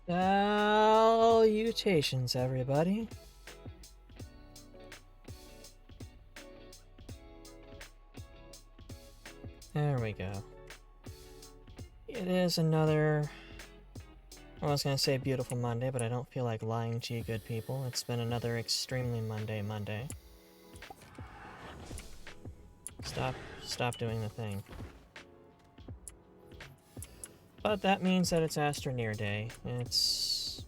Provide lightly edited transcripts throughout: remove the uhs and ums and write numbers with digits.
Salutations, everybody. There we go. It is another, I was going to say beautiful Monday, but I don't feel like lying to you good people. It's been another extremely Monday. Stop doing the thing. But that means that it's Astroneer Day. It's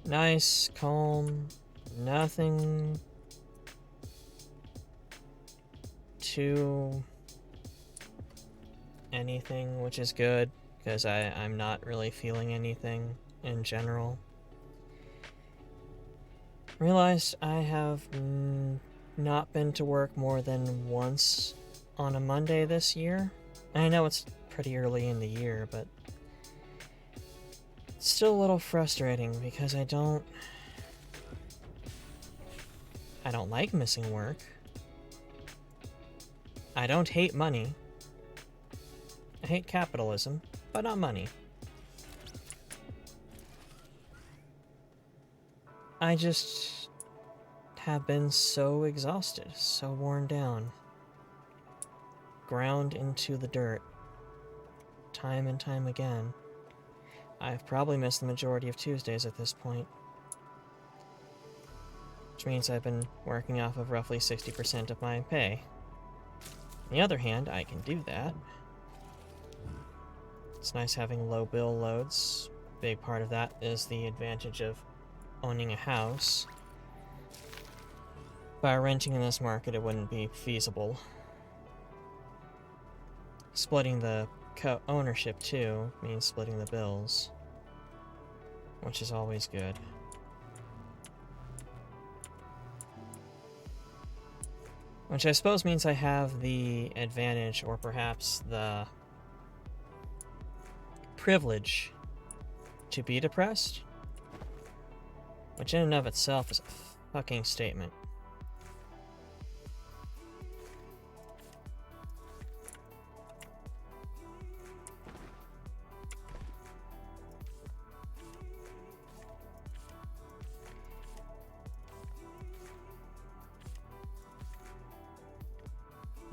nice, calm, nothing too anything, which is good, because I'm not really feeling anything in general. Realized I have not been to work more than once on a Monday this year. I know it's pretty early in the year, but it's still a little frustrating because I don't like missing work. I don't hate money. I hate capitalism, but not money. I just have been so exhausted, so worn down, ground into the dirt, time and time again. I've probably missed the majority of Tuesdays at this point, which means I've been working off of roughly 60% of my pay. On the other hand, I can do that. It's nice having low bill loads. Big part of that is the advantage of owning a house. By renting in this market, it wouldn't be feasible. Splitting the ownership, too, means splitting the bills, which is always good. Which I suppose means I have the advantage, or perhaps the privilege, to be depressed, which in and of itself is a fucking statement.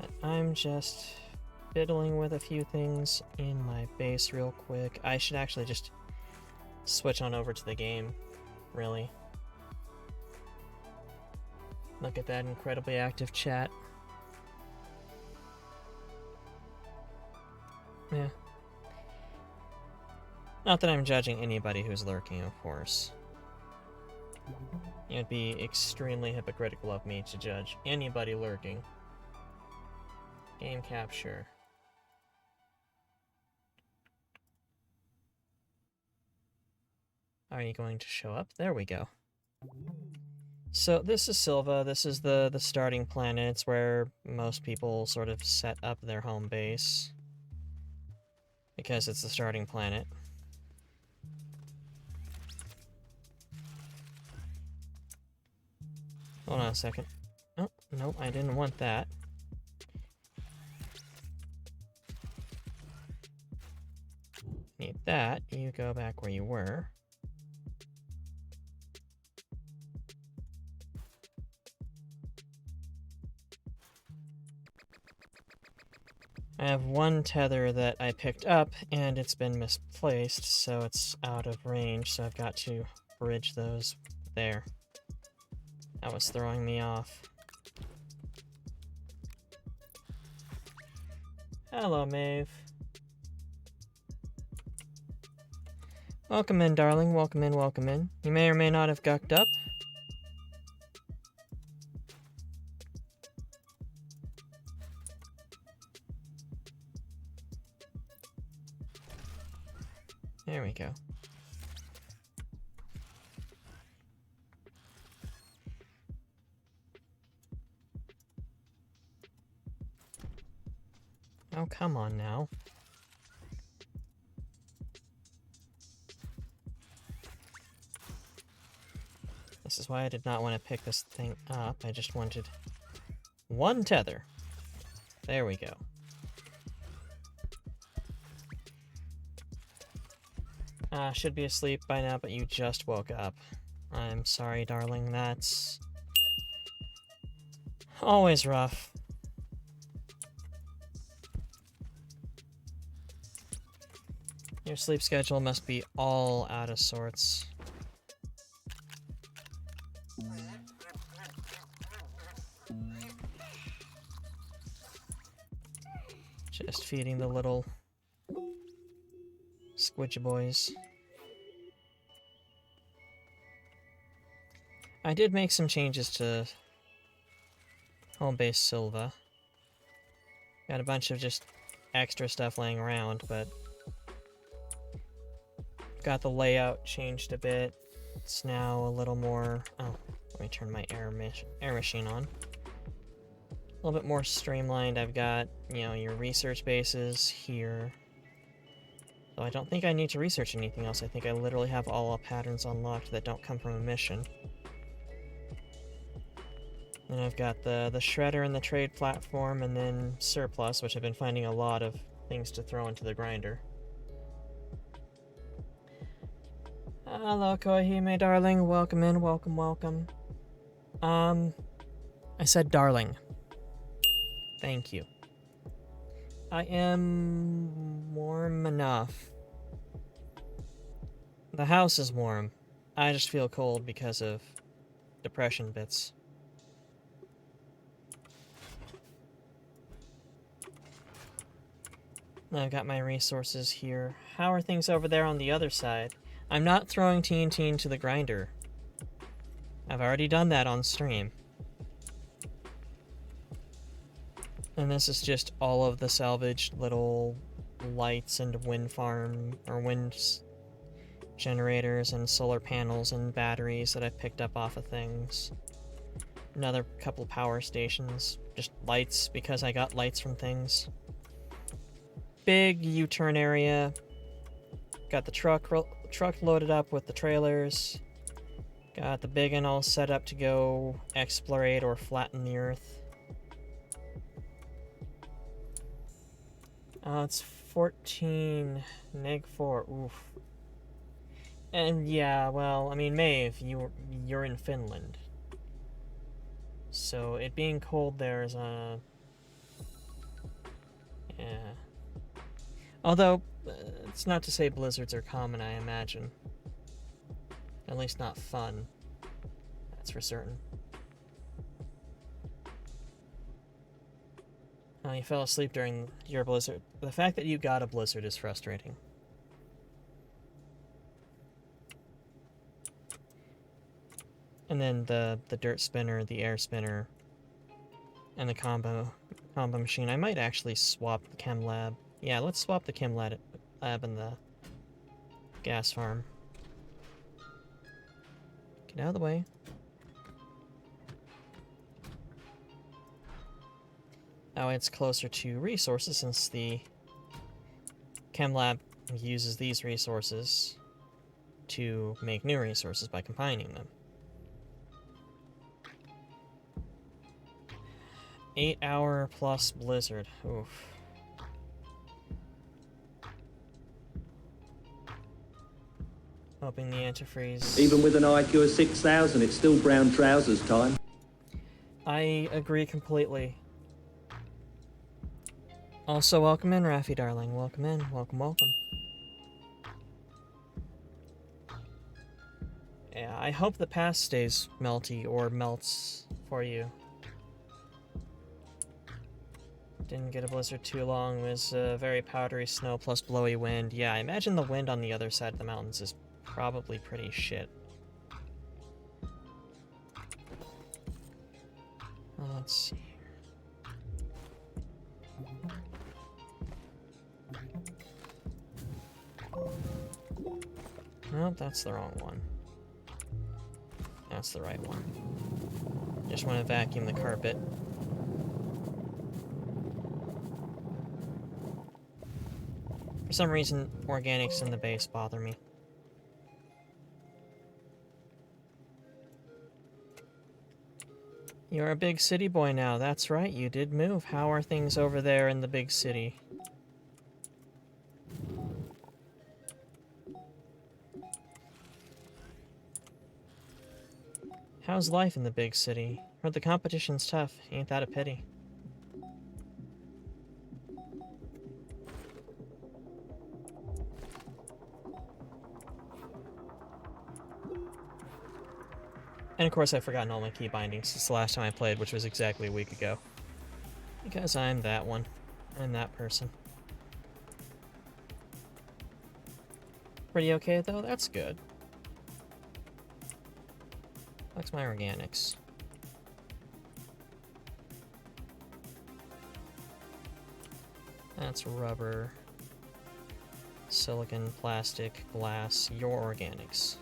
But I'm just fiddling with a few things in my base real quick. I should actually just switch on over to the game, really. Look at that incredibly active chat. Yeah. Not that I'm judging anybody who's lurking, of course. It would be extremely hypocritical of me to judge anybody lurking. Game capture. Are you going to show up? There we go. So this is Silva. This is the starting planet. It's where most people sort of set up their home base, because it's the starting planet. Hold on a second. Oh, nope, I didn't want that. Need that. You go back where you were. I have one tether that I picked up, and it's been misplaced, so it's out of range, so I've got to bridge those there. That was throwing me off. Hello, Maeve. Welcome in, darling. Welcome in, welcome in. You may or may not have gucked up. There we go. Oh, come on now. This is why I did not want to pick this thing up. I just wanted one tether. There we go. Should be asleep by now, but you just woke up. I'm sorry, darling, that's always rough. Your sleep schedule must be all out of sorts. Just feeding the little squidgy boys. I did make some changes to home base Silva. Got a bunch of just extra stuff laying around, but got the layout changed a bit. It's now a little more... Oh, let me turn my air machine on. A little bit more streamlined. I've got, you know, your research bases here. So I don't think I need to research anything else. I think I literally have all patterns unlocked that don't come from a mission. Then I've got the shredder and the trade platform, and then surplus, which I've been finding a lot of things to throw into the grinder. Hello, Kohime, darling. Welcome in, welcome, welcome. I said darling. Thank you. I am warm enough. The house is warm. I just feel cold because of depression bits. I've got my resources here. How are things over there on the other side? I'm not throwing TNT into the grinder. I've already done that on stream. And this is just all of the salvaged little lights and wind farm, or wind generators and solar panels and batteries that I picked up off of things. Another couple power stations. Just lights, because I got lights from things. Big U-turn area. Got the truck loaded up with the trailers. Got the big one all set up to go explorate or flatten the earth. It's 14 neg 4. Oof. And yeah, well, I mean, Maeve, you're in Finland, so it being cold there is yeah. Although it's not to say blizzards are common, I imagine. At least not fun. That's for certain. Oh, you fell asleep during your blizzard. The fact that you got a blizzard is frustrating. And then the dirt spinner, the air spinner, and the combo machine. I might actually swap the chem lab. Yeah, let's swap the chem lab and the gas farm. Get out of the way. That way it's closer to resources, since the chem lab uses these resources to make new resources by combining them. 8-hour plus blizzard. Oof. Hoping the antifreeze... Even with an IQ of 6,000, it's still brown trousers time. I agree completely. Also, welcome in, Raffi, darling. Welcome in. Welcome, welcome. Yeah, I hope the pass stays melty or melts for you. Didn't get a blizzard too long. It was very powdery snow plus blowy wind. Yeah, I imagine the wind on the other side of the mountains is probably pretty shit. Let's see. Nope, that's the wrong one. That's the right one. Just want to vacuum the carpet. For some reason, organics in the base bother me. You're a big city boy now. That's right, you did move. How are things over there in the big city? How's life in the big city? Heard the competition's tough. Ain't that a pity? And of course I've forgotten all my key bindings since the last time I played, which was exactly a week ago. Because I'm that one. I'm that person. Pretty okay though? That's good. What's my organics? That's rubber, silicon, plastic, glass, your organics.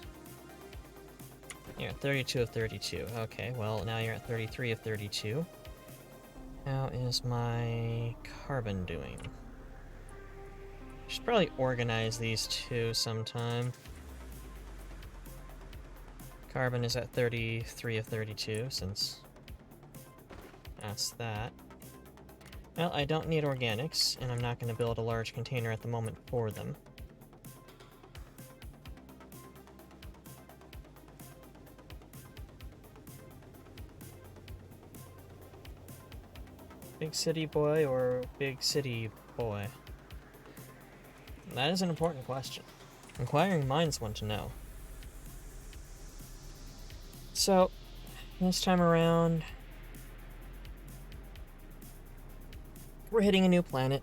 You're at 32 of 32. Okay, well, now you're at 33 of 32. How is my carbon doing? Should probably organize these two sometime. Carbon is at 33 of 32, since that's that. Well, I don't need organics, and I'm not going to build a large container at the moment for them. Big city boy or big city boy? That is an important question. Inquiring minds want to know. So, this time around, we're hitting a new planet.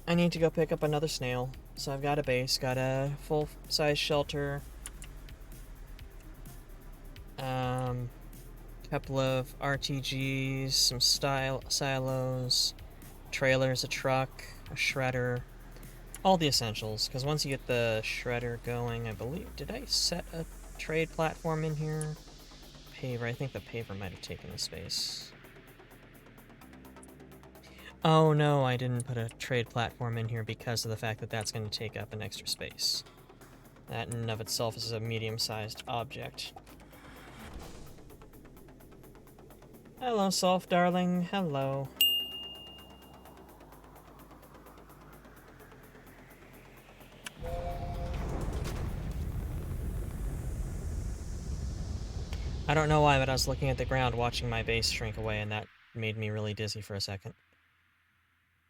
I need to go pick up another snail. So I've got a base, got a full-size shelter, couple of RTGs, some silos, trailers, a truck, a shredder, all the essentials. Because once you get the shredder going, I believe, did I set a trade platform in here? Paver, I think the paver might have taken the space. Oh no, I didn't put a trade platform in here because of the fact that that's going to take up an extra space. That in and of itself is a medium-sized object. Hello, Solf, darling. Hello. I don't know why, but I was looking at the ground watching my base shrink away, and that made me really dizzy for a second.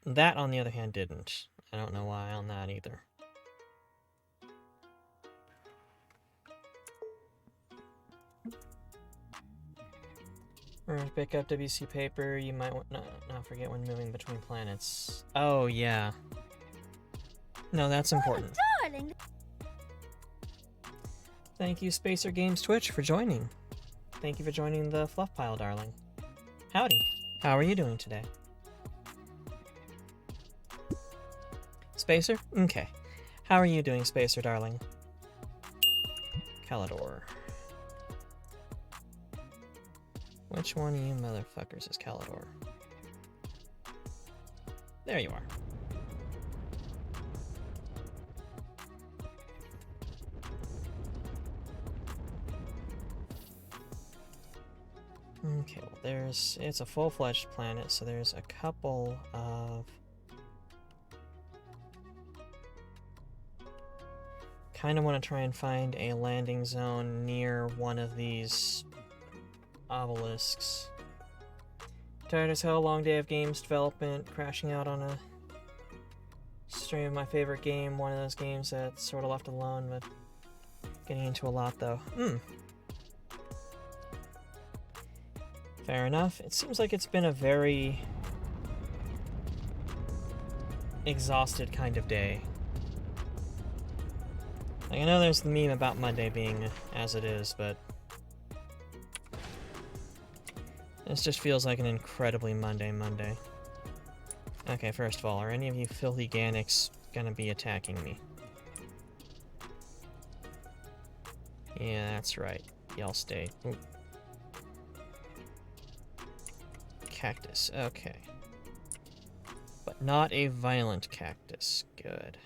That, on the other hand, didn't. I don't know why on that either. Or pick up WC paper, you might want not forget when moving between planets. Oh, yeah. No, that's important. Oh, darling. Thank you, Spacer Games Twitch, for joining. Thank you for joining the fluff pile, darling. Howdy. How are you doing today? Spacer? Okay. How are you doing, Spacer, darling? Calidor. Which one of you motherfuckers is Calidor? There you are. Okay, well it's a full-fledged planet, so there's a couple of... Kind of want to try and find a landing zone near one of these obelisks. Tired as hell, long day of games development, crashing out on a stream of my favorite game, one of those games that's sort of left alone, but getting into a lot though. Fair enough. It seems like it's been a very exhausted kind of day. Like, I know there's the meme about Monday being as it is, but this just feels like an incredibly Monday. Okay, first of all, are any of you filthy Ganics gonna be attacking me? Yeah, that's right. Y'all stay. Ooh. Cactus, okay. But not a violent cactus. Good.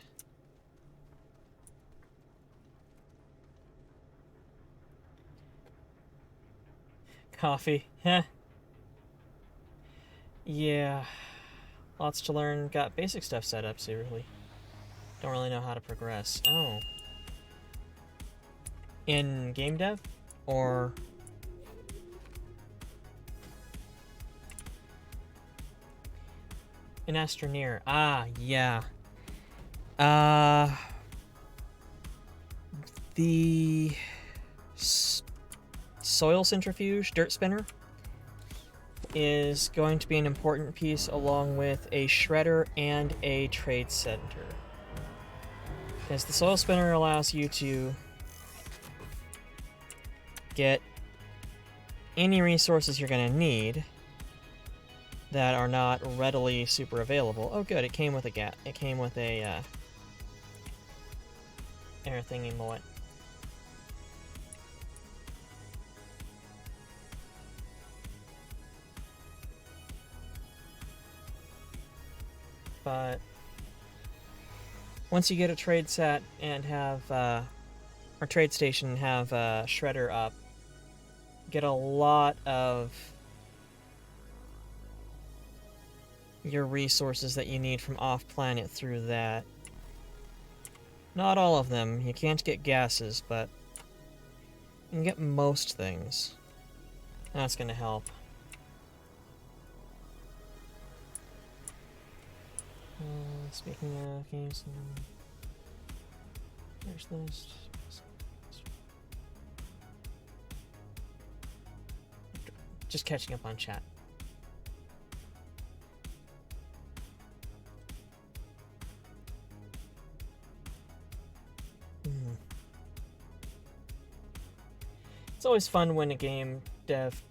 Coffee. Heh. Yeah. Lots to learn. Got basic stuff set up, so you really don't really know how to progress. Oh. In game dev? Or An Astroneer. Ah, yeah. Uh, the soil centrifuge, dirt spinner, is going to be an important piece along with a shredder and a trade center. Because the soil spinner allows you to get any resources you're going to need that are not readily super available. Oh good, it came with a it came with a air thingy mullet. But once you get a trade set and have or trade station and have shredder up, get a lot of your resources that you need from off planet through that. Not all of them. You can't get gases, but you can get most things. That's gonna help. Speaking of games, there's this. Just catching up on chat. It's always fun when a dev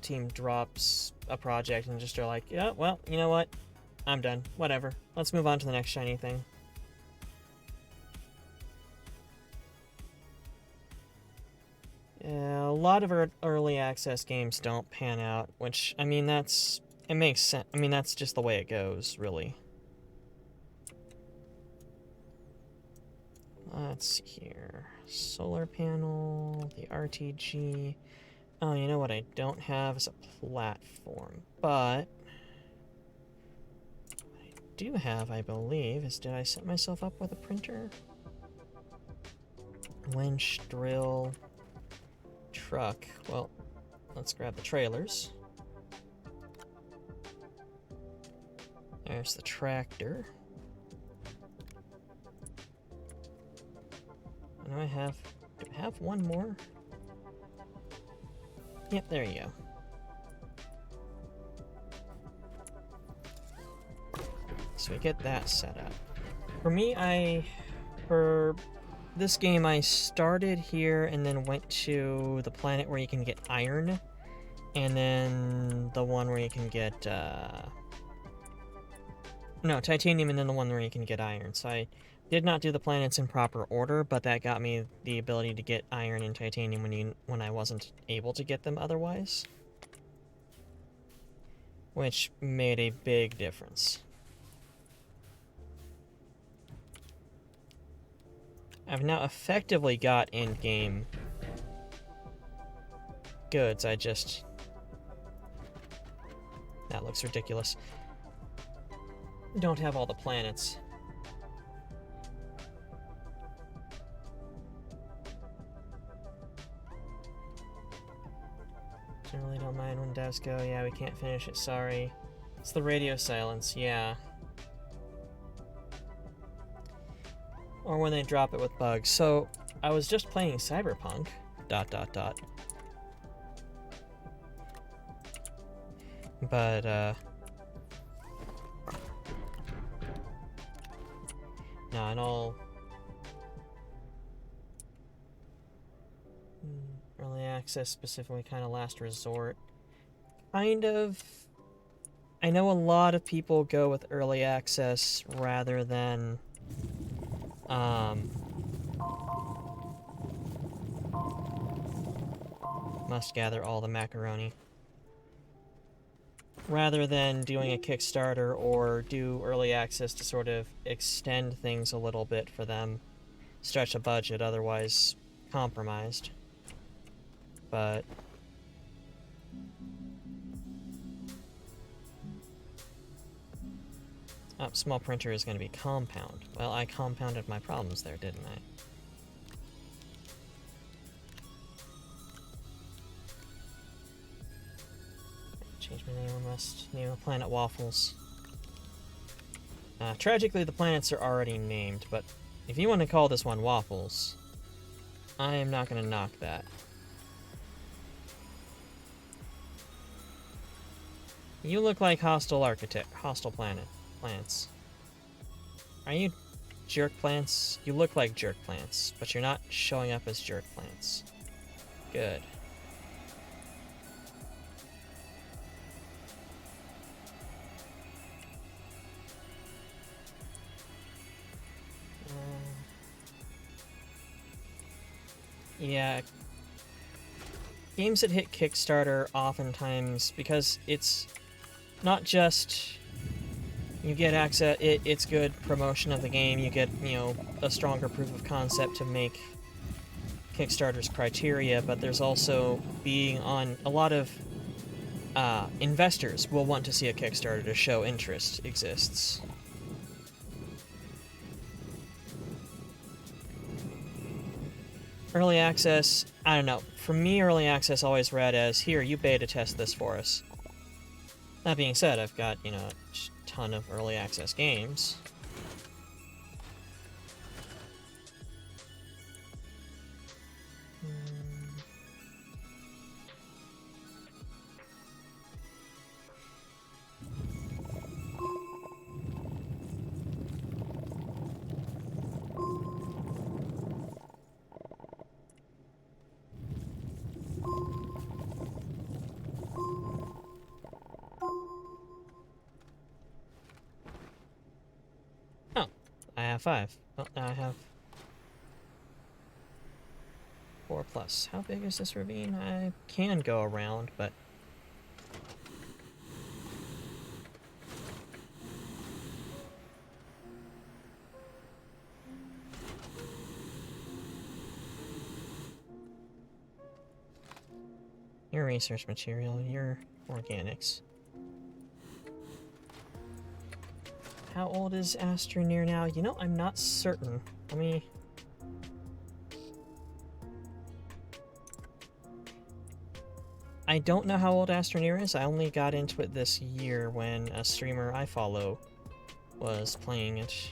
team drops a project and just are like, yeah, well, you know what? I'm done. Whatever. Let's move on to the next shiny thing. Yeah, a lot of early access games don't pan out, which, I mean, it makes sense. I mean, that's just the way it goes, really. Let's see here. Solar panel, the RTG. Oh, you know what I don't have is a platform, but what I do have, I believe, is did I set myself up with a printer? Winch, drill, truck. Well, let's grab the trailers. There's the tractor. Do I have one more? Yep, there you go. So we get that set up. For me, for this game, I started here and then went to the planet where you can get iron, and then the one where you can get, no, titanium, and then the one where you can get iron. So I did not do the planets in proper order, but that got me the ability to get iron and titanium when I wasn't able to get them otherwise. Which made a big difference. I've now effectively got in-game goods, that looks ridiculous. Don't have all the planets. Generally don't mind when devs go, yeah, we can't finish it, sorry. It's the radio silence, yeah. Or when they drop it with bugs. So, I was just playing Cyberpunk, ... But, no, in all early access, specifically kind of last resort. Kind of. I know a lot of people go with early access rather than must gather all the macaroni. Rather than doing a Kickstarter or do early access to sort of extend things a little bit for them, stretch a budget otherwise compromised. But small printer is going to be compound. Well, I compounded my problems there, didn't I? Change my name, I must name a planet Waffles. Tragically, the planets are already named, but if you want to call this one Waffles, I am not going to knock that. You look like hostile plants. Are you jerk plants? You look like jerk plants, but you're not showing up as jerk plants. Good. Yeah. Games that hit Kickstarter oftentimes, because it's not just you get access, it's good promotion of the game, you get, you know, a stronger proof of concept to make Kickstarter's criteria, but there's also being on a lot of investors will want to see a Kickstarter to show interest exists. Early access, I don't know. For me, early access always read as, here, you beta test this for us. That being said, I've got, you know, a ton of early access games. Oh, I have 5. Well, now I have 4 plus. How big is this ravine? I can go around, but... Your research material, your organics. How old is Astroneer now? You know, I'm not certain. Let me... I don't know how old Astroneer is. I only got into it this year when a streamer I follow was playing it.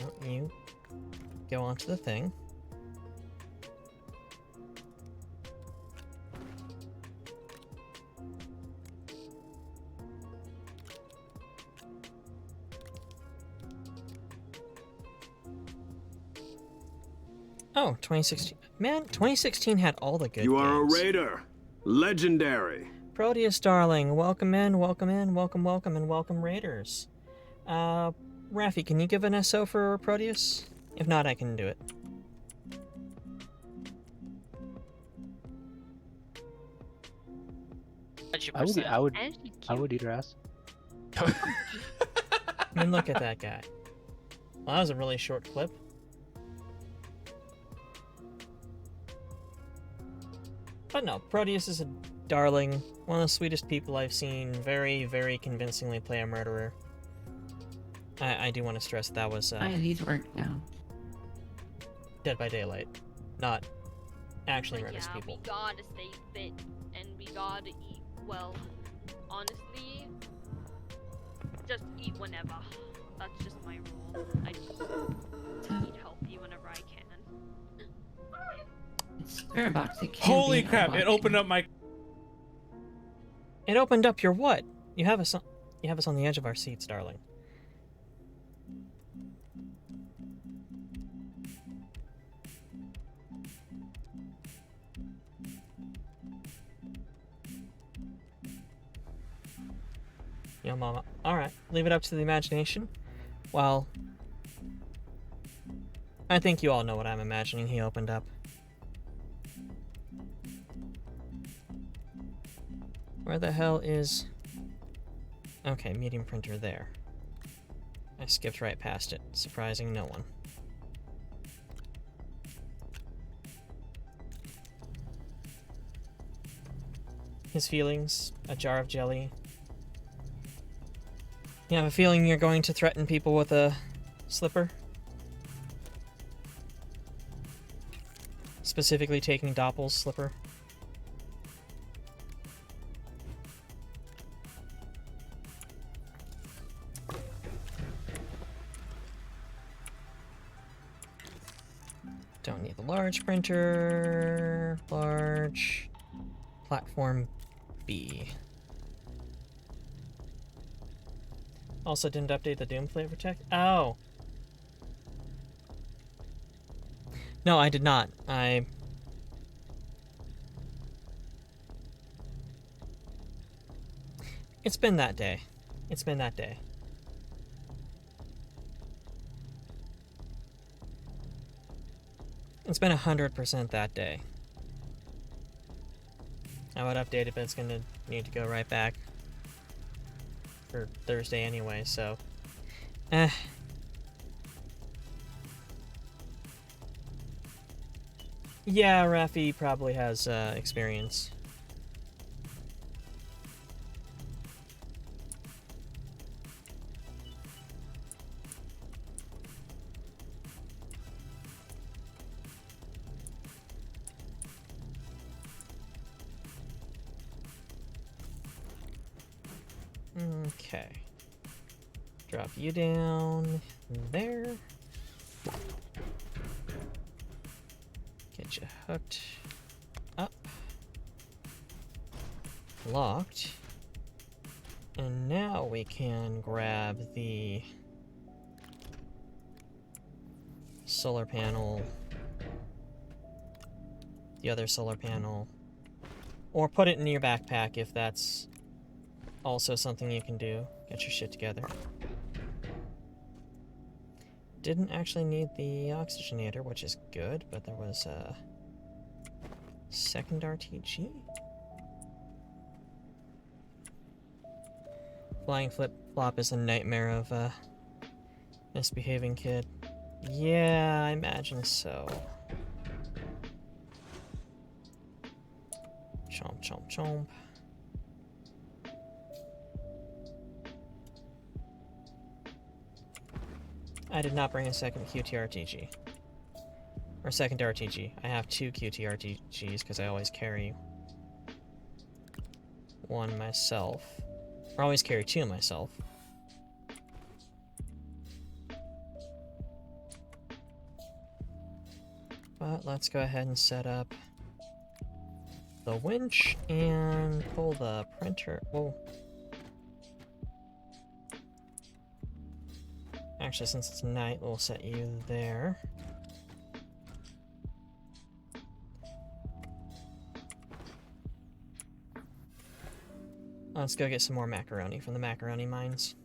Oh, you go onto the thing. Oh, 2016. Man, 2016 had all the good games. You are a raider. Legendary. Proteus, darling, welcome in, welcome in, welcome, and welcome, Raiders. Raffi, can you give an SO for Proteus? If not, I can do it. I would eat her ass. I mean, look at that guy. Well, that was a really short clip. But no, Proteus is a darling, one of the sweetest people I've seen, very, very convincingly play a murderer. I do want to stress that was, he's worked now. Dead by Daylight, not actually murders people. We gotta stay fit, and we gotta eat well. Honestly, just eat whenever. That's just my rule. I just eat healthy whenever I can. Holy crap! It opened up my. It opened up your what? You have us on the edge of our seats, darling. Yo, mama. Alright, leave it up to the imagination. Well, I think you all know what I'm imagining he opened up. Where the hell is... Okay, medium printer there. I skipped right past it, surprising no one. His feelings, a jar of jelly. You have a feeling you're going to threaten people with a slipper? Specifically taking Doppel's slipper. Don't need the large printer. Large. Platform B. Also didn't update the Doom flavor text. Oh! No, I did not. It's been that day. It's been that day. It's been 100% that day. I would update it, but it's gonna need to go right back for Thursday anyway, so... Yeah, Raffi probably has experience. Okay. Drop you down there. Get you hooked up. Locked. And now we can grab the solar panel, the other solar panel, or put it in your backpack if that's also something you can do. Get your shit together. Didn't actually need the oxygenator, which is good, but there was a second RTG? Flying flip-flop is a nightmare of a misbehaving kid. Yeah, I imagine so. Chomp, chomp, chomp. I did not bring a second QTRTG. Or second RTG. I have 2 QTRTGs because I always carry one myself. Or always carry 2 myself. But let's go ahead and set up the winch and pull the printer. Whoa. Actually, since it's night, we'll set you there. Let's go get some more macaroni from the macaroni mines.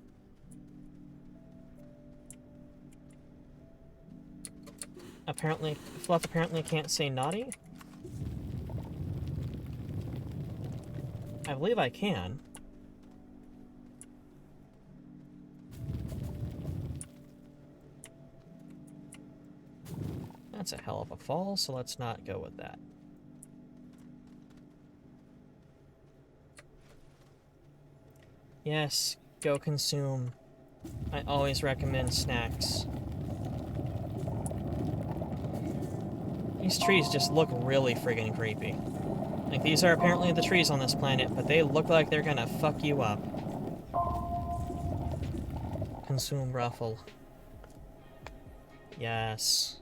Apparently, Fluff apparently can't say naughty. I believe I can. That's a hell of a fall, so let's not go with that. Yes, go consume. I always recommend snacks. These trees just look really friggin' creepy. Like, these are apparently the trees on this planet, but they look like they're gonna fuck you up. Consume ruffle. Yes.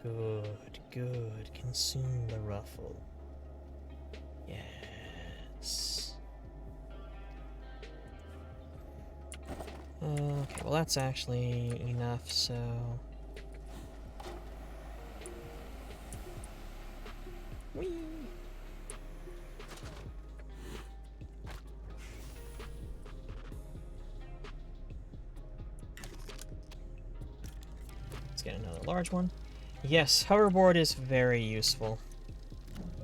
Good, good. Consume the ruffle. Yes. Okay, well that's actually enough, so... Whee! Let's get another large one. Yes, hoverboard is very useful.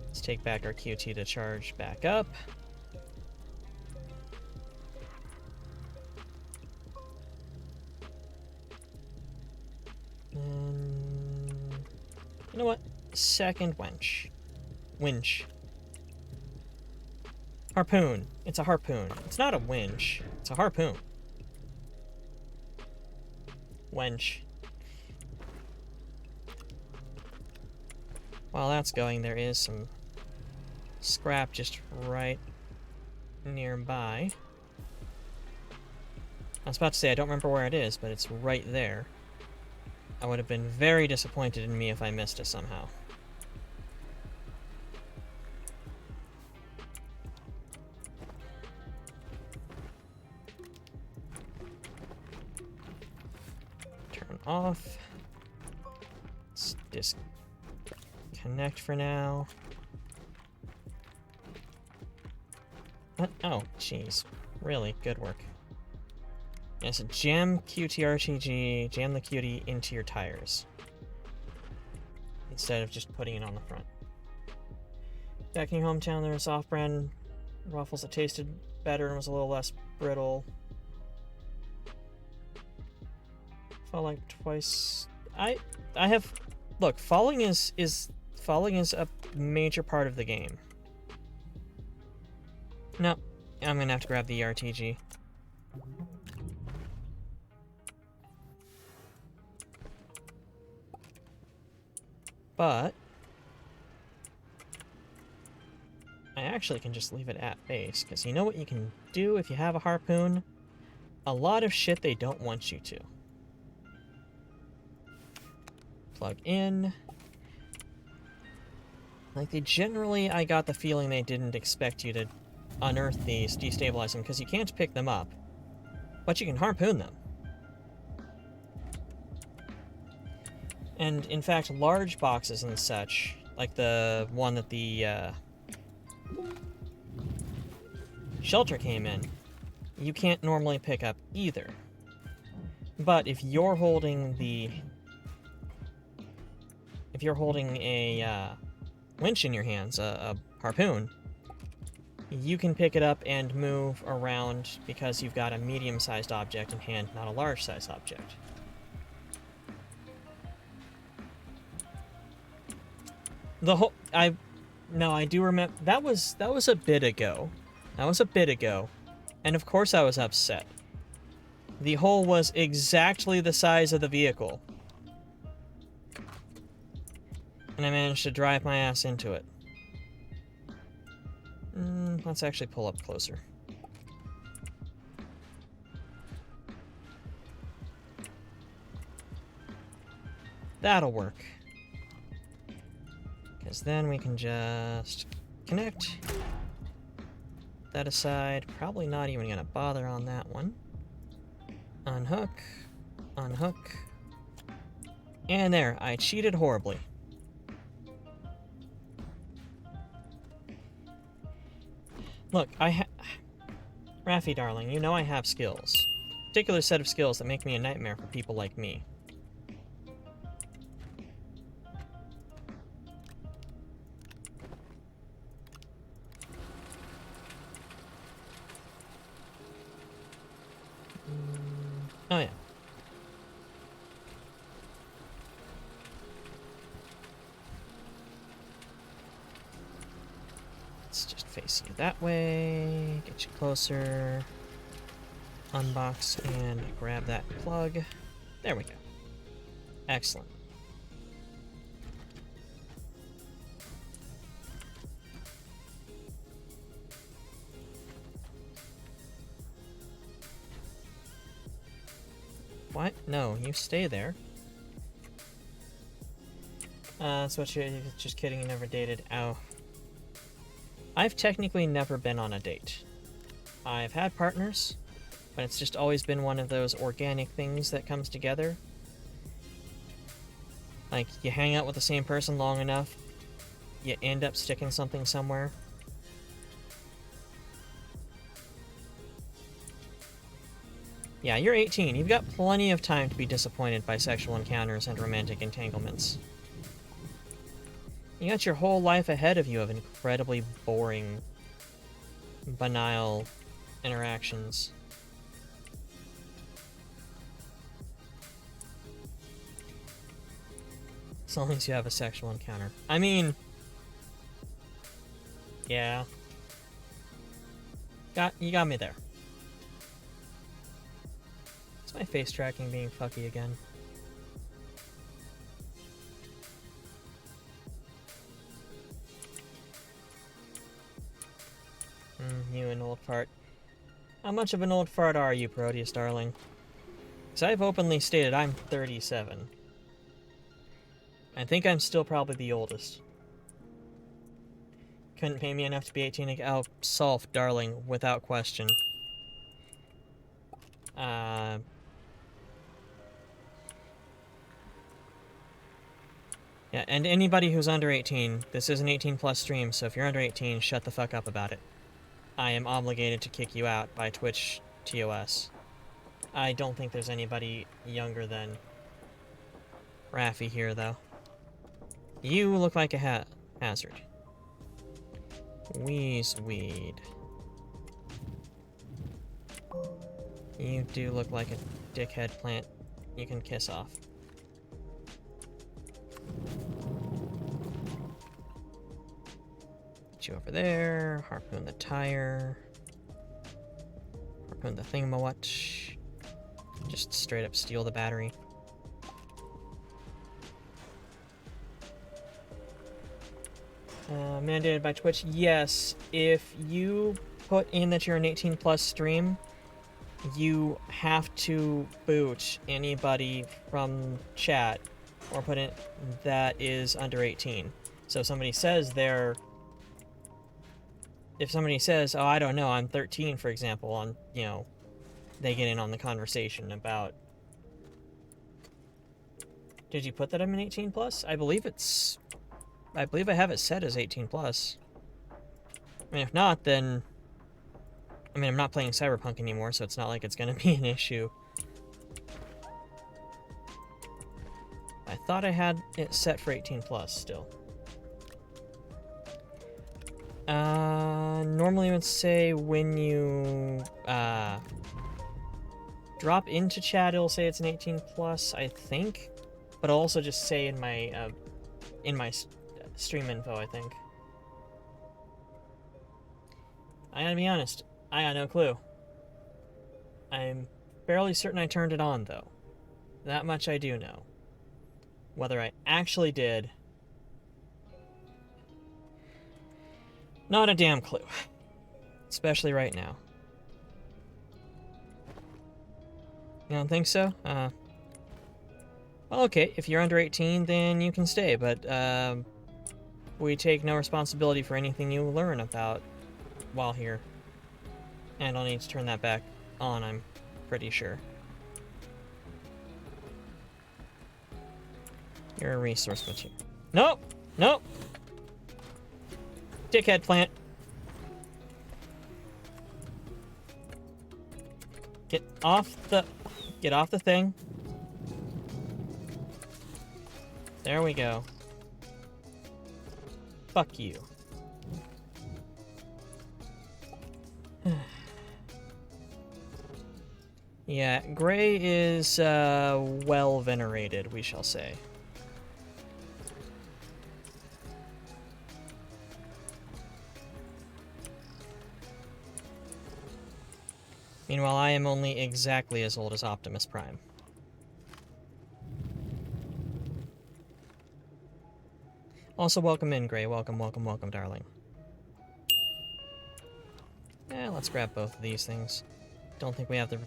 Let's take back our QT to charge back up. And you know what? Second winch. Winch. Harpoon. It's a harpoon. It's not a winch. It's a harpoon. Wench. While that's going, there is some scrap just right nearby. I was about to say I don't remember where it is, but it's right there. I would have been very disappointed in me if I missed it somehow. Turn off. Let's disconnect for now. What? Oh, jeez. Really? Good work. Yes, jam QTRTG, jam the QT into your tires. Instead of just putting it on the front. Back in your hometown, there was off-brand waffles that tasted better and was a little less brittle. Fall like twice. I have. Look, falling is a major part of the game. No, I'm gonna have to grab the RTG. But I actually can just leave it at base, because you know what you can do if you have a harpoon? A lot of shit they don't want you to. Plug in. Like, they generally, I got the feeling they didn't expect you to unearth these, destabilize them, because you can't pick them up. But you can harpoon them. And, in fact, large boxes and such, like the one that the shelter came in, you can't normally pick up either. But if you're holding a winch in your hands, a harpoon, you can pick it up and move around because you've got a medium-sized object in hand, not a large-sized object. I do remember that was a bit ago. That was a bit ago. And of course I was upset. The hole was exactly the size of the vehicle. And I managed to drive my ass into it. Let's actually pull up closer. That'll work. Because then we can just connect that aside. Probably not even going to bother on that one. Unhook. Unhook. And there, I cheated horribly. Look, Raffi, darling, you know I have skills. A particular set of skills that make me a nightmare for people like me. Oh, yeah. Let's just face you that way, get you closer, unbox and grab that plug. There we go. Excellent. What? No, you stay there. That's what you're just kidding, you never dated. Ow. I've technically never been on a date. I've had partners, but it's just always been one of those organic things that comes together. Like, you hang out with the same person long enough, you end up sticking something somewhere. Yeah, you're 18. You've got plenty of time to be disappointed by sexual encounters and romantic entanglements. You got your whole life ahead of you of incredibly boring, banal interactions. As long as you have a sexual encounter. I mean... yeah. You got me there. Is my face tracking being fucky again? you an old fart. How much of an old fart are you, Proteus darling? Because I've openly stated I'm 37. I think I'm still probably the oldest. Couldn't pay me enough to be 18 again. Oh, Solf, darling, without question. Yeah, and anybody who's under 18, this is an 18 plus stream, so if you're under 18, shut the fuck up about it. I am obligated to kick you out by Twitch TOS. I don't think there's anybody younger than Raffi here, though. You look like a hazard. Weed. You do look like a dickhead plant. You can kiss off. Get you over there. Harpoon the tire. Harpoon the thingamawatch. Just straight up steal the battery. Mandated by Twitch? Yes. If you put in that you're an 18 plus stream, you have to boot anybody from chat or put in that is under 18. So if somebody says if somebody says, oh, I don't know, I'm 13, for example, they get in on the conversation about, did you put that I'm an 18 plus? I believe I have it set as 18 plus. I mean, if not, then, I'm not playing Cyberpunk anymore, so it's not like it's gonna be an issue. I thought I had it set for 18 plus still. Normally it would say when you, drop into chat, it'll say it's an 18 plus, I think. But it'll also just say in my stream info, I think. I gotta be honest, I got no clue. I'm fairly certain I turned it on, though. That much I do know. Whether I actually did, not a damn clue. Especially right now. You don't think so? Well, okay, if you're under 18, then you can stay, but, we take no responsibility for anything you learn about while here. And I'll need to turn that back on, I'm pretty sure. You're a resource material. Nope! Nope! Dickhead plant. Get off the thing. There we go. Fuck you. Yeah, Gray is, well venerated, we shall say. Meanwhile, I am only exactly as old as Optimus Prime. Also, welcome in, Gray. Welcome, darling. Let's grab both of these things. Don't think we have the...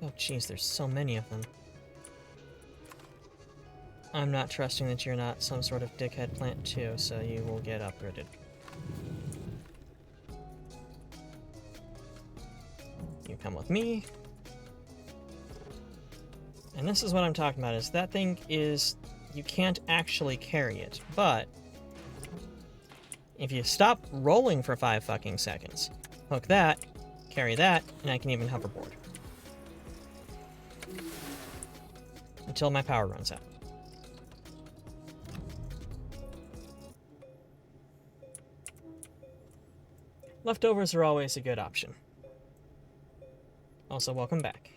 Oh, jeez, there's so many of them. I'm not trusting that you're not some sort of dickhead plant, too, so you will get upgraded. You come with me. And this is what I'm talking about, is that thing is... You can't actually carry it, but... If you stop rolling for 5 fucking seconds, hook that, carry that, and I can even hoverboard. Until my power runs out. Leftovers are always a good option. Also, welcome back.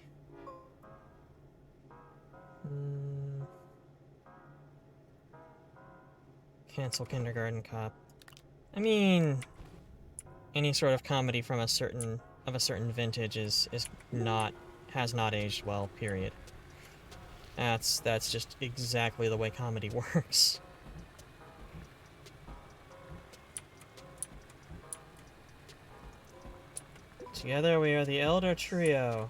Cancel Kindergarten Cop. I mean, any sort of comedy from a certain vintage has not aged well, period. That's just exactly the way comedy works. Together we are the Elder Trio.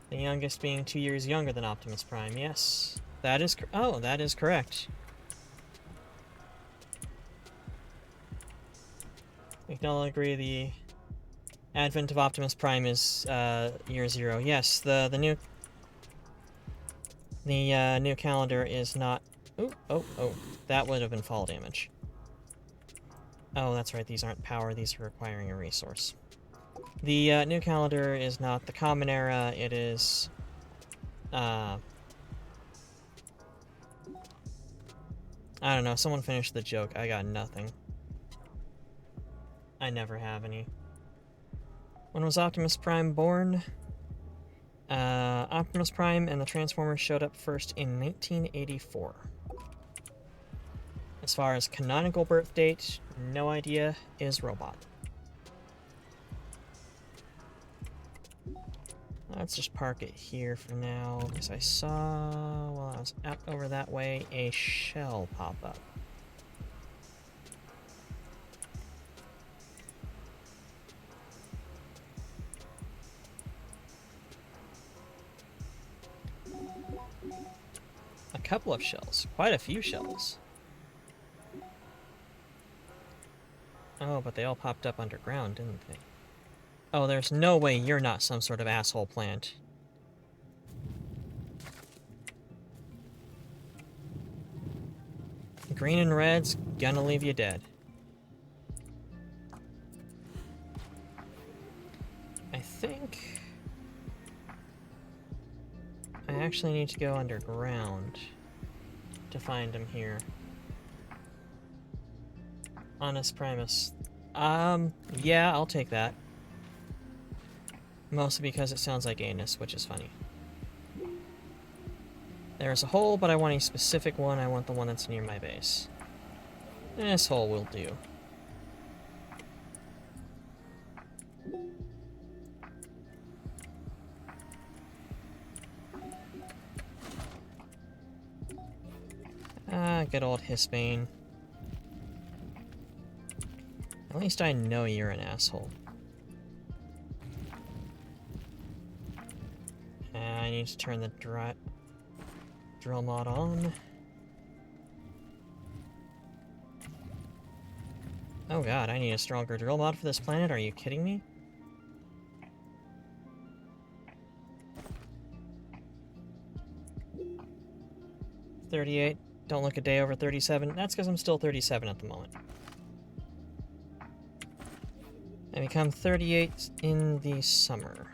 The youngest being 2 years younger than Optimus Prime. Yes, that is. Oh, that is correct. We can all agree the advent of Optimus Prime is year 0. Yes, the new calendar is not. Oh! That would have been fall damage. Oh, that's right. These aren't power. These are requiring a resource. The new calendar is not the common era. It is. I don't know. Someone finished the joke. I got nothing. I never have any. When was Optimus Prime born? Optimus Prime and the Transformers showed up first in 1984. As far as canonical birth date, no idea, is robot. Let's just park it here for now, because I saw, while I was out over that way, a shell pop up. A couple of shells. Quite a few shells. Oh, but they all popped up underground, didn't they? Oh, there's no way you're not some sort of asshole plant. Green and red's gonna leave you dead. I think I actually need to go underground to find him here. Honest Primus. Yeah, I'll take that. Mostly because it sounds like anus, which is funny. There's a hole, but I want a specific one. I want the one that's near my base. This hole will do. Ah, good old Hisbane. At least I know you're an asshole. I need to turn the drill mod on. Oh god, I need a stronger drill mod for this planet? Are you kidding me? $38. Don't look a day over 37. That's because I'm still 37 at the moment. I become 38 in the summer.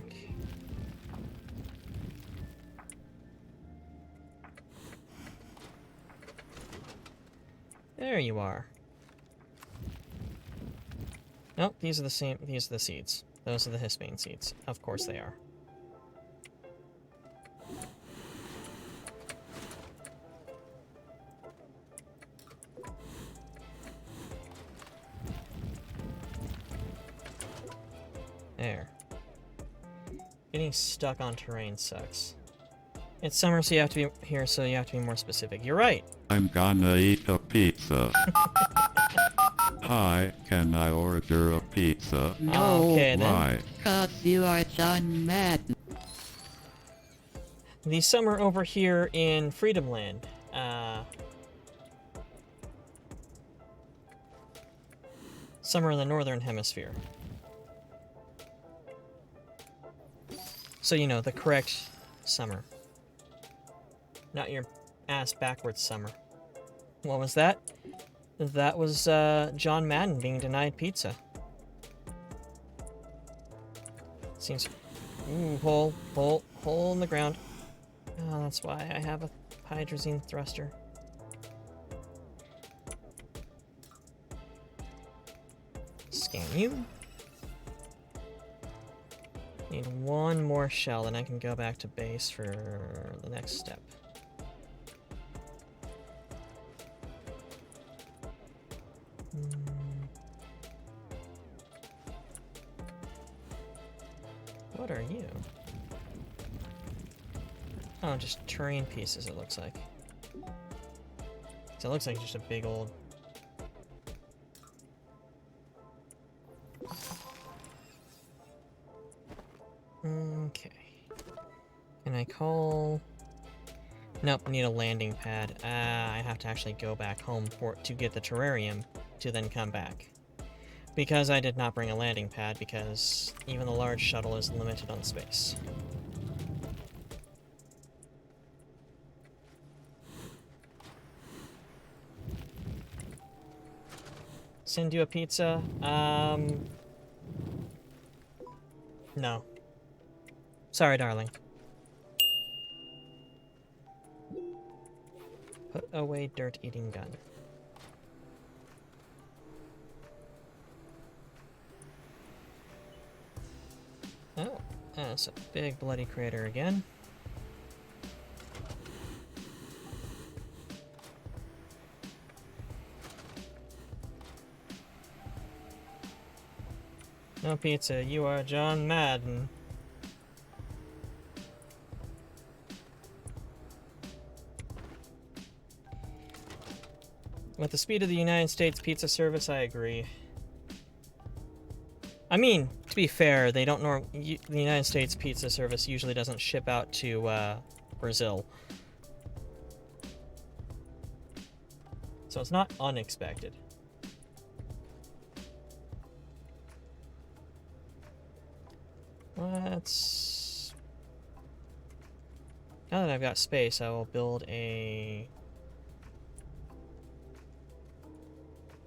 Okay. There you are. Nope, these are the same. These are the seeds. Those are the Hisbane seeds. Of course they are. There. Getting stuck on terrain sucks. It's summer, so you have to be here, so you have to be more specific. You're right. I'm gonna eat a pizza. Hi, can I order a pizza? No, okay, then. Why? Cause you are John Madden. The summer over here in Freedom Land. Summer in the Northern Hemisphere. So, you know, the correct summer. Not your ass backwards summer. What was that? That was John Madden being denied pizza. Seems... Ooh, hole in the ground. Oh, that's why I have a hydrazine thruster. Scan you. Need one more shell, then I can go back to base for the next step. What are you? Oh, just terrain pieces, it looks like. So it looks like just a big old... Okay. Can I call... Nope, need a landing pad. I have to actually go back home to get the terrarium to then come back. Because I did not bring a landing pad, because even the large shuttle is limited on space. Send you a pizza? No. Sorry, darling. Put away dirt-eating gun. Oh, that's a big bloody crater again. No pizza, you are John Madden. With the speed of the United States pizza service, I agree. I mean, to be fair, they don't the United States pizza service usually doesn't ship out to Brazil. So it's not unexpected. Let's... Now that I've got space, I will build a...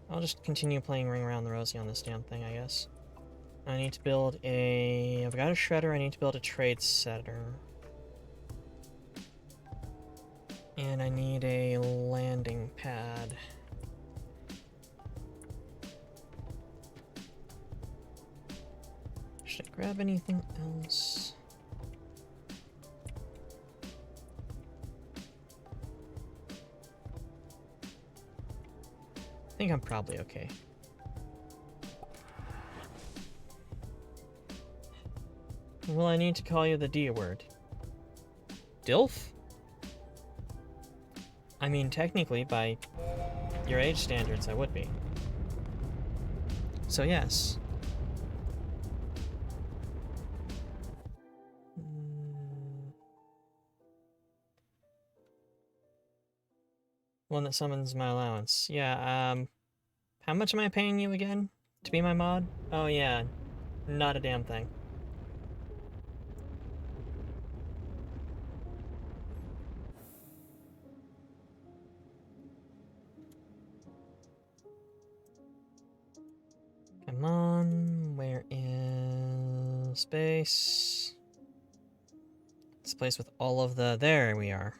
I'll just continue playing Ring Around the Rosie on this damn thing, I guess. I need to build a... I've got a shredder, I need to build a trade center. And I need a landing pad. Should I grab anything else? I think I'm probably okay. Well, I need to call you the D word. Dilf? I mean, technically, by your age standards, I would be. So, yes. One that summons my allowance. Yeah, how much am I paying you again to be my mod? Oh, yeah, not a damn thing. Come on, where is space? This place with all of the... There we are.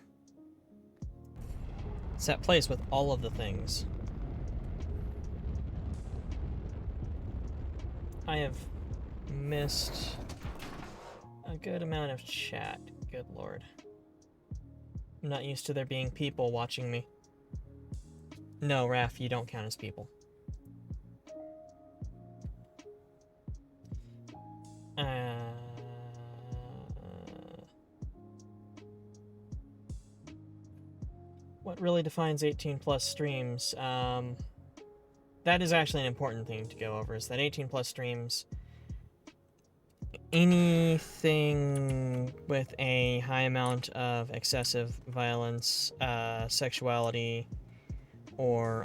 It's that place with all of the things. I have missed a good amount of chat. Good lord. I'm not used to there being people watching me. No, Raph, you don't count as people. What really defines 18 plus streams? That is actually an important thing to go over, is that 18 plus streams, anything with a high amount of excessive violence, sexuality, or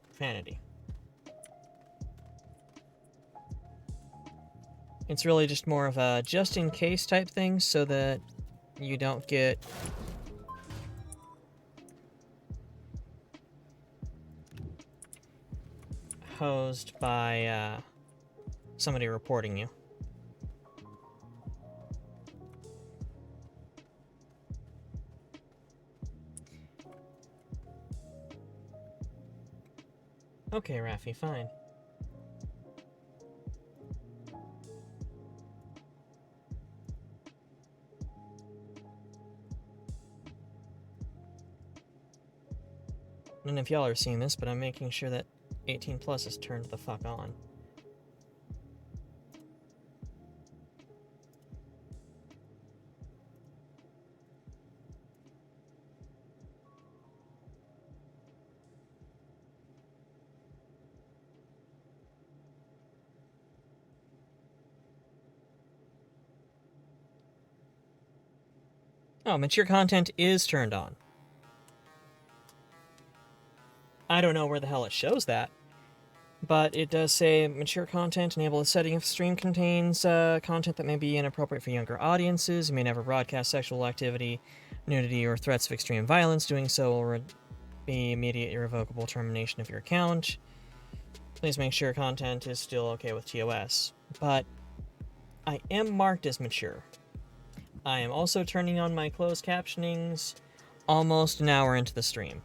profanity. It's really just more of a just-in-case type thing so that you don't get hosed by somebody reporting you. Okay, Raffi, fine. I don't know if y'all are seeing this, but I'm making sure that 18 plus is turned the fuck on. Oh, mature content is turned on. I don't know where the hell it shows that, but it does say mature content, enable the setting if stream contains content that may be inappropriate for younger audiences. You may never broadcast sexual activity, nudity, or threats of extreme violence. Doing so will be immediate irrevocable termination of your account. Please make sure content is still okay with TOS. But I am marked as mature. I am also turning on my closed captionings almost an hour into the stream,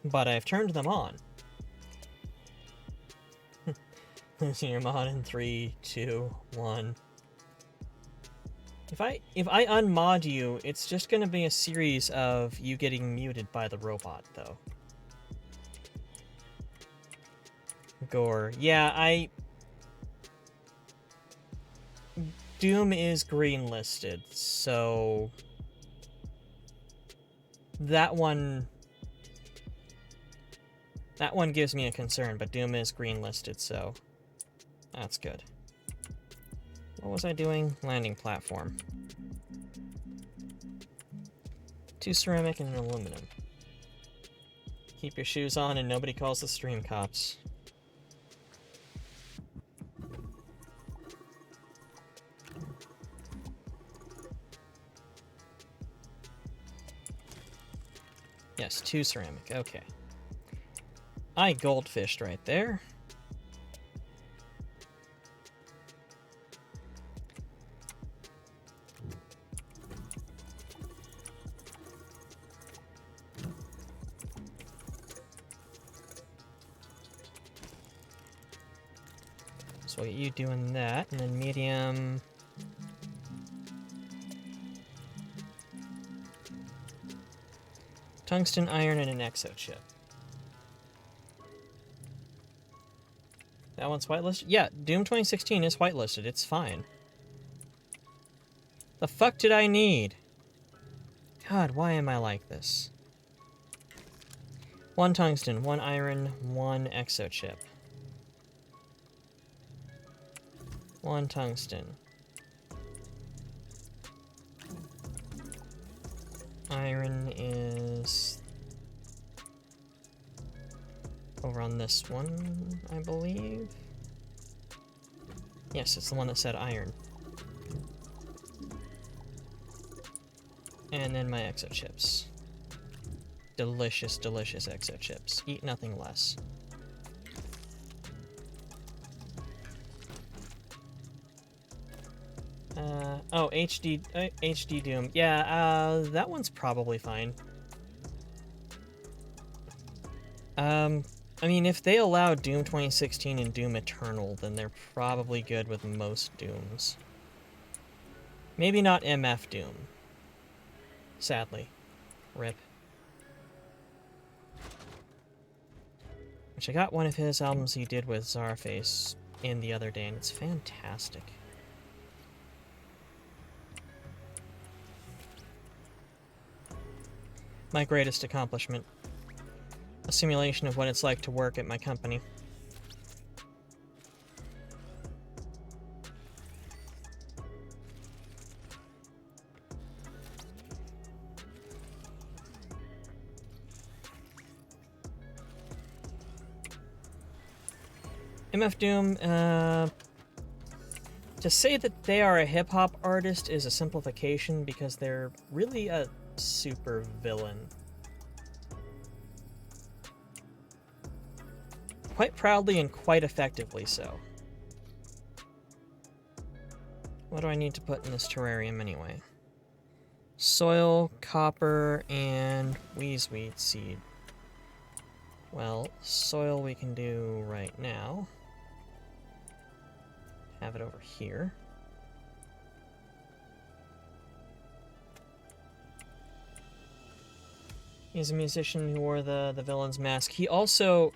but I've turned them on. Losing your mod in 3, 2, 1. If I unmod you, it's just gonna be a series of you getting muted by the robot, though. Gore. Yeah, Doom is green-listed, so... That one gives me a concern, but Doom is green-listed, so... That's good. What was I doing? Landing platform. 2 ceramic and an aluminum. Keep your shoes on and nobody calls the stream cops. Yes, 2 ceramic, okay. I goldfished right there. So we'll get you doing that, and then medium... Tungsten, iron, and an exo chip. That one's whitelisted? Yeah, Doom 2016 is whitelisted. It's fine. The fuck did I need? God, why am I like this? 1 tungsten, 1 iron, 1 exo chip. 1 tungsten. Iron is over on this one, I believe. Yes, it's the one that said iron. And then my exo chips. Delicious, delicious exo chips. Eat nothing less. Oh, HD Doom. Yeah, that one's probably fine. I mean, if they allow Doom 2016 and Doom Eternal, then they're probably good with most Dooms. Maybe not MF Doom. Sadly. RIP. Which I got one of his albums he did with Czarface in the other day, and it's fantastic. My greatest accomplishment. A simulation of what it's like to work at my company. MF Doom, to say that they are a hip-hop artist is a simplification because they're really a super villain. Quite proudly and quite effectively so. What do I need to put in this terrarium anyway? Soil, copper, and wheezeweed seed. Well, soil we can do right now. Have it over here. He's a musician who wore the villain's mask. He also,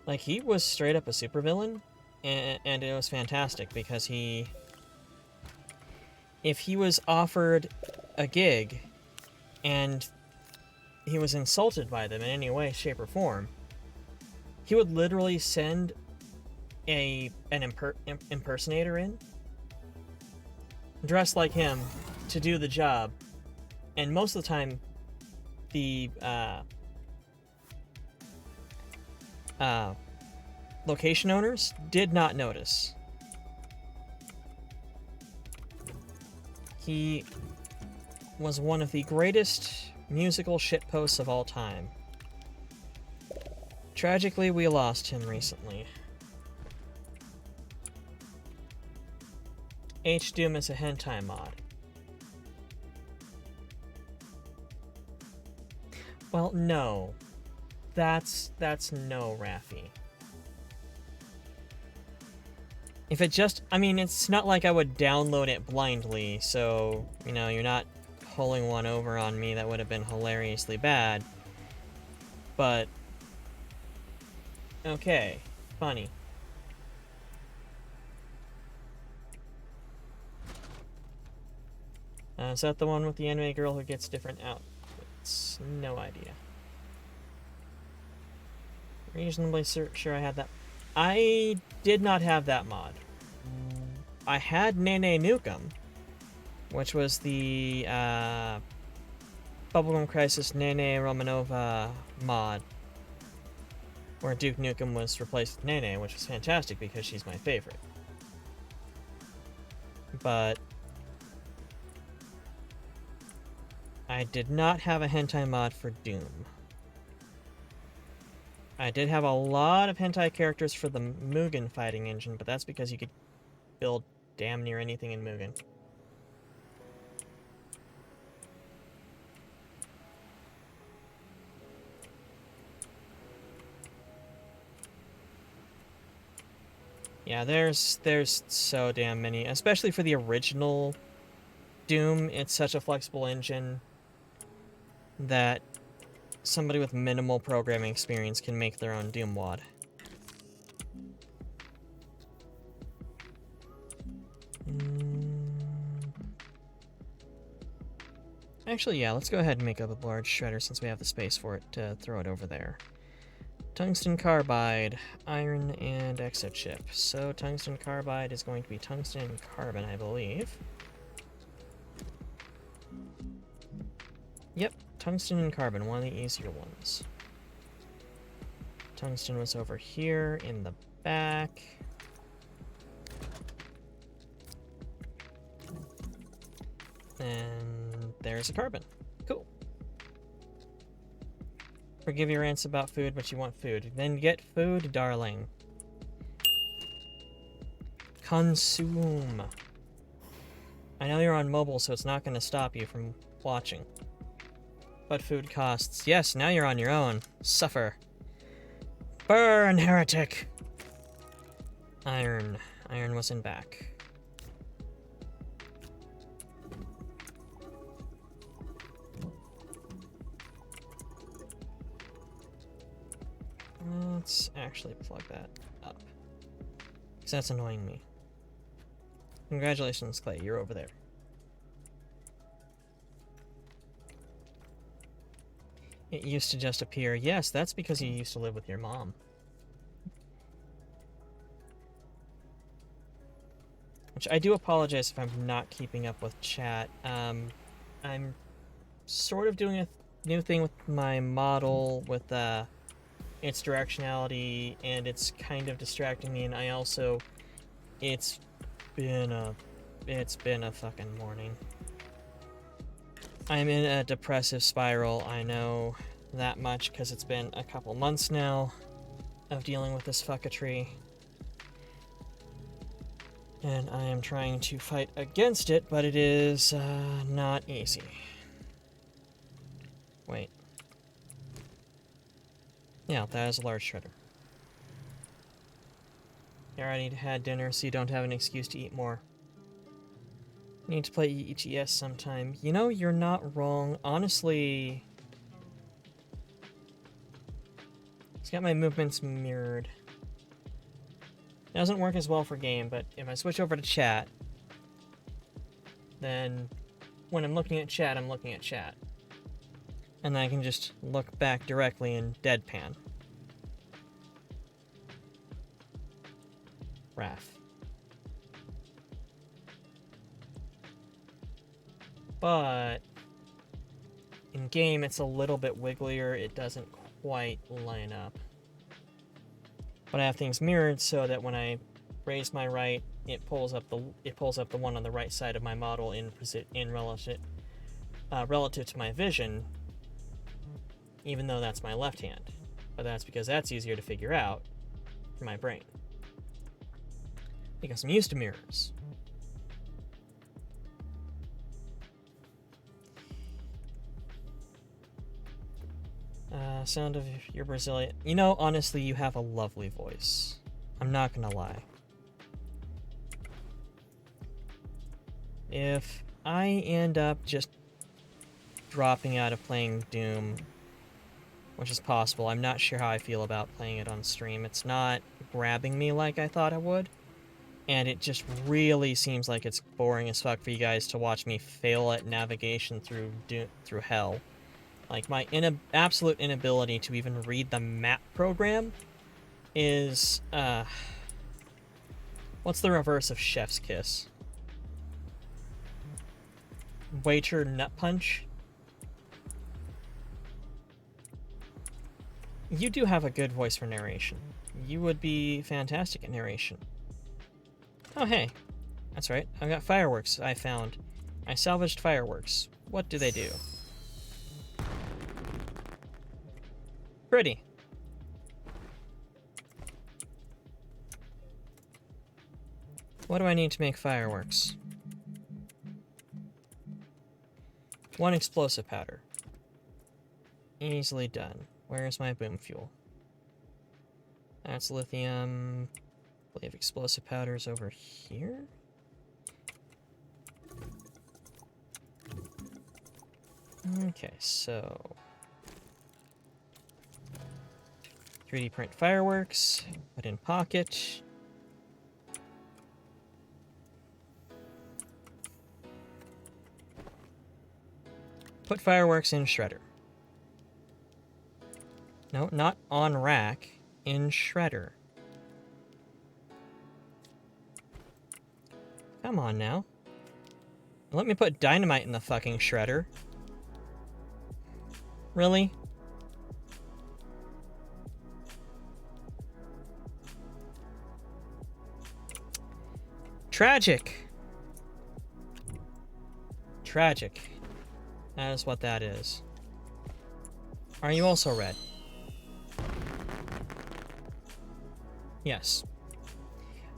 like, he was straight up a supervillain, and it was fantastic because if he was offered a gig and he was insulted by them in any way, shape, or form, he would literally send an impersonator in, dressed like him, to do the job, And most of the time, the location owners did not notice. He was one of the greatest musical shitposts of all time. Tragically, we lost him recently. H-Doom is a hentai mod. Well, no. That's no, Raffi. If it just... I mean, it's not like I would download it blindly, so, you know, you're not pulling one over on me that would have been hilariously bad. But... okay. Funny. Is that the one with the anime girl who gets different outfits? No idea. Reasonably sure I had that. I did not have that mod. I had Nene Nukem, which was the Bubblegum Crisis Nene Romanova mod, where Duke Nukem was replaced with Nene, which was fantastic because she's my favorite. But I did not have a hentai mod for Doom. I did have a lot of hentai characters for the Mugen fighting engine, but that's because you could build damn near anything in Mugen. Yeah, there's so damn many, especially for the original Doom. It's such a flexible engine that somebody with minimal programming experience can make their own Doom WAD. Actually, yeah, let's go ahead and make up a large shredder since we have the space for it to throw it over there. Tungsten carbide, iron, and exochip. So tungsten carbide is going to be tungsten and carbon, I believe. Yep, tungsten and carbon, one of the easier ones. Tungsten was over here in the back. And there's a carbon. Cool. Forgive your rants about food, but you want food. Then get food, darling. Consume. I know you're on mobile, so it's not going to stop you from watching. But food costs. Yes, now you're on your own. Suffer. Burn, heretic! Iron. Iron was in back. Let's actually plug that up. Because that's annoying me. Congratulations, Clay, you're over there. It used to just appear. Yes, that's because you used to live with your mom. Which I do apologize if I'm not keeping up with chat. I'm sort of doing a new thing with my model with its directionality, and it's kind of distracting me, and I also... It's been a fucking morning. I'm in a depressive spiral, I know that much, because it's been a couple months now of dealing with this fuckatry. And I am trying to fight against it, but it is not easy. Wait. Yeah, that is a large shredder. You already had dinner, so you don't have an excuse to eat more. Need to play EGS sometime. You know, you're not wrong. Honestly... It's got my movements mirrored. It doesn't work as well for game, but if I switch over to chat, then when I'm looking at chat, I'm looking at chat. And I can just look back directly in deadpan. Raph. But In game, it's a little bit wigglier. It doesn't quite line up. But I have things mirrored so that when I raise my right, it pulls up the one on the right side of my model in relative to my vision, even though that's my left hand. But that's because that's easier to figure out for my brain. Because I'm used to mirrors. Sound of your Brazilian. You know, honestly, you have a lovely voice. I'm not gonna lie. If I end up just dropping out of playing Doom, which is possible, I'm not sure how I feel about playing it on stream. It's not grabbing me like I thought it would. And it just really seems like it's boring as fuck for you guys to watch me fail at navigation through hell. Like, my absolute inability to even read the map program is, what's the reverse of chef's kiss? Waiter nut punch? You do have a good voice for narration. You would be fantastic at narration. Oh, hey. That's right. I've got fireworks I found. I salvaged fireworks. What do they do? Pretty. What do I need to make fireworks? 1 explosive powder. Easily done. Where's my boom fuel? That's lithium. I believe explosive powder's over here? Okay, so 3D print fireworks, put in pocket. Put fireworks in shredder. No, not on rack, in shredder. Come on now. Let me put dynamite in the fucking shredder. Really? Tragic. Tragic. That is what that is. Are you also red? Yes.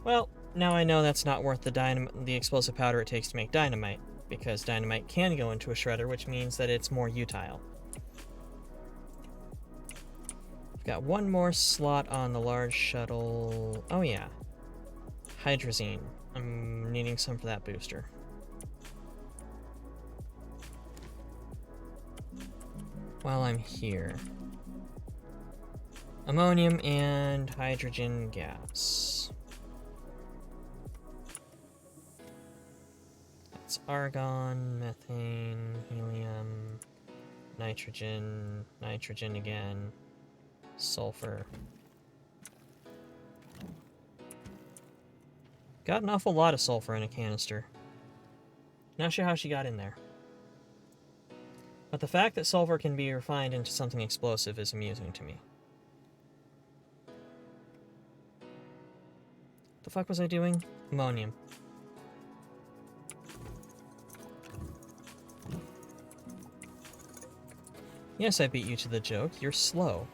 Well, now I know that's not worth the explosive powder it takes to make dynamite, because dynamite can go into a shredder, which means that it's more utile. I've got one more slot on the large shuttle. Oh yeah. Hydrazine. I'm needing some for that booster. While I'm here. Ammonium and hydrogen gas. That's argon, methane, helium, nitrogen, nitrogen again, sulfur. Got an awful lot of sulfur in a canister. Not sure how she got in there. But the fact that sulfur can be refined into something explosive is amusing to me. What the fuck was I doing? Ammonium. Yes, I beat you to the joke. You're slow.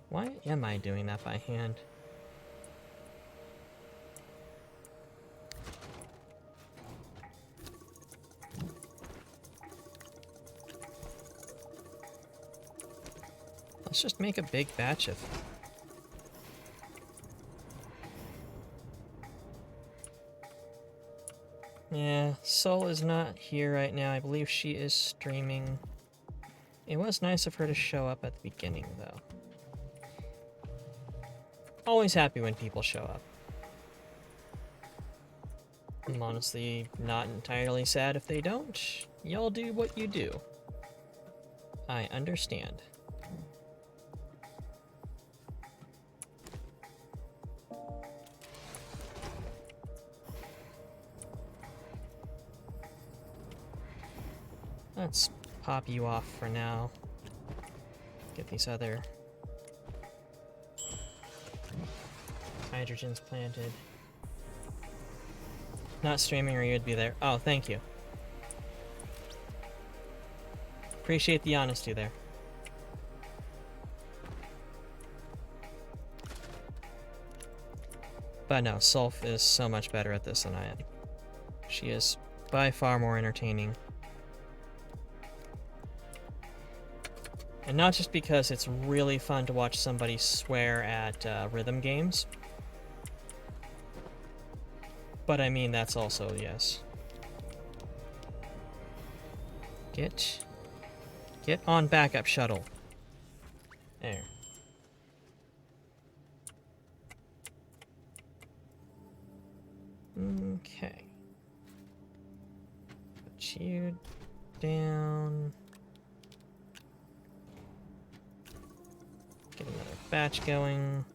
Why am I doing that by hand? Let's just make a big batch of... Yeah, Sol is not here right now. I believe she is streaming. It was nice of her to show up at the beginning, though. always happy when people show up. I'm honestly not entirely sad if they don't. Y'all do what you do. I understand. Let's pop you off for now. Get these other hydrogens planted. Not streaming or you'd be there. Oh, thank you. Appreciate the honesty there. But no, Sulf is so much better at this than I am. She is by far more entertaining. And not just because it's really fun to watch somebody swear at rhythm games. But I mean, that's also, yes. Get on backup shuttle. There. Okay. Put you down. Get another batch going.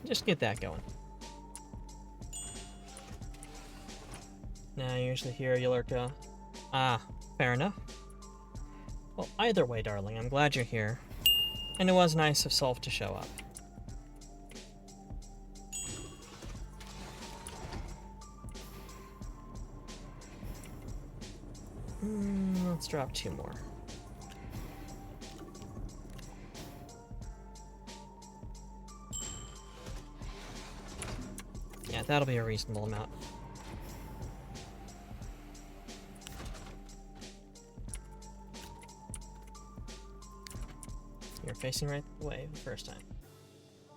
Just get that going. Now, usually here, Yulurka. Ah, fair enough. Well, either way, darling, I'm glad you're here. And it was nice of Sulf to show up. Let's drop 2 more. Yeah, that'll be a reasonable amount. You're facing right way the first time.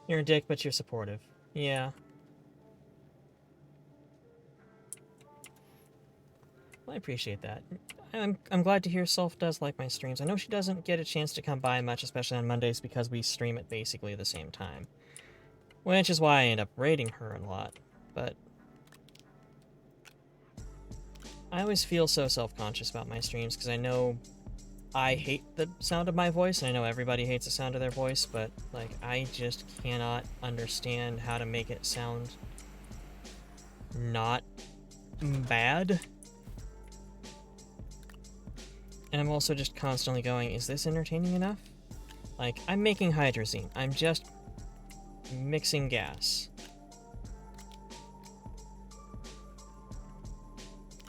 You're a dick, but you're supportive. Yeah. Well, I appreciate that. I'm glad to hear Sulf does like my streams. I know she doesn't get a chance to come by much, especially on Mondays, because we stream at basically the same time. Which is why I end up rating her a lot, but... I always feel so self-conscious about my streams, because I know I hate the sound of my voice, and I know everybody hates the sound of their voice, but, like, I just cannot understand how to make it sound not bad. And I'm also just constantly going, is this entertaining enough? Like, I'm making hydrazine. I'm just mixing gas.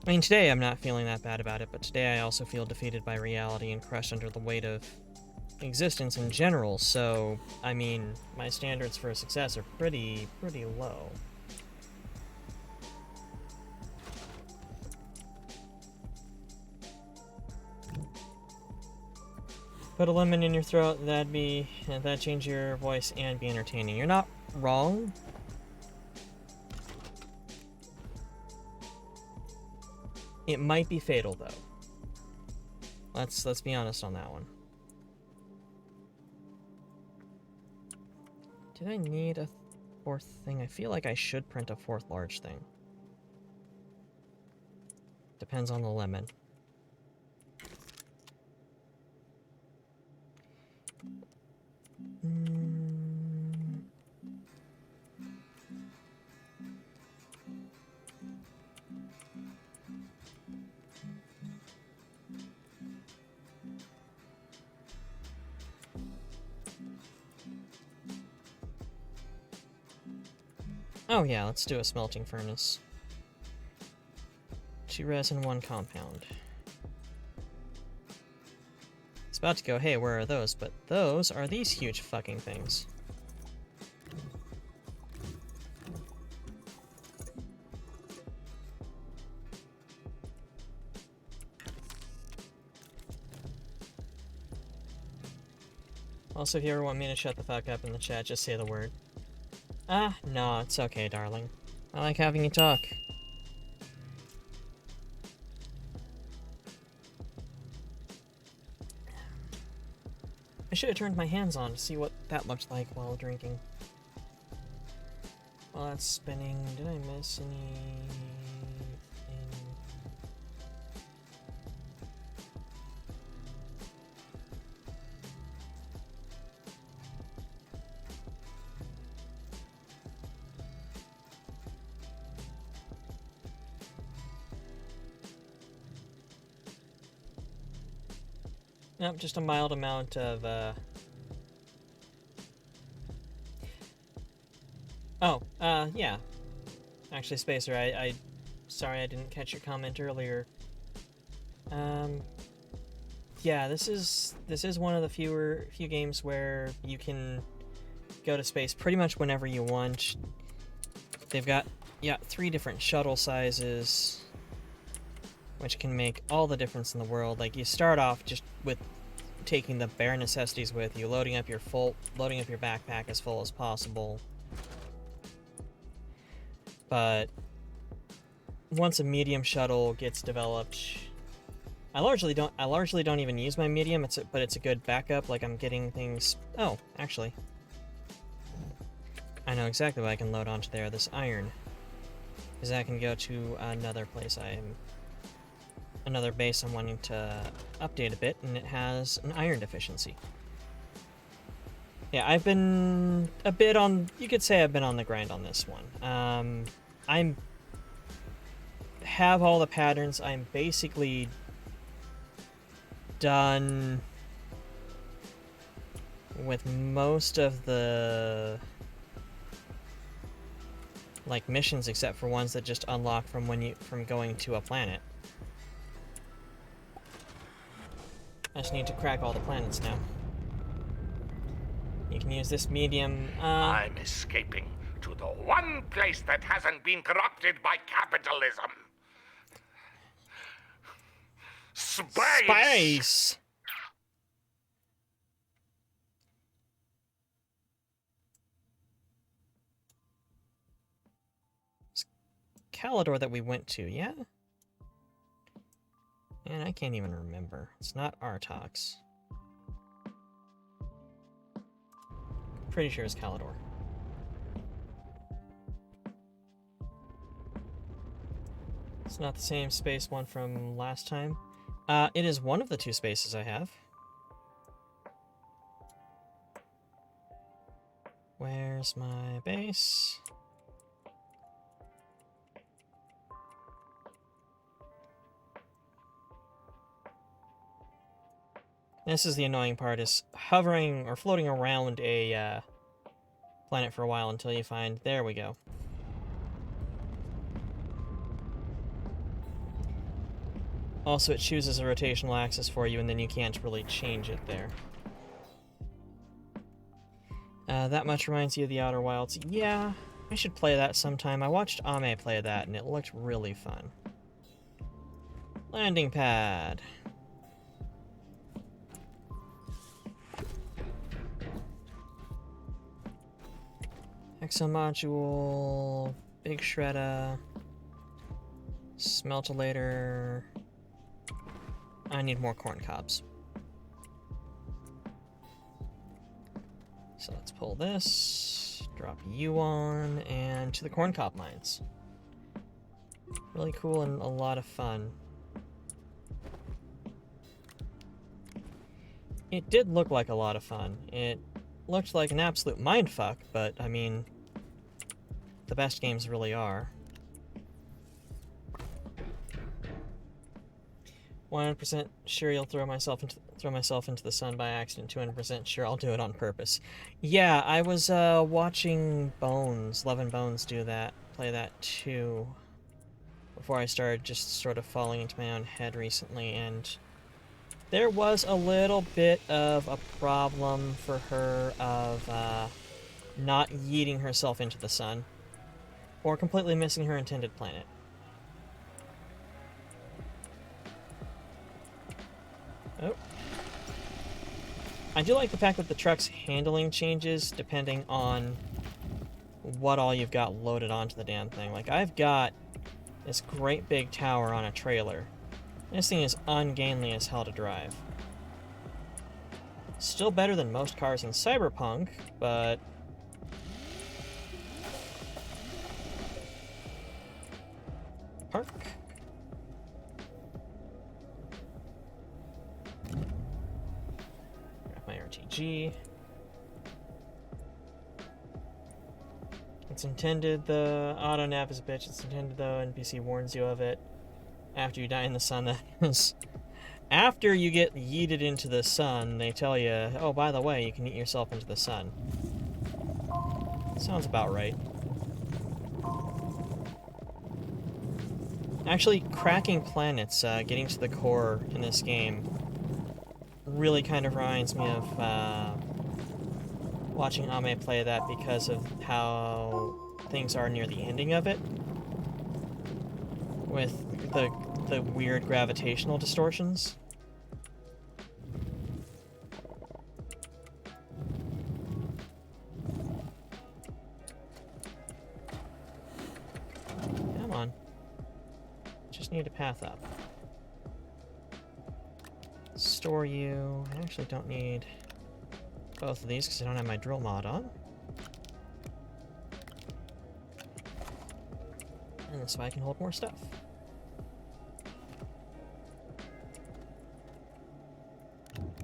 I mean, today I'm not feeling that bad about it, but today I also feel defeated by reality and crushed under the weight of existence in general, so, I mean, my standards for success are pretty low. Put a lemon in your throat, that'd change your voice and be entertaining. You're not wrong. It might be fatal, though. Let's be honest on that one. Did I need a 4th thing? I feel like I should print a 4th large thing. Depends on the lemon. Oh yeah, let's do a smelting furnace. 2 resin, 1 compound. It's about to go, hey, where are those? But those are these huge fucking things. Also, if you ever want me to shut the fuck up in the chat, just say the word. Ah, no, it's okay, darling. I like having you talk. I should have turned my hands on to see what that looked like while drinking. While that's spinning, did I miss anything? Nope, just a mild amount of, yeah. Actually, Spacer, sorry I didn't catch your comment earlier. Yeah, this is one of the few games where you can go to space pretty much whenever you want. They've got, 3 different shuttle sizes, which can make all the difference in the world. Like, you start off just with taking the bare necessities with you, loading up your backpack as full as possible. But once a medium shuttle gets developed, I largely don't even use my medium. But it's a good backup. Like, I'm getting things. Oh, actually, I know exactly what I can load onto there. This iron, because I can go to another place. Another base I'm wanting to update a bit, and it has an iron deficiency. Yeah, I've been a bit on. You could say I've been on the grind on this one. I'm have all the patterns. I'm basically done with most of the missions, except for ones that just unlock from going to a planet. I just need to crack all the planets now. You can use this medium. I'm escaping to the one place that hasn't been corrupted by capitalism. Space! Calidor that we went to, yeah? And I can't even remember. It's not Artox. Pretty sure it's Calidor. It's not the same space one from last time. It is one of the 2 spaces I have. Where's my base? This is the annoying part, is hovering or floating around a planet for a while until you find... There we go. Also, it chooses a rotational axis for you, and then you can't really change it there. That much reminds you of the Outer Wilds. Yeah, I should play that sometime. I watched Ame play that, and it looked really fun. Landing pad. Exomodule, big shredder, smeltolator. I need more corn cobs. So let's pull this, drop you on, and to the corn cob mines. Really cool and a lot of fun. It did look like a lot of fun. It looked like an absolute mindfuck, but I mean, the best games really are. 100% sure you'll throw myself into the sun by accident. 200% sure I'll do it on purpose. Yeah, I was watching Love and Bones play that too, before I started just sort of falling into my own head recently, and there was a little bit of a problem for her of not yeeting herself into the sun, or completely missing her intended planet. Oh. I do like the fact that the truck's handling changes depending on what all you've got loaded onto the damn thing. Like, I've got this great big tower on a trailer. This thing is ungainly as hell to drive. Still better than most cars in Cyberpunk, but... Park. Grab my RTG. It's intended, the auto nav is a bitch. It's intended, though, NPC warns you of it. After you die in the sun, that is... After you get yeeted into the sun, they tell you, oh, by the way, you can eat yourself into the sun. Sounds about right. Actually, cracking planets, getting to the core in this game, really kind of reminds me of watching Ame play that because of how things are near the ending of it. With the weird gravitational distortions. Come on. Just need a path up. Store you. I actually don't need both of these because I don't have my drill mod on. And so I can hold more stuff.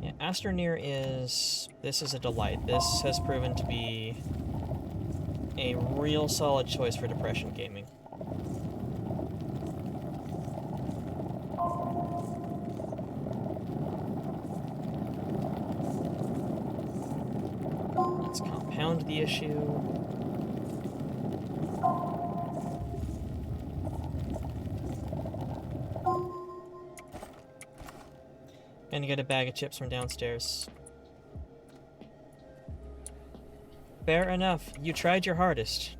Yeah, Astroneer is... This is a delight. This has proven to be a real solid choice for depression gaming. Let's compound the issue. Gonna get a bag of chips from downstairs. Fair enough. You tried your hardest.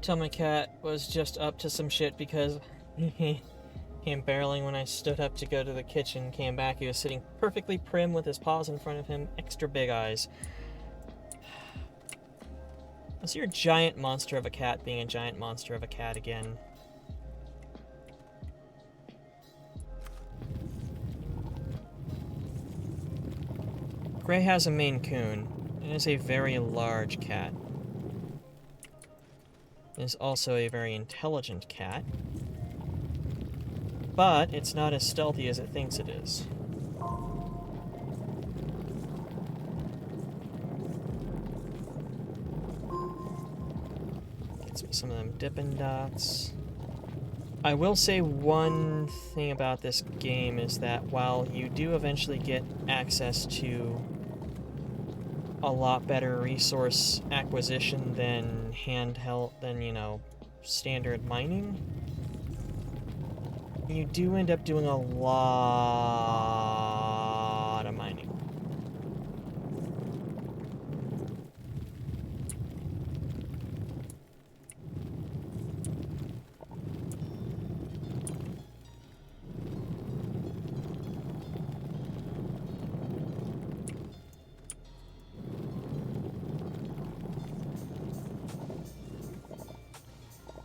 Tell my cat was just up to some shit because he came barreling when I stood up to go to the kitchen, came back, he was sitting perfectly prim with his paws in front of him, extra big eyes. Is your giant monster of a cat being a giant monster of a cat again? Gray has a Maine Coon. It is a very large cat. It is also a very intelligent cat. But it's not as stealthy as it thinks it is. Get some of them Dippin' Dots. I will say one thing about this game is that while you do eventually get access to a lot better resource acquisition than you know, standard mining, you do end up doing a lot of mining.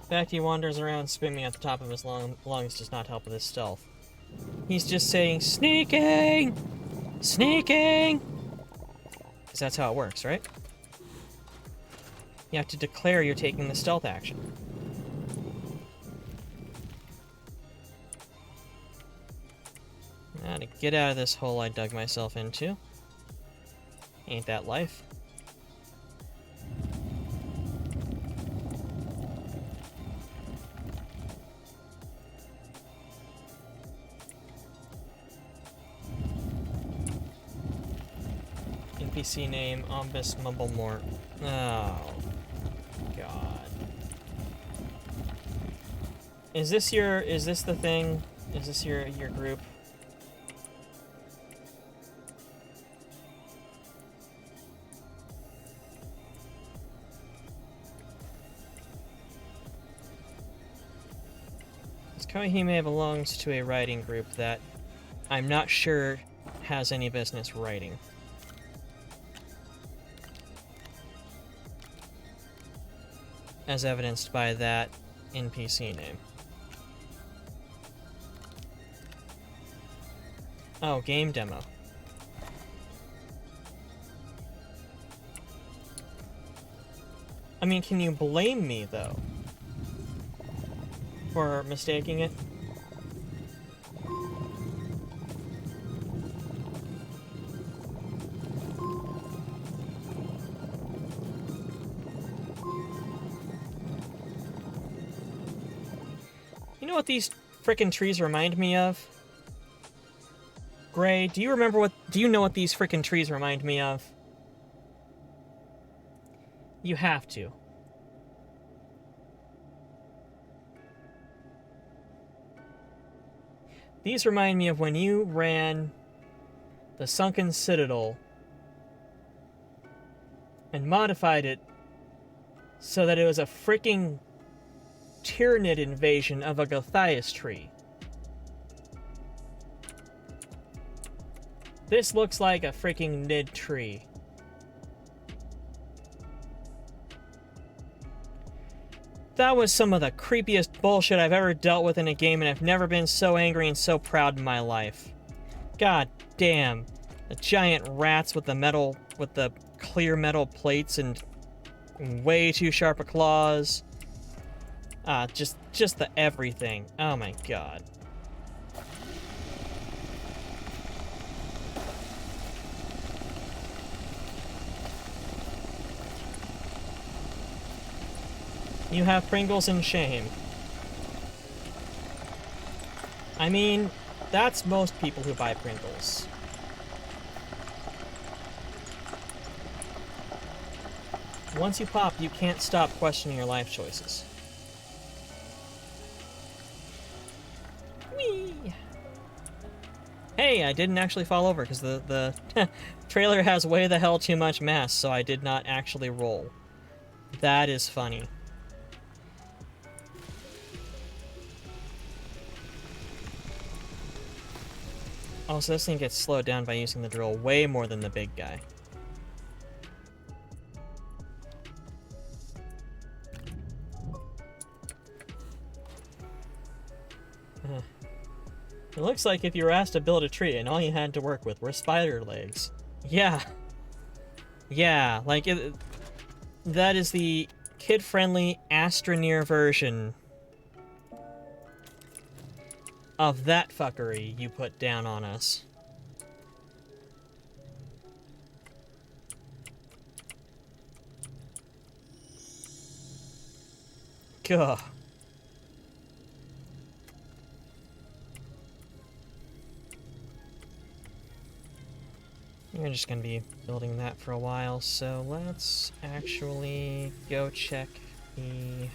The fact he wanders around screaming at the top of his lungs does not help with his stealth. He's just saying, sneaking! Sneaking! Because that's how it works, right? You have to declare you're taking the stealth action. Now to get out of this hole I dug myself into. Ain't that life? NPC name, Ombus Mumblemort. Oh, God. Is this the thing? Is this your group? Koihime belongs to a writing group that I'm not sure has any business writing. as evidenced by that NPC name. Oh, game demo. I mean, can you blame me, though, for mistaking it? You know what these frickin' trees remind me of? Gray, do you know what these frickin' trees remind me of? You have to. These remind me of when you ran the Sunken Citadel and modified it so that it was a freaking Tyranid invasion of a Gothias tree. This looks like a freaking Nid tree. That was some of the creepiest bullshit I've ever dealt with in a game, and I've never been so angry and so proud in my life. God damn. The giant rats with the clear metal plates and way too sharp claws. Just the everything. Oh my god. You have Pringles and shame. I mean, that's most people who buy Pringles. Once you pop, you can't stop questioning your life choices. Whee! Hey, I didn't actually fall over because the trailer has way the hell too much mass, so I did not actually roll. That is funny. Also, this thing gets slowed down by using the drill way more than the big guy. It looks like if you were asked to build a tree and all you had to work with were spider legs. Yeah. Yeah, like, that is the kid-friendly Astroneer version of that fuckery you put down on us. Gah. We're just gonna be building that for a while, so let's actually go check the...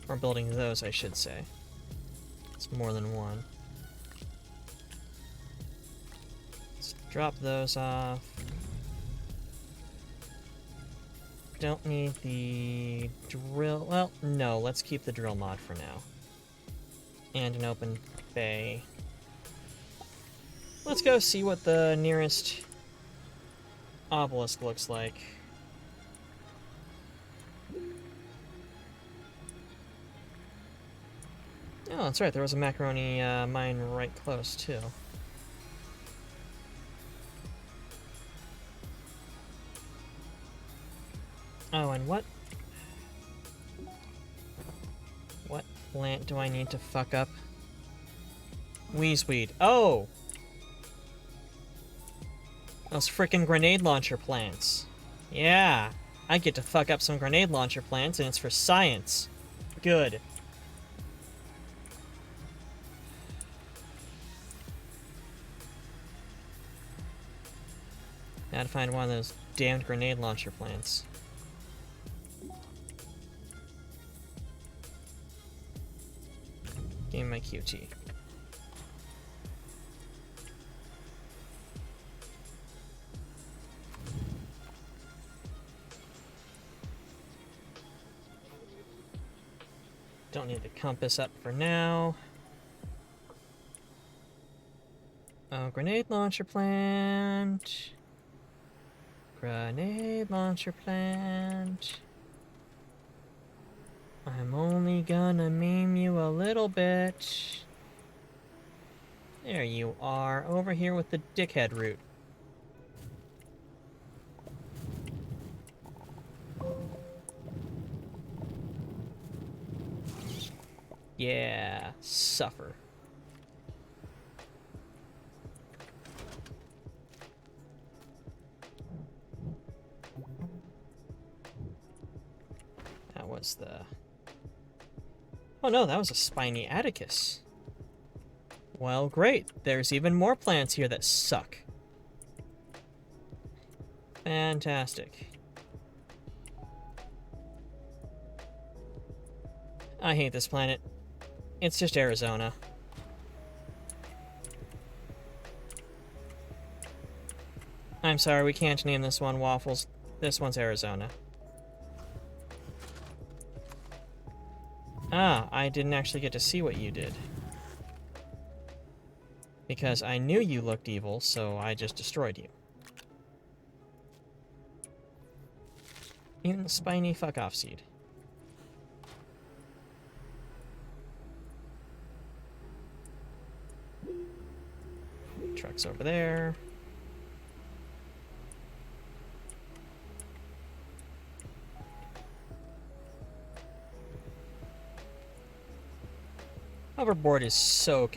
Or building those, I should say. It's more than one. Let's drop those off. Don't need the drill... Well, no, let's keep the drill mod for now. And an open bay. Let's go see what the nearest obelisk looks like. Oh, that's right, there was a macaroni mine right close, too. Oh, and what plant do I need to fuck up? Wheezeweed. Oh! Those frickin' grenade launcher plants. Yeah, I get to fuck up some grenade launcher plants, and it's for science. Good. Gotta find one of those damned grenade launcher plants. Give me my QT. Don't need the compass up for now. Oh, grenade launcher plant. Grenade launcher plant. I'm only gonna maim you a little bit. There you are, over here with the dickhead root. Yeah, suffer. That was the... Oh no, that was a spiny Atticus. Well, great. There's even more plants here that suck. Fantastic. I hate this planet. It's just Arizona. I'm sorry, we can't name this one Waffles. This one's Arizona. Ah, I didn't actually get to see what you did. Because I knew you looked evil, so I just destroyed you. Mutant spiny fuck-off seed. Truck's over there. Hoverboard is so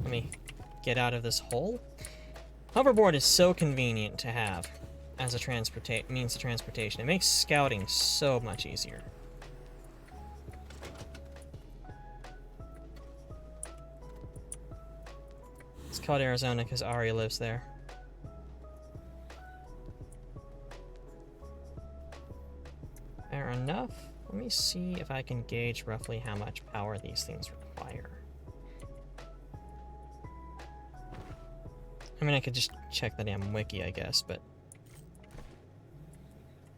Let me get out of this hole. Hoverboard is so convenient to have as a means of transportation. It makes scouting so much easier. It's called Arizona because Ari lives there. Fair enough. Let me see if I can gauge roughly how much power these things require. I mean, I could just check the damn wiki, I guess, but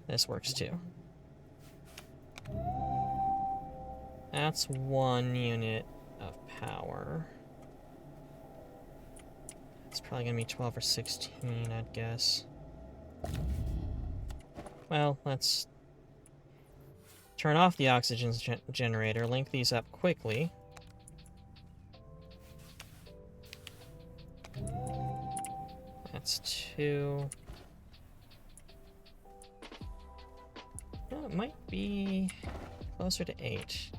this works too. That's 1 unit of power. It's probably gonna be 12 or 16, I'd guess. Well, let's turn off the oxygen generator, link these up quickly. That's 2. No, it might be closer to 8.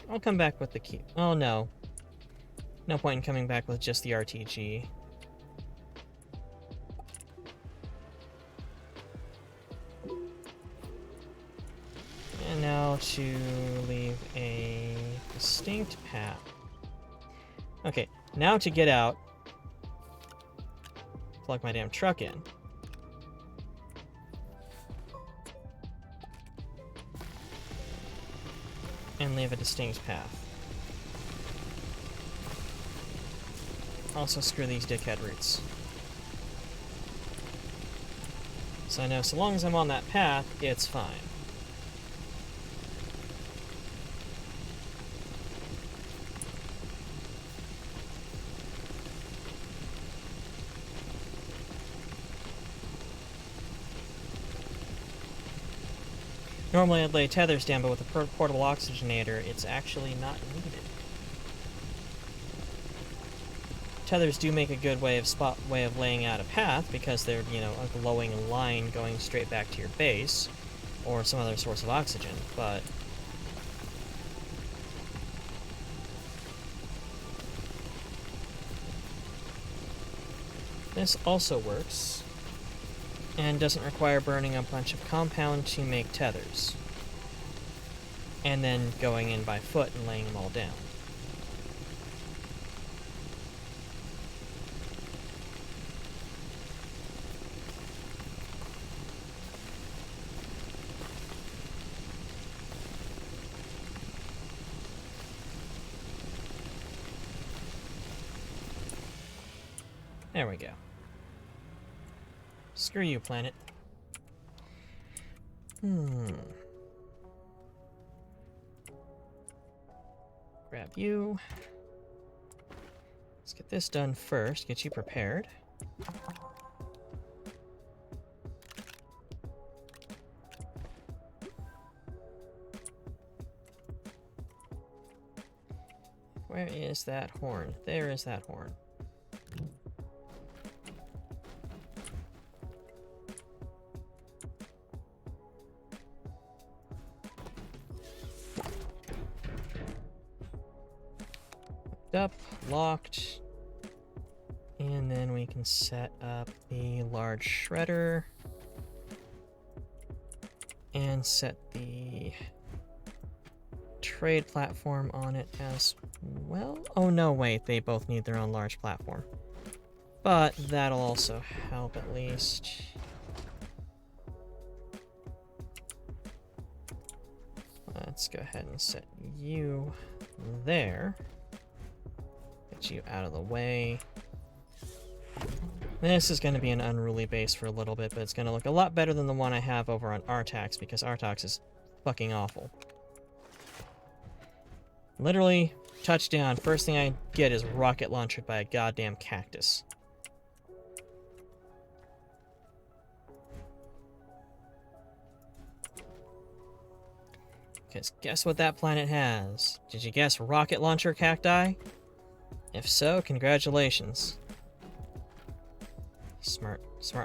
I'll come back with the key. Oh no. No point in coming back with just the RTG. And now to leave a distinct path. Okay, now to get out, plug my damn truck in. And leave a distinct path. Also screw these dickhead roots. So I know so long as I'm on that path, it's fine. Normally I'd lay tethers down, but with a portable oxygenator, it's actually not needed. Tethers do make a good way of laying out a path because they're, you know, a glowing line going straight back to your base or some other source of oxygen, but this also works and doesn't require burning a bunch of compound to make tethers and then going in by foot and laying them all down. There we go. Screw you, planet. Grab you. Let's get this done first, get you prepared. Where is that horn? There is that horn. Up, locked, and then we can set up the large shredder and set the trade platform on it as well. Oh no, wait, they both need their own large platform, but that'll also help at least. Let's go ahead and set you there. Get you out of the way. This is going to be an unruly base for a little bit, but it's going to look a lot better than the one I have over on Artax, because Artax is fucking awful. Literally, touchdown, first thing I get is rocket launched by a goddamn cactus. Because guess what that planet has? Did you guess rocket launcher cacti? If so, congratulations. Smart,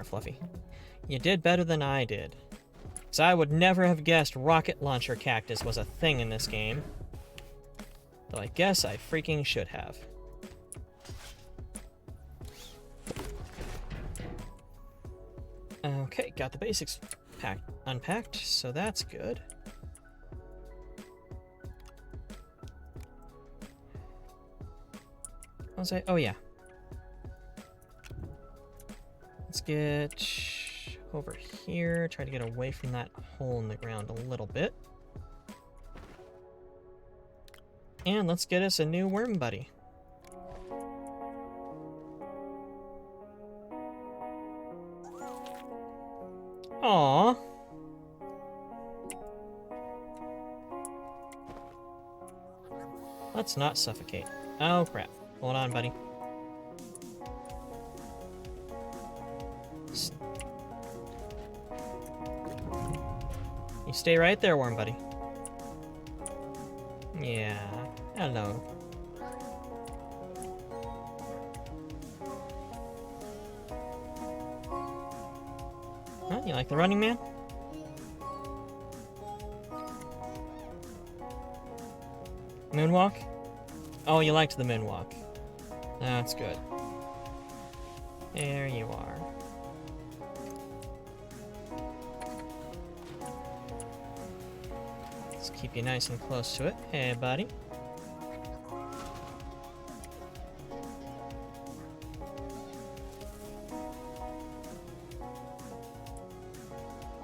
Fluffy. You did better than I did. So I would never have guessed rocket launcher cactus was a thing in this game. Though I guess I freaking should have. Okay, got the basics unpacked, so that's good. What was I? Oh yeah. Let's get over here, try to get away from that hole in the ground a little bit. And let's get us a new worm buddy. Aww. Let's not suffocate. Oh crap. Hold on, buddy. You stay right there, worm buddy. Yeah, hello. Huh, you like the Running Man? Moonwalk? Oh, you liked the moonwalk. That's good. There you are. Let's keep you nice and close to it. Hey, buddy.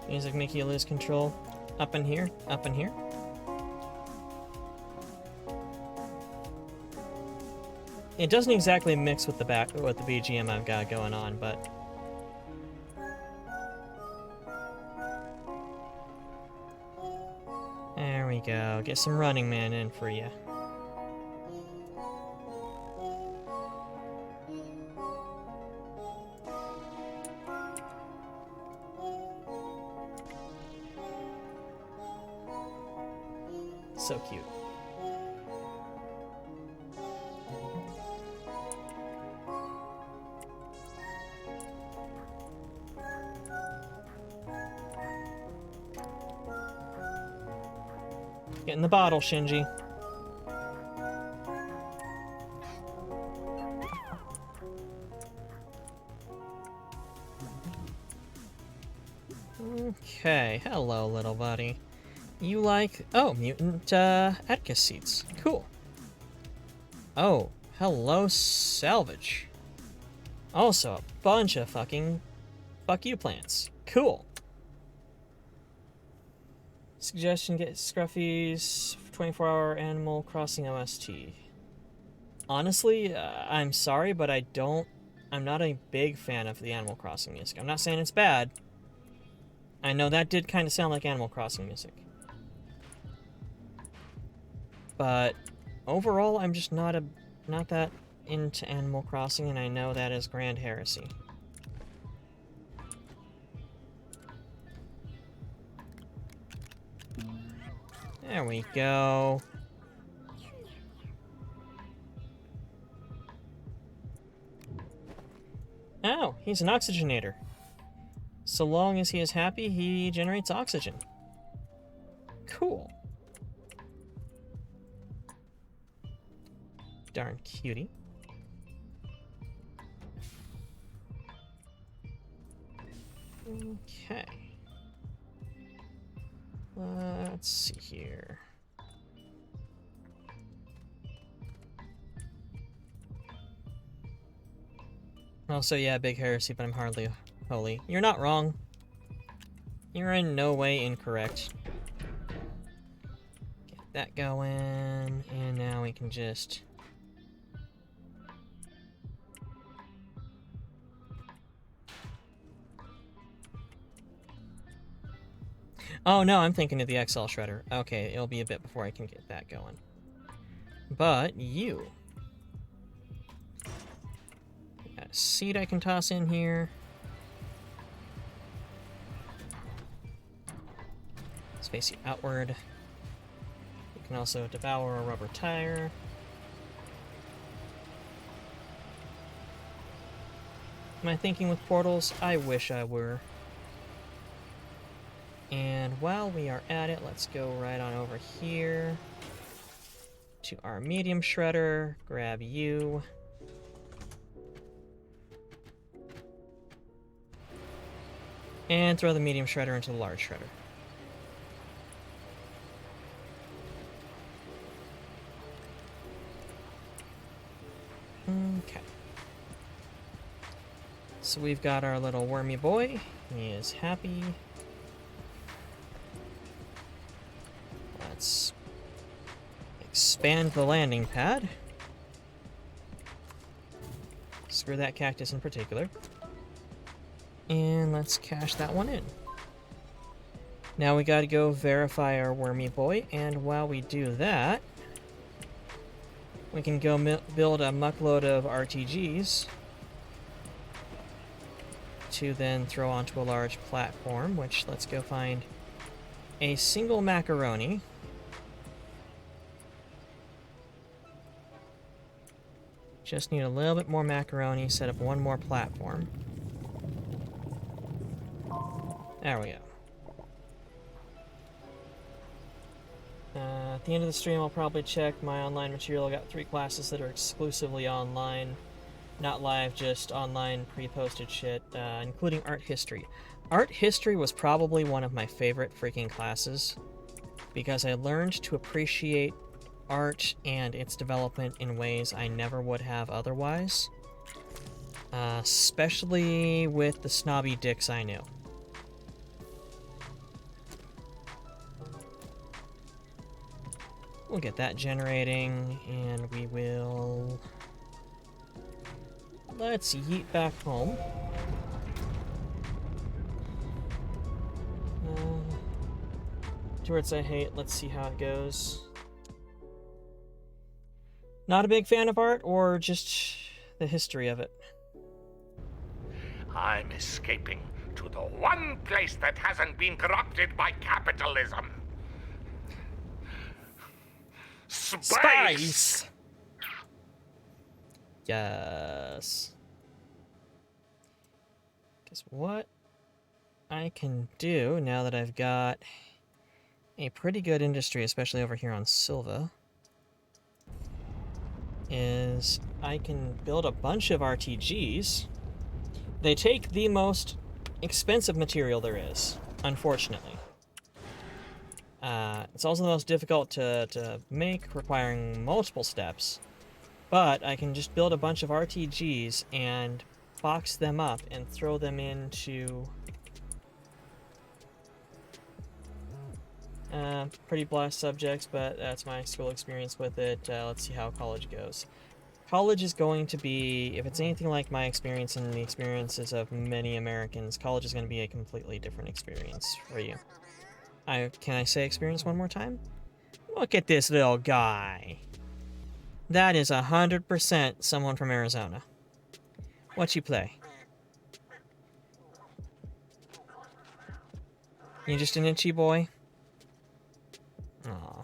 Music make you lose control. Up in here, up in here. It doesn't exactly mix with the BGM I've got going on, but there we go. Get some Running Man in for you. So cute. Get in the bottle, Shinji. Okay, hello, little buddy. You like... Oh, mutant, Atticus seeds. Cool. Oh, hello, salvage. Also, a bunch of fucking... fuck you plants. Cool. Suggestion, get Scruffy's 24-hour Animal Crossing OST. Honestly, I'm sorry, but I'm not a big fan of the Animal Crossing music. I'm not saying it's bad. I know that did kind of sound like Animal Crossing music. But overall, I'm just not that into Animal Crossing, and I know that is grand heresy. There we go. Oh, he's an oxygenator. So long as he is happy, he generates oxygen. Cool. Darn cutie. Okay. Let's see here. Also, yeah, big heresy, but I'm hardly holy. You're not wrong. You're in no way incorrect. Get that going, and now we can just... Oh no, I'm thinking of the XL shredder. Okay, it'll be a bit before I can get that going. But you... Got a seed I can toss in here. Let's face you outward. You can also devour a rubber tire. Am I thinking with portals? I wish I were. And while we are at it, let's go right on over here to our medium shredder, grab you. And throw the medium shredder into the large shredder. Okay. So we've got our little wormy boy. He is happy. Let's expand the landing pad. Screw that cactus in particular. And let's cash that one in. Now we gotta go verify our wormy boy, and while we do that, we can go build a muckload of RTGs to then throw onto a large platform, which let's go find a single macaroni. Just need a little bit more macaroni, set up one more platform. There we go. At the end of the stream, I'll probably check my online material. I got 3 classes that are exclusively online. Not live, just online pre-posted shit, including art history. Art history was probably one of my favorite freaking classes because I learned to appreciate art and its development in ways I never would have otherwise. Especially with the snobby dicks I knew. We'll get that generating, and we will... Let's yeet back home. Turrets I hate, let's see how it goes. Not a big fan of art, or just the history of it? I'm escaping to the one place that hasn't been corrupted by capitalism. Space! Yes. Guess what I can do now that I've got a pretty good industry, especially over here on Silva, is I can build a bunch of RTGs. They take the most expensive material there is, unfortunately. It's also the most difficult to make, requiring multiple steps. But I can just build a bunch of RTGs and box them up and throw them into pretty blast subjects, but that's my school experience with it. Let's see how college goes. College is going to be, if it's anything like my experience and the experiences of many Americans, college is going to be a completely different experience for you. Can I say experience one more time? Look at this little guy. That is 100% someone from Arizona. What you play? You just an itchy boy? Aw.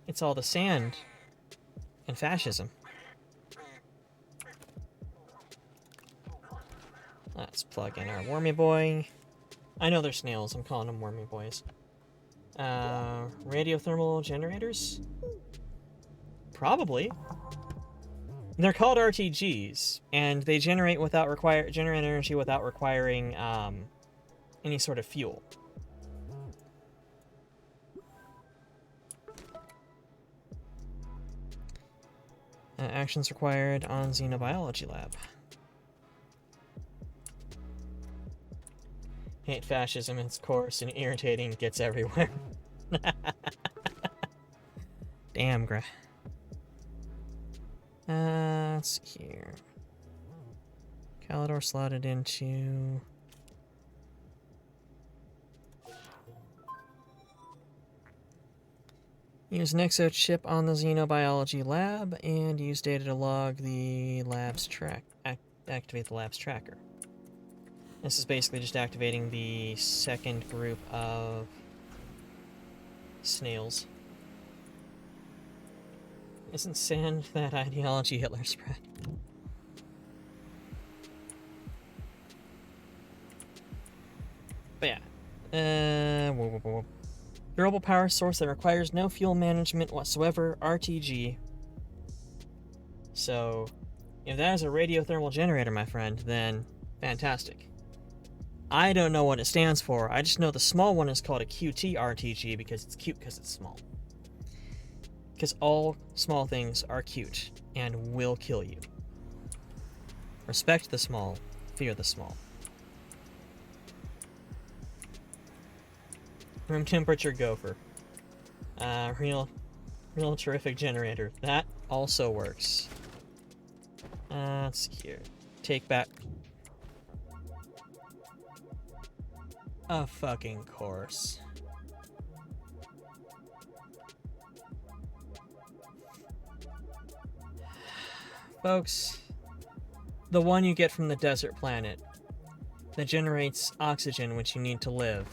It's all the sand and fascism. Let's plug in our wormy boy. I know they're snails, I'm calling them wormy boys. Radiothermal generators? Probably. They're called RTGs, and they generate energy without requiring any sort of fuel. Actions required on Xenobiology Lab. Hate fascism, it's coarse and irritating, gets everywhere. Damn, Gra. Let's see here. Calidor slotted into... Use an exo chip on the Xenobiology lab, and use data to log the lab's activate the lab's tracker. This is basically just activating the second group of snails. Isn't sand that ideology Hitler spread? But yeah. Durable power source that requires no fuel management whatsoever, RTG. So, if that is a radiothermal generator, my friend, then fantastic. I don't know what it stands for. I just know the small one is called a QT RTG because it's cute because it's small. Because all small things are cute and will kill you. Respect the small, fear the small. Room temperature gopher. Real terrific generator. That also works. Let's see here. Take back. A fucking course. Folks, the one you get from the desert planet that generates oxygen which you need to live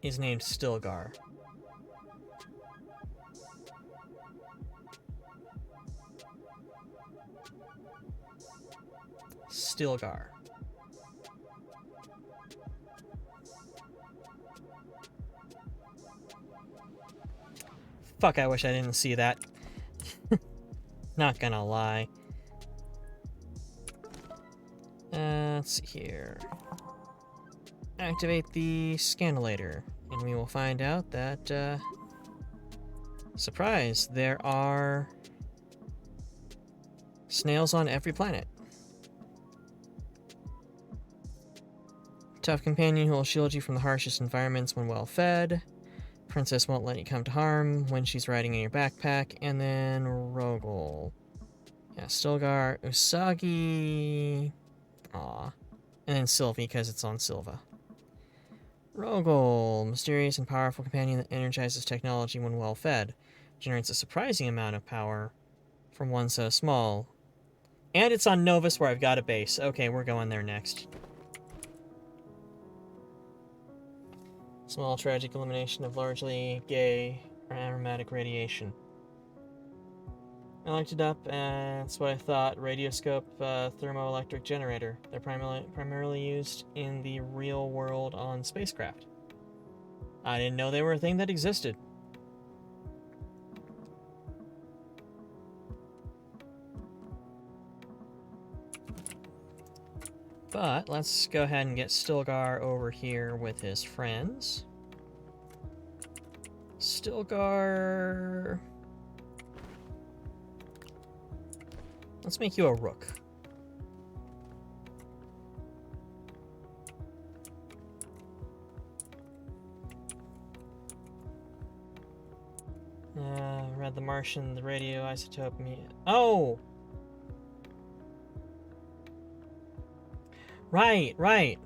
is named Stilgar. Stilgar. Fuck, I wish I didn't see that. Not gonna lie. Let's see here. Activate the scannilator, and we will find out that, surprise, there are snails on every planet. Tough companion who will shield you from the harshest environments when well fed. Princess won't let you come to harm when she's riding in your backpack. And then Rogol. Yeah, Stilgar, Usagi. Aw. And then Sylvie, because it's on Silva. Rogol, mysterious and powerful companion that energizes technology when well fed. Generates a surprising amount of power from one so small. And it's on Novus where I've got a base. Okay, we're going there next. Small tragic elimination of largely gay or aromatic radiation. I looked it up, and that's what I thought. Radioscope thermoelectric generator. They're primarily used in the real world on spacecraft. I didn't know they were a thing that existed. But let's go ahead and get Stilgar over here with his friends. Stilgar... Let's make you a rook. Read the Martian, the radioisotope me. Oh! Right.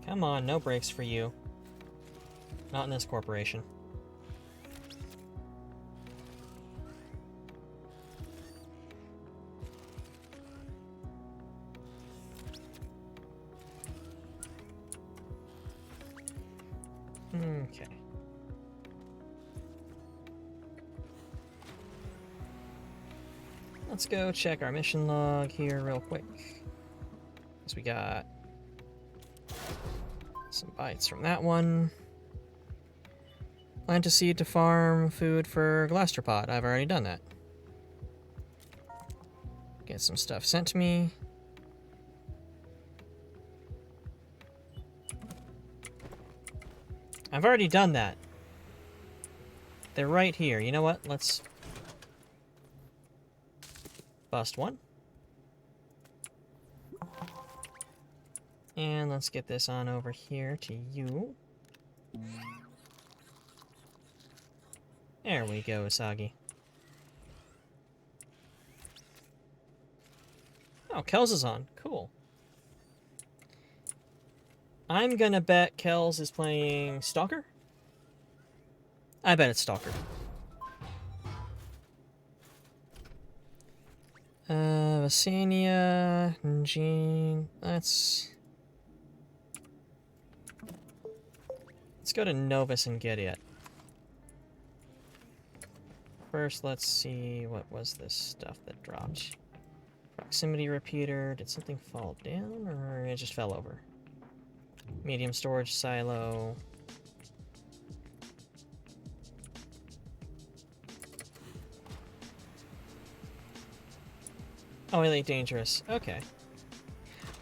Come on, no breaks for you. Not in this corporation. Okay. Let's go check our mission log here real quick. So we got some bites from that one. Plant a seed to farm food for Glastropod. I've already done that. Get some stuff sent to me. I've already done that. They're right here. You know what? Let's bust one. And let's get this on over here to you. There we go, Usagi. Oh, Kells is on. Cool. I'm gonna bet Kells is playing Stalker? I bet it's Stalker. Vasania, Jean, let's go to Novus and get it. First, let's see, what was this stuff that dropped? Proximity repeater, did something fall down, or it just fell over? Medium storage silo. Oh, Elite Dangerous. Okay.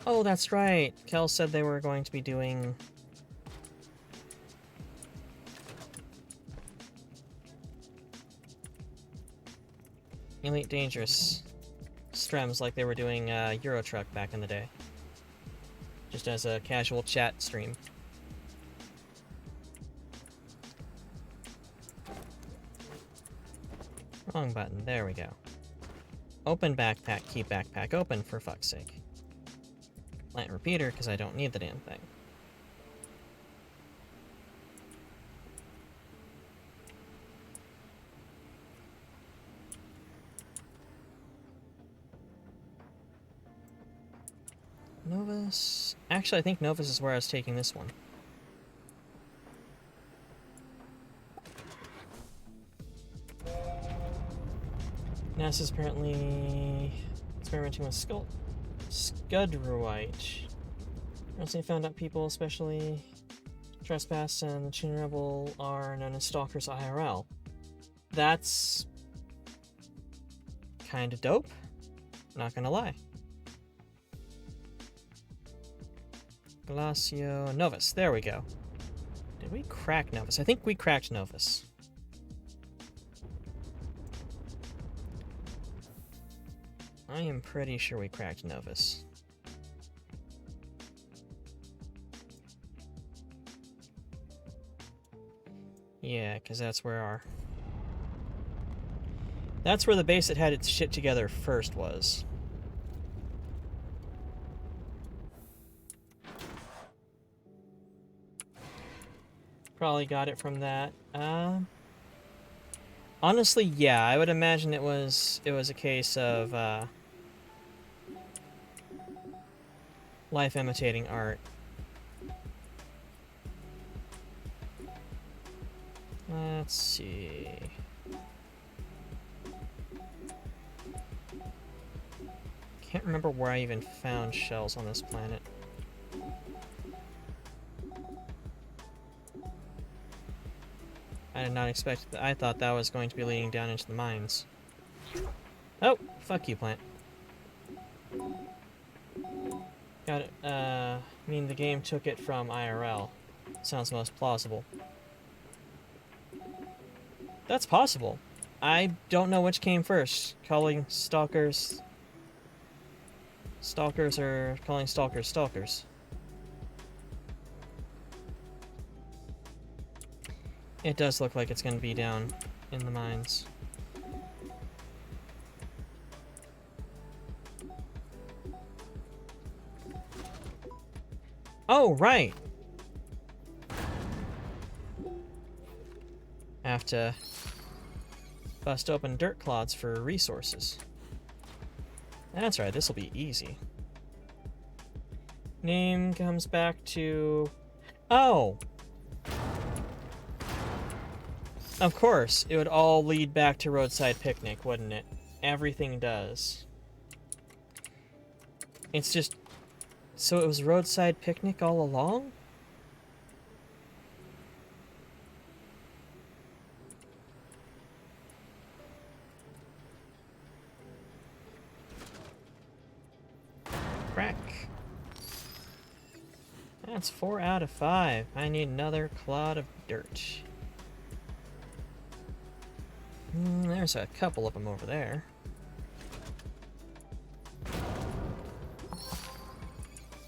Oh, that's right. Kel said they were going to be doing... Elite Dangerous streams like they were doing Euro Truck back in the day. Just as a casual chat stream. Wrong button. There we go. Open backpack, keep backpack open, for fuck's sake. Plant repeater, because I don't need the damn thing. Novus... Actually, I think Novus is where I was taking this one. NASA's apparently experimenting with Scudruite. Recently found out people, especially Trespass and the Chin Rebel, are known as stalkers IRL. That's kind of dope. Not gonna lie. Glacio Novus. There we go. Did we crack Novus? I think we cracked Novus. I am pretty sure we cracked Novus. Yeah, because that's where that's where the base that had its shit together first was. Probably got it from that. Honestly, yeah, I would imagine it was a case of life imitating art. Let's see. Can't remember where I even found shells on this planet. I did not expect that. I thought that was going to be leading down into the mines. Oh, fuck you, plant. Got it. I mean, the game took it from IRL. Sounds most plausible. That's possible. I don't know which came first. Calling stalkers or calling stalkers stalkers. It does look like it's going to be down in the mines. Oh, right! have to bust open dirt clods for resources. That's right, this will be easy. Name comes back to... Oh! Of course, it would all lead back to Roadside Picnic, wouldn't it? Everything does. It's just... So it was Roadside Picnic all along? Crack. That's 4 out of 5. I need another clod of dirt. There's a couple of them over there.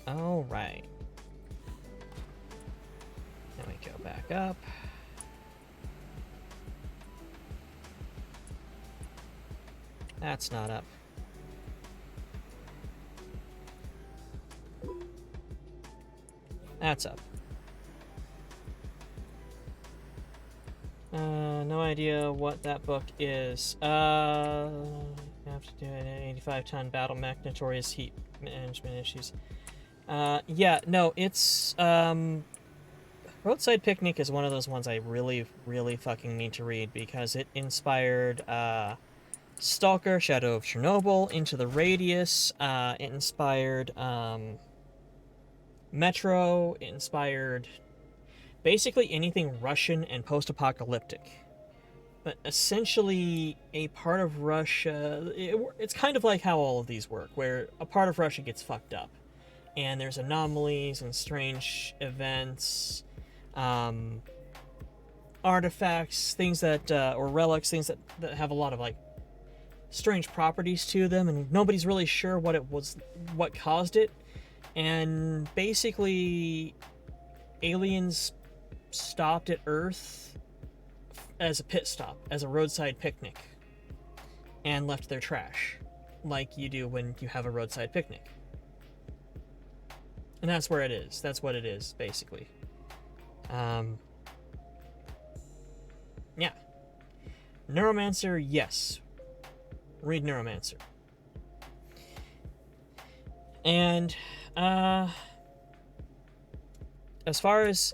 All right. Then we go back up. That's not up. That's up. No idea what that book is. You have to do an 85-ton battle mech, notorious heat management issues. Yeah, no, it's, Roadside Picnic is one of those ones I really, really fucking need to read because it inspired, Stalker, Shadow of Chernobyl, Into the Radius, it inspired, Metro, it inspired basically anything Russian and post-apocalyptic. But essentially, a part of Russia... It's kind of like how all of these work, where a part of Russia gets fucked up. And there's anomalies and strange events, artifacts, things that... or relics, things that have a lot of, like, strange properties to them, and nobody's really sure what it was, what caused it. And basically, aliens stopped at Earth as a pit stop, as a roadside picnic, and left their trash, like you do when you have a roadside picnic. And that's where it is. That's what it is, basically. Yeah. Neuromancer, yes. Read Neuromancer. And, as far as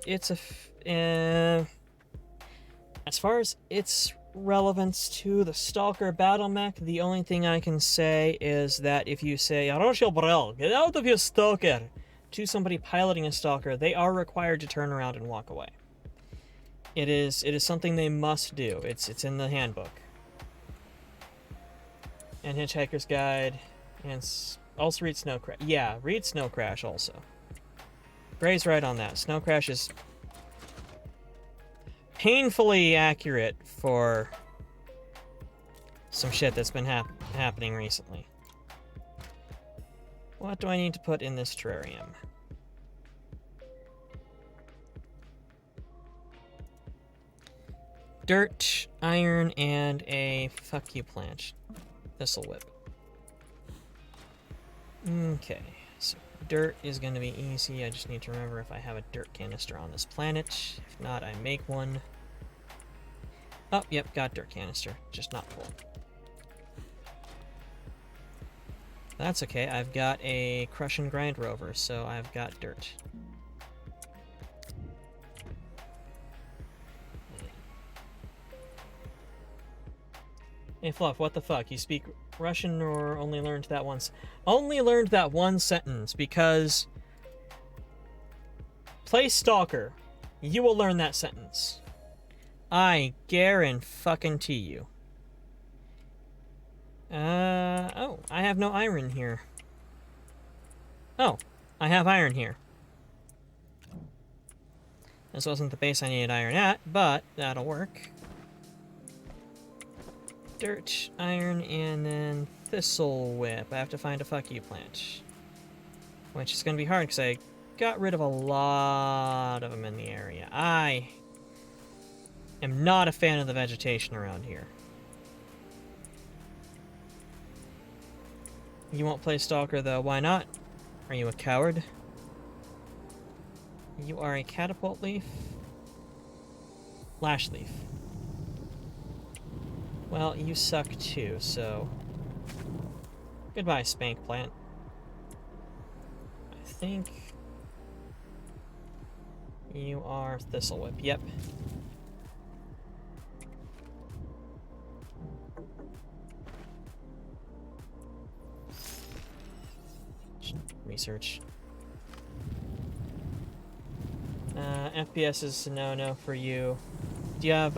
its relevance to the Stalker battle mech, the only thing I can say is that if you say, Rochelle Borel, get out of your Stalker, to somebody piloting a Stalker, they are required to turn around and walk away. It is something they must do. It's in the handbook. And Hitchhiker's Guide, and also read Snow Crash. Yeah, read Snow Crash also. Gray's right on that. Snow Crash is painfully accurate for some shit that's been happening recently. What do I need to put in this terrarium? Dirt, iron, and a fuck you plant. This'll whip. Okay, so dirt is going to be easy. I just need to remember if I have a dirt canister on this planet. If not, I make one. Oh, yep, got dirt canister, just not full. That's okay, I've got a crush and grind rover, so I've got dirt. Hey Fluff, what the fuck? You speak Russian or only learned that once? Only learned that one sentence because... Play Stalker. You will learn that sentence. I guarantee you. Oh, I have no iron here. Oh, I have iron here. This wasn't the base I needed iron at, but that'll work. Dirt, iron, and then thistle whip. I have to find a fuck you plant. Which is going to be hard because I got rid of a lot of them in the area. I am not a fan of the vegetation around here. You won't play Stalker though, why not? Are you a coward? You are a catapult leaf? Lash leaf. Well, you suck too, so... Goodbye, Spank Plant. I think... You are Thistle Whip, yep. Research. FPS is a no-no for you. Do you have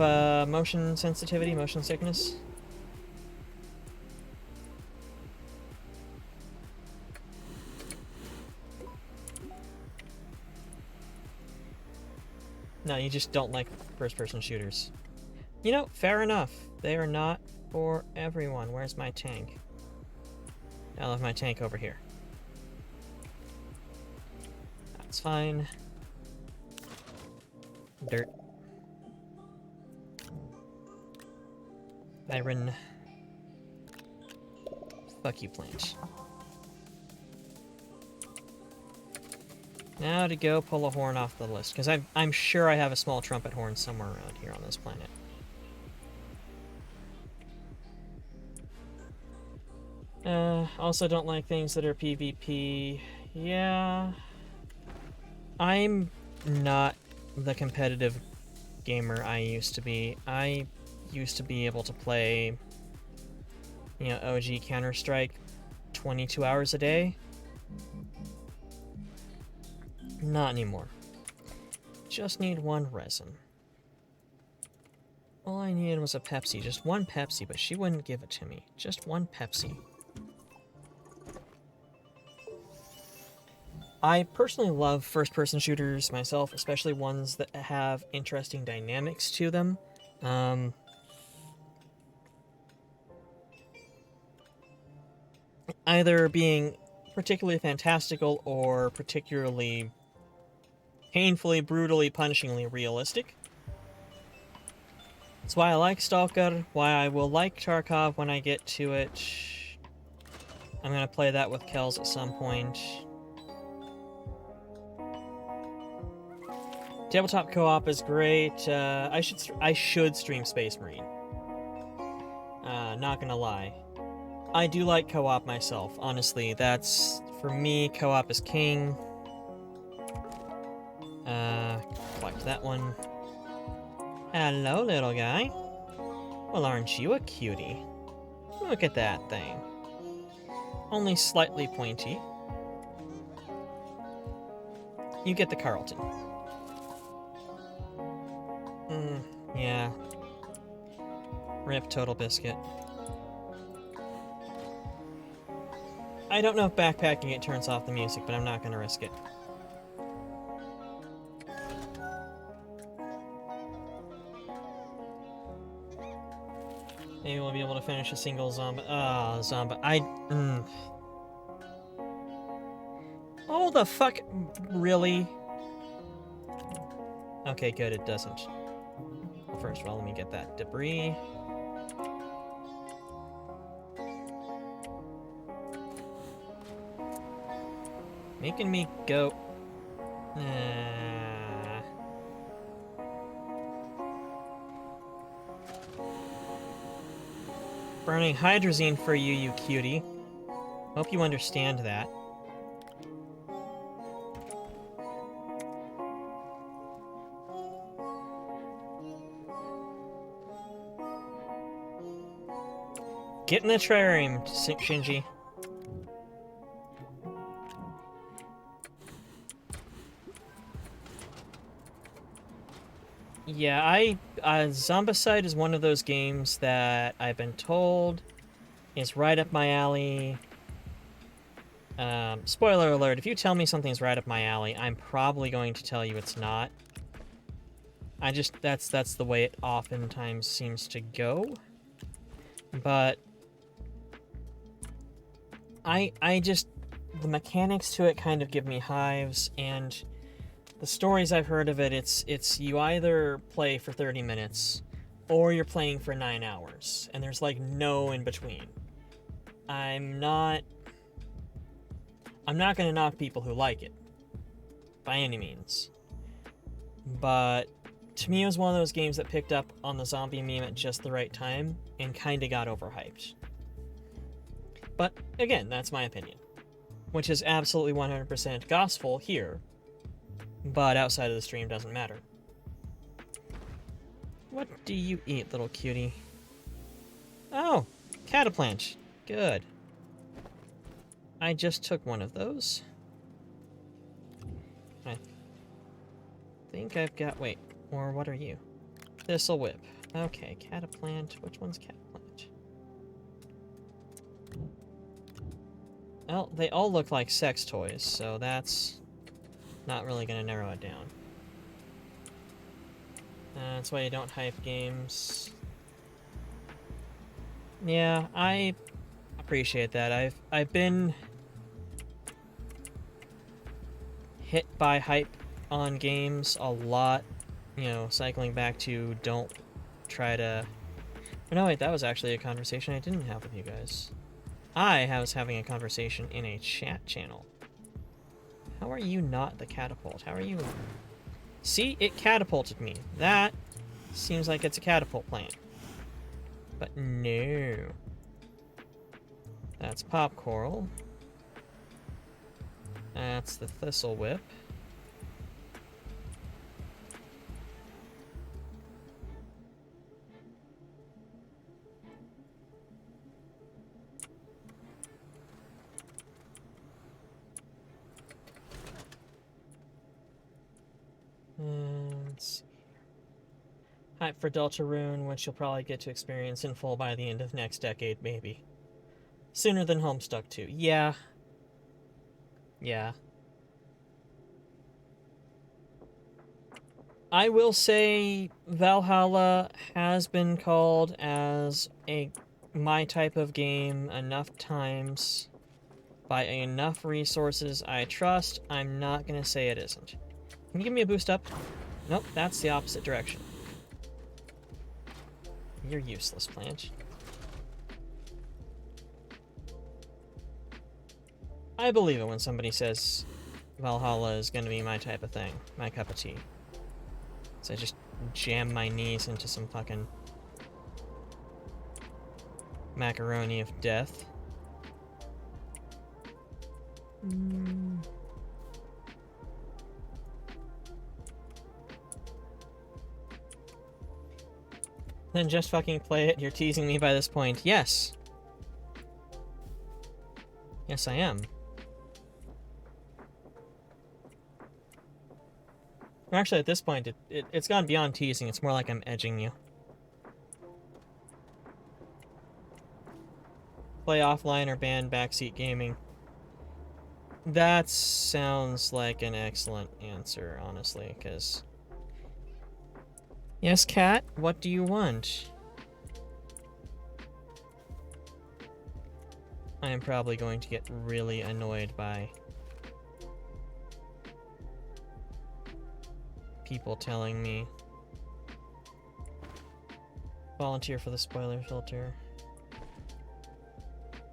motion sensitivity, motion sickness? No, you just don't like first-person shooters. You know, fair enough. They are not for everyone. Where's my tank? I left my tank over here. That's fine. Dirt. Byron. Fuck you, plant. Now to go pull a horn off the list, because I'm sure I have a small trumpet horn somewhere around here on this planet. Also don't like things that are PvP. Yeah. I'm not the competitive gamer I used to be. I used to be able to play, you know, OG Counter-Strike 22 hours a day. Not anymore. Just need one resin. All I needed was a Pepsi. Just one Pepsi, but she wouldn't give it to me. Just one Pepsi. I personally love first-person shooters myself, especially ones that have interesting dynamics to them. Either being particularly fantastical or particularly painfully, brutally, punishingly realistic. That's why I like Stalker, why I will like Tarkov when I get to it. I'm gonna play that with Kells at some point. Tabletop co-op is great. I should stream Space Marine. Not gonna lie. I do like co-op myself, honestly. That's, for me, co-op is king. Collect that one. Hello, little guy. Well, aren't you a cutie? Look at that thing. Only slightly pointy. You get the Carlton. Yeah. Rip Total Biscuit. I don't know if backpacking it turns off the music, but I'm not gonna risk it. Maybe we'll be able to finish a single zombie. Zombie. Oh, the fuck? Really? Okay, good, it doesn't. Well, first of all, let me get that debris. Making me go... Burning hydrazine for you, you cutie. Hope you understand that. Get in the terrarium, Shinji. Yeah, Zombicide is one of those games that I've been told is right up my alley. Spoiler alert, if you tell me something's right up my alley, I'm probably going to tell you it's not. That's the way it oftentimes seems to go. But the mechanics to it kind of give me hives, and the stories I've heard of it, it's you either play for 30 minutes or you're playing for 9 hours, and there's like no in between. I'm not gonna knock people who like it by any means, but to me, it was one of those games that picked up on the zombie meme at just the right time and kind of got overhyped. But again, that's my opinion, which is absolutely 100% gospel here, but outside of the stream doesn't matter. What do you eat, little cutie? Oh, cataplant. Good. I just took one of those. I think I've got... Wait, or what are you? Thistle whip. Okay, cataplant. Which one's cataplant? Well, they all look like sex toys, so that's not really going to narrow it down. That's why you don't hype games. Yeah, I appreciate that. I've been hit by hype on games a lot. You know, cycling back to don't try to... Oh, no, wait, that was actually a conversation I didn't have with you guys. I was having a conversation in a chat channel. How are you not the catapult? How are you... See, it catapulted me. That seems like it's a catapult plant. But no. That's pop coral. That's the thistle whip. Let's see. Hype for Deltarune, which you'll probably get to experience in full by the end of next decade, maybe. Sooner than Homestuck 2. Yeah. Yeah. I will say Valhalla has been called as my type of game enough times by enough resources I trust. I'm not going to say it isn't. Can you give me a boost up? Nope, that's the opposite direction. You're useless, plant. I believe it when somebody says Valhalla is going to be my type of thing, my cup of tea. So I just jam my knees into some fucking macaroni of death. Then just fucking play it. You're teasing me by this point. Yes. Yes, I am. Actually, at this point, it's gone beyond teasing. It's more like I'm edging you. Play offline or ban backseat gaming. That sounds like an excellent answer, honestly, because... Yes, cat? What do you want? I am probably going to get really annoyed by people telling me. Volunteer for the spoiler filter.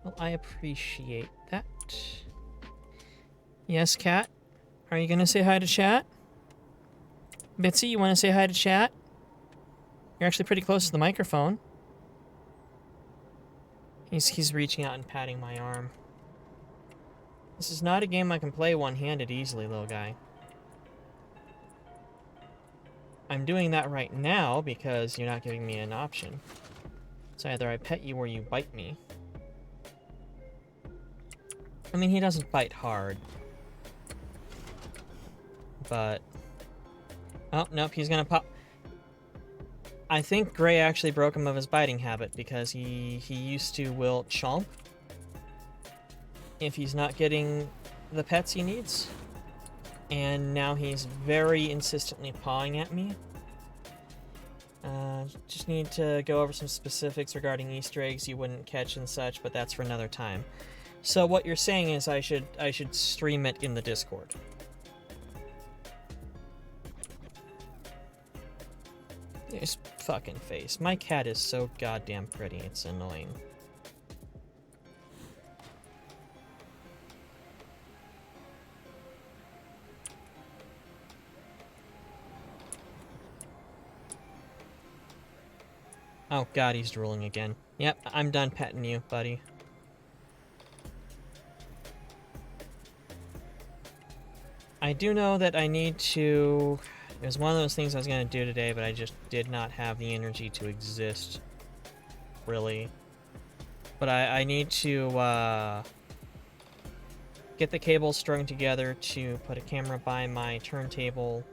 Well, I appreciate that. Yes, cat? Are you gonna say hi to chat? Bitsy, you wanna say hi to chat? You're actually pretty close to the microphone. He's reaching out and patting my arm. This is not a game I can play one-handed easily, little guy. I'm doing that right now because you're not giving me an option. It's either I pet you or you bite me. I mean, he doesn't bite hard. But... Oh, nope, he's gonna pop... I think Gray actually broke him of his biting habit because he used to will chomp if he's not getting the pets he needs. And now he's very insistently pawing at me. Just need to go over some specifics regarding Easter eggs you wouldn't catch and such, but that's for another time. So what you're saying is I should stream it in the Discord. His fucking face. My cat is so goddamn pretty, it's annoying. Oh god, he's drooling again. Yep, I'm done petting you, buddy. I do know that I need to... It was one of those things I was going to do today, but I just did not have the energy to exist, really. But I need to get the cables strung together to put a camera by my turntable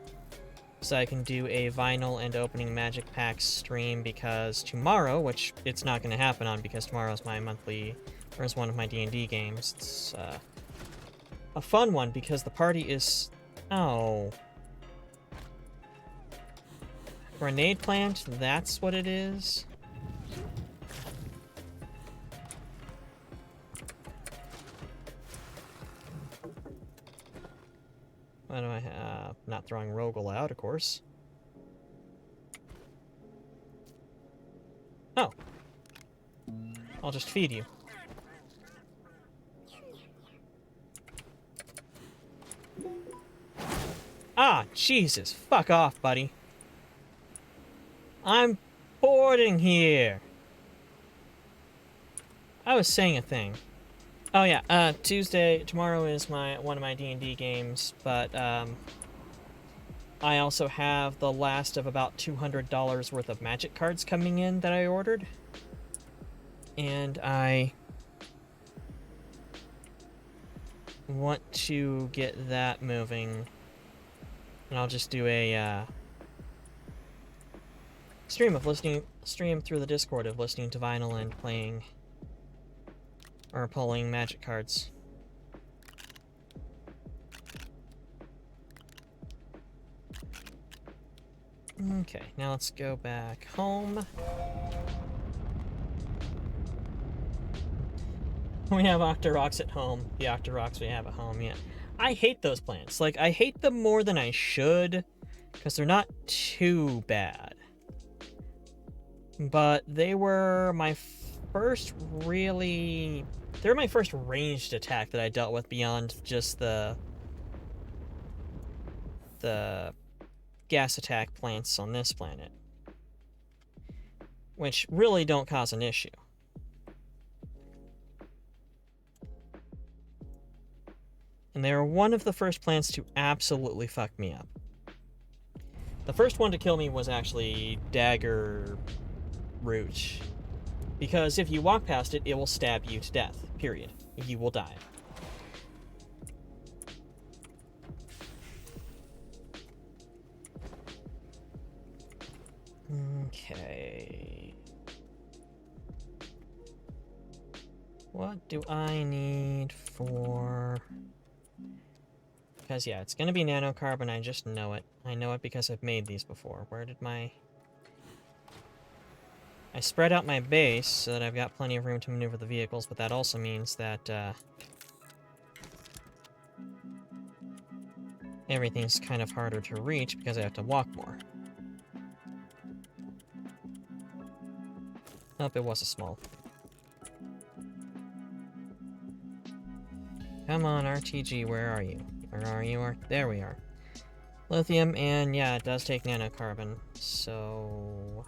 so I can do a vinyl and opening Magic Packs stream, because tomorrow, which it's not going to happen on because tomorrow's my monthly, or is one of my D&D games, it's a fun one because the party is... Oh. Grenade plant? That's what it is? What do I have? Not throwing Rogel out, of course. Oh. I'll just feed you. Ah, Jesus. Fuck off, buddy. I'm boarding here. I was saying a thing. Oh yeah, Tuesday, tomorrow is one of my D&D games, but, I also have the last of about $200 worth of magic cards coming in that I ordered. And I want to get that moving. And I'll just do a, stream through the Discord of listening to vinyl and playing, or pulling magic cards. Okay, now let's go back home. We have Octoroks at home. The Octoroks we have at home, yeah. I hate those plants. Like, I hate them more than I should, because they're not too bad. But they were my first really... They were my first ranged attack that I dealt with beyond just the gas attack plants on this planet, which really don't cause an issue. And they were one of the first plants to absolutely fuck me up. The first one to kill me was actually Dagger Root, because if you walk past it, it will stab you to death, period. You will die. Okay. What do I need for... Because, yeah, it's gonna be nanocarbon, I just know it. I know it because I've made these before. Where did my... I spread out my base so that I've got plenty of room to maneuver the vehicles, but that also means that, everything's kind of harder to reach because I have to walk more. Nope, it was a small. Come on, RTG, where are you? Where are you? There we are. Lithium, and yeah, it does take nanocarbon, so...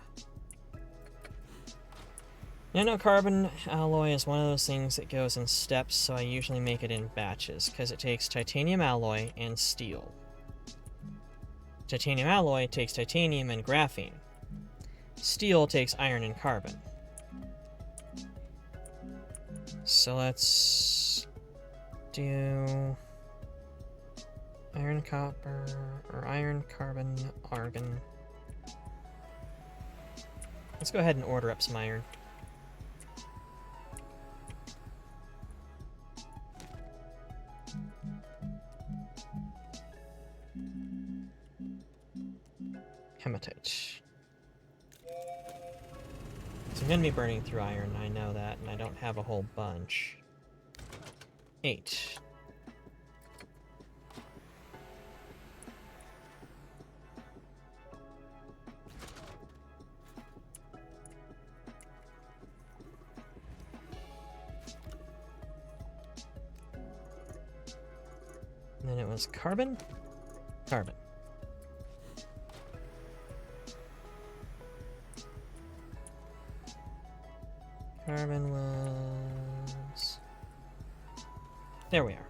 Nanocarbon alloy is one of those things that goes in steps, so I usually make it in batches, because it takes titanium alloy and steel. Titanium alloy takes titanium and graphene. Steel takes iron and carbon. So let's do iron, copper, or iron, carbon, argon. Let's go ahead and order up some iron. Hematite. So I'm going to be burning through iron, I know that, and I don't have a whole bunch. 8. And then it was carbon? Carbon. Carbon was... There we are.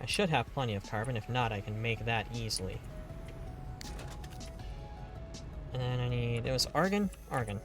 I should have plenty of carbon. If not, I can make that easily. And then I need... It was argon? Argon.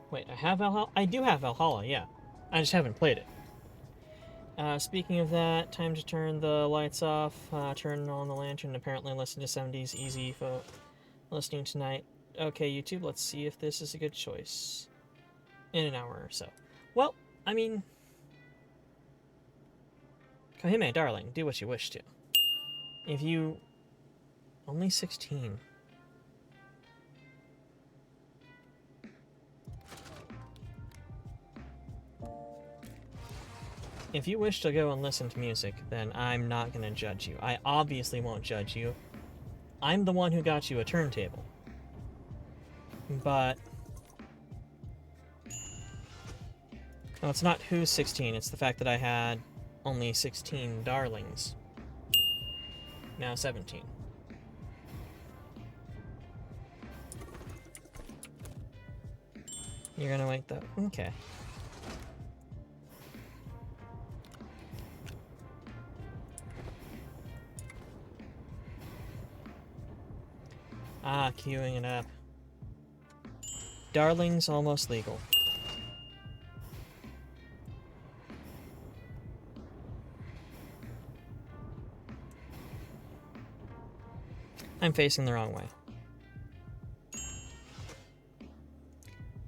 Wait, I have Valhalla? I do have Valhalla, yeah. I just haven't played it. Speaking of that, time to turn the lights off, turn on the lantern, apparently listen to 70s easy for listening tonight. Okay, YouTube, let's see if this is a good choice. In an hour or so. Well, I mean... Kohime, darling, do what you wish to. If you... Only 16. If you wish to go and listen to music, then I'm not going to judge you. I obviously won't judge you. I'm the one who got you a turntable. But... No, it's not who's 16, it's the fact that I had only 16 darlings. Now 17. You're gonna wait though? Okay. Ah, queuing it up. Darling's almost legal. I'm facing the wrong way.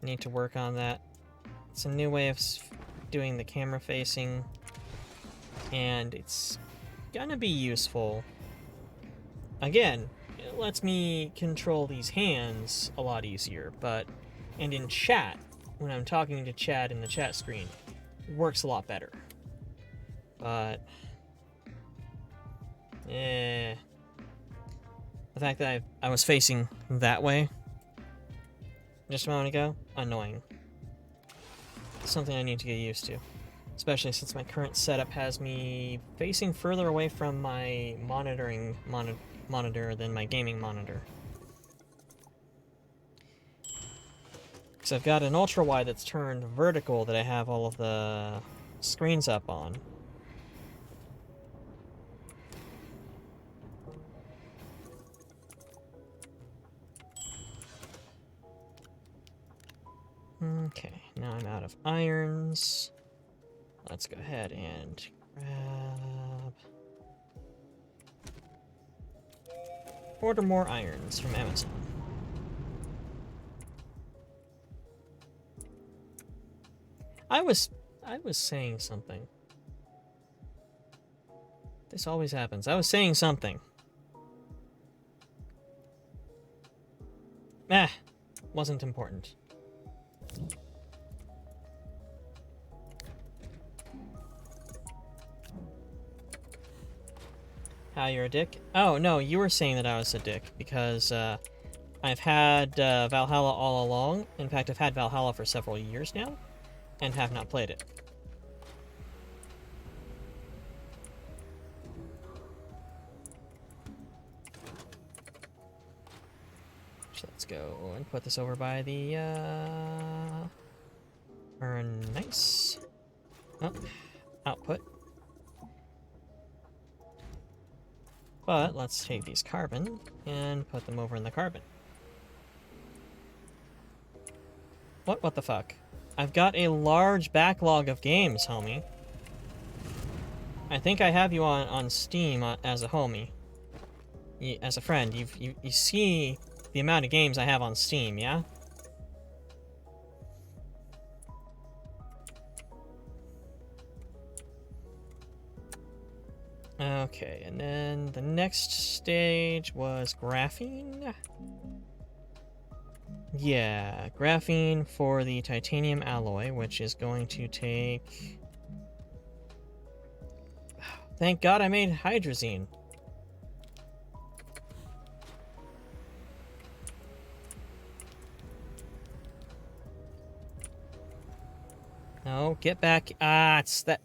Need to work on that. It's a new way of doing the camera facing, and it's gonna be useful. Again, it lets me control these hands a lot easier, and in chat, when I'm talking to chat in the chat screen, it works a lot better. But, the fact that I was facing that way just a moment ago, annoying. Something I need to get used to. Especially since my current setup has me facing further away from my monitor than my gaming monitor. Because I've got an ultra-wide that's turned vertical that I have all of the screens up on. Okay, now I'm out of irons. Let's go ahead and grab... Order more irons from Amazon. I was saying something. This always happens. I was saying something. Wasn't important. How, you're a dick? Oh, no, you were saying that I was a dick, because, I've had, Valhalla all along. In fact, I've had Valhalla for several years now, and have not played it. So let's go and put this over by the, nice. Oh, output. But let's take these carbon and put them over in the carbon. What the fuck? I've got a large backlog of games, homie. I think I have you on Steam as a homie. As a friend. You see the amount of games I have on Steam, yeah? Okay, and then the next stage was graphene. Yeah, graphene for the titanium alloy, which is going to take Thank God I made hydrazine. No, get back. Ah, it's that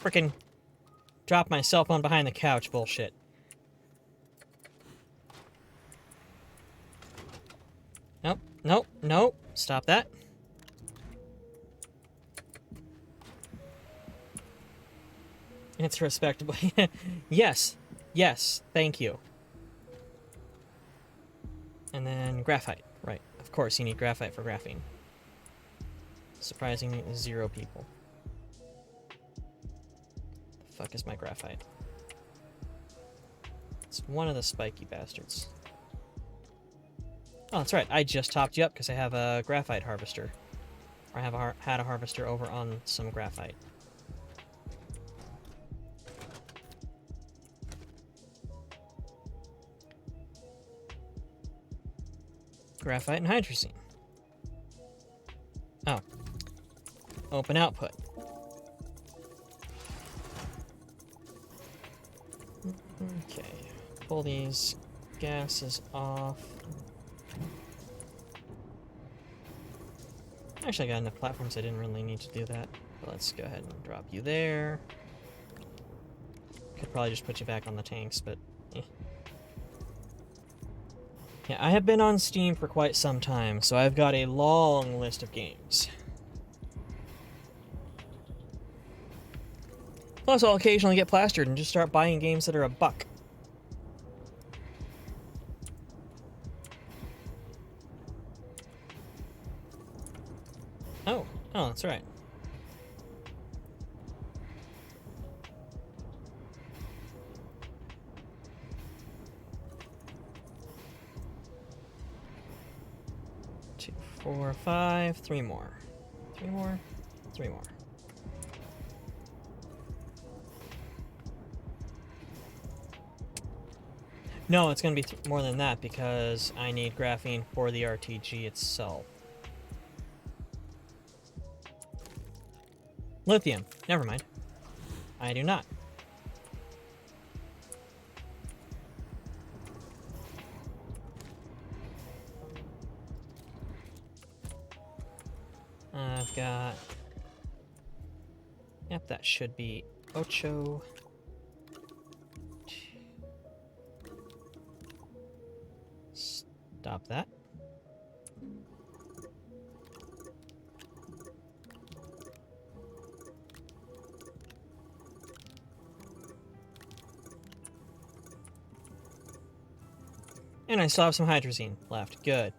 frickin' drop my cell phone behind the couch bullshit. Nope, nope, nope. Stop that. It's respectable. Yes, yes, thank you. And then graphite. Right, of course you need graphite for graphene. Surprising 0 people. The fuck is my graphite? It's one of the spiky bastards. Oh, that's right. I just topped you up because I have a graphite harvester. Or I have had a harvester over on some graphite. Graphite and hydrazine. Oh. Open output. Okay. Pull these gases off. Actually, I got enough platforms I didn't really need to do that. But let's go ahead and drop you there. Could probably just put you back on the tanks, but eh. Yeah, I have been on Steam for quite some time, so I've got a long list of games. Plus, I'll occasionally get plastered and just start buying games that are $1. Oh, that's right. Two, 4, 5, 3 more. 3 more, 3 more. No, it's going to be more than that because I need graphene for the RTG itself. Lithium. Never mind. I do not. I've got... Yep, that should be Ocho. Stop that. And I still have some hydrazine left. Good.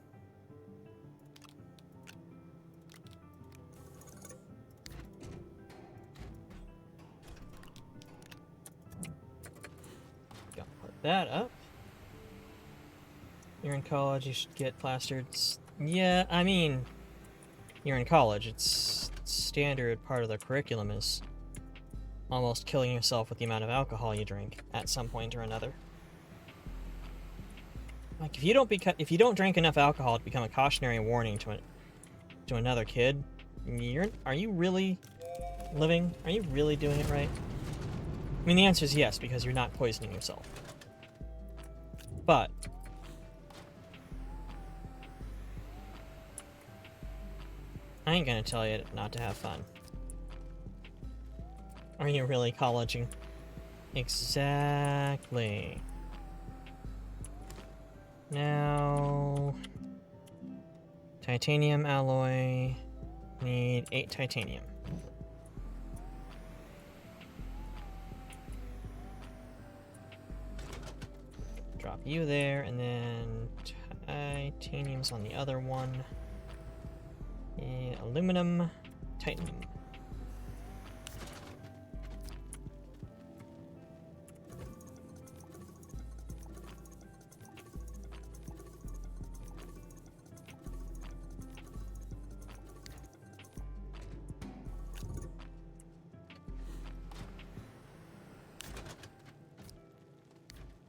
Go put that up. You're in college, you should get plastered. Yeah, I mean, you're in college. It's standard part of the curriculum is almost killing yourself with the amount of alcohol you drink at some point or another. Like if you don't drink enough alcohol to become a cautionary warning to another kid, are you really living? Are you really doing it right? I mean, the answer is yes, because you're not poisoning yourself. But I ain't gonna tell you not to have fun. Are you really colleging? Exactly. Now, titanium alloy, need 8 titanium. Drop you there, and then titanium's on the other one. Aluminum, titanium.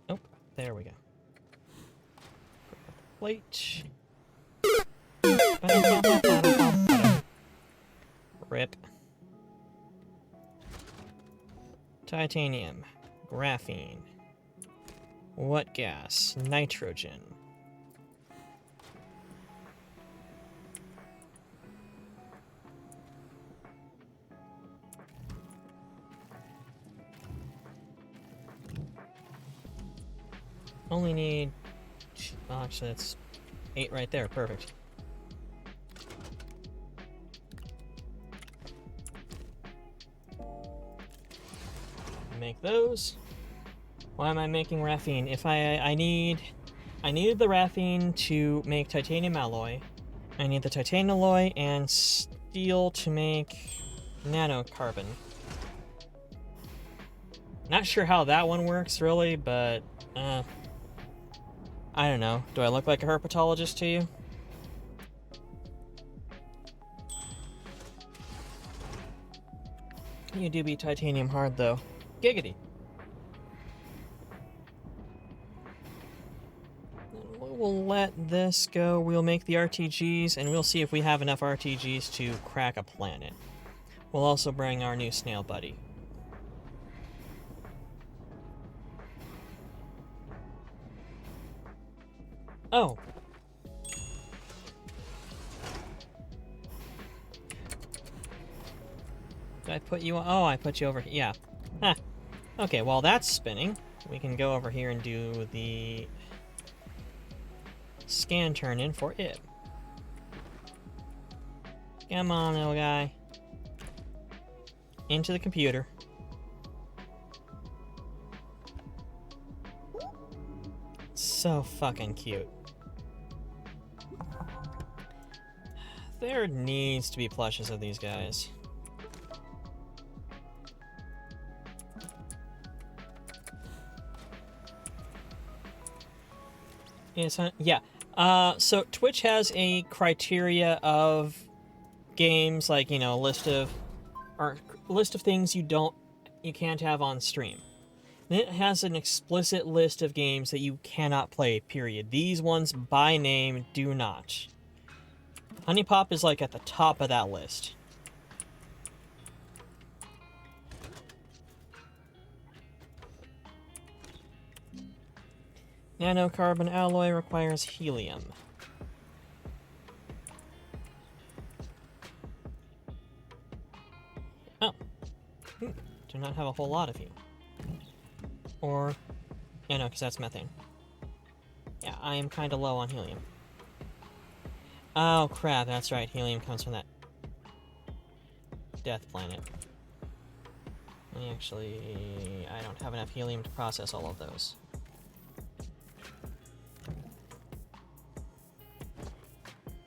Nope, there we go. Plate. Rip. Titanium. Graphene. What gas? Nitrogen. Only need... Oh, actually, that's 8 right there. Perfect. Make those. Why am I making graphene? If I needed the graphene to make titanium alloy. I need the titanium alloy and steel to make nanocarbon. Not sure how that one works really, but I don't know. Do I look like a herpetologist to you? You do be titanium hard though. Giggity. We'll let this go. We'll make the RTGs, and we'll see if we have enough RTGs to crack a planet. We'll also bring our new snail buddy. Oh. Did I put you on? Oh, I put you over here. Yeah. Huh. Okay, while that's spinning, we can go over here and do the scan turn in for it. Come on, little guy. Into the computer. So fucking cute. There needs to be plushes of these guys. Yeah. So Twitch has a criteria of games, like, you know, a list of things you can't have on stream. Then it has an explicit list of games that you cannot play, period. These ones, by name, do not. Honey Pop is, like, at the top of that list. Nanocarbon alloy requires helium. Oh. Do not have a whole lot of you. Or... yeah, no, because that's methane. Yeah, I am kind of low on helium. Oh, crap, that's right. Helium comes from that death planet. Actually, I don't have enough helium to process all of those.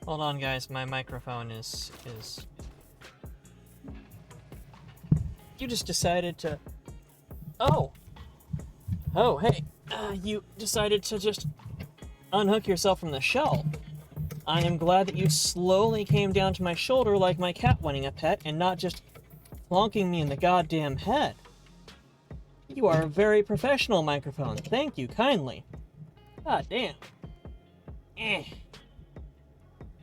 Hold on, guys. My microphone is... You just decided to... Oh! Oh, hey. You decided to just unhook yourself from the shelf. I am glad that you slowly came down to my shoulder like my cat wanting a pet and not just plonking me in the goddamn head. You are a very professional microphone. Thank you kindly. God damn. Eh.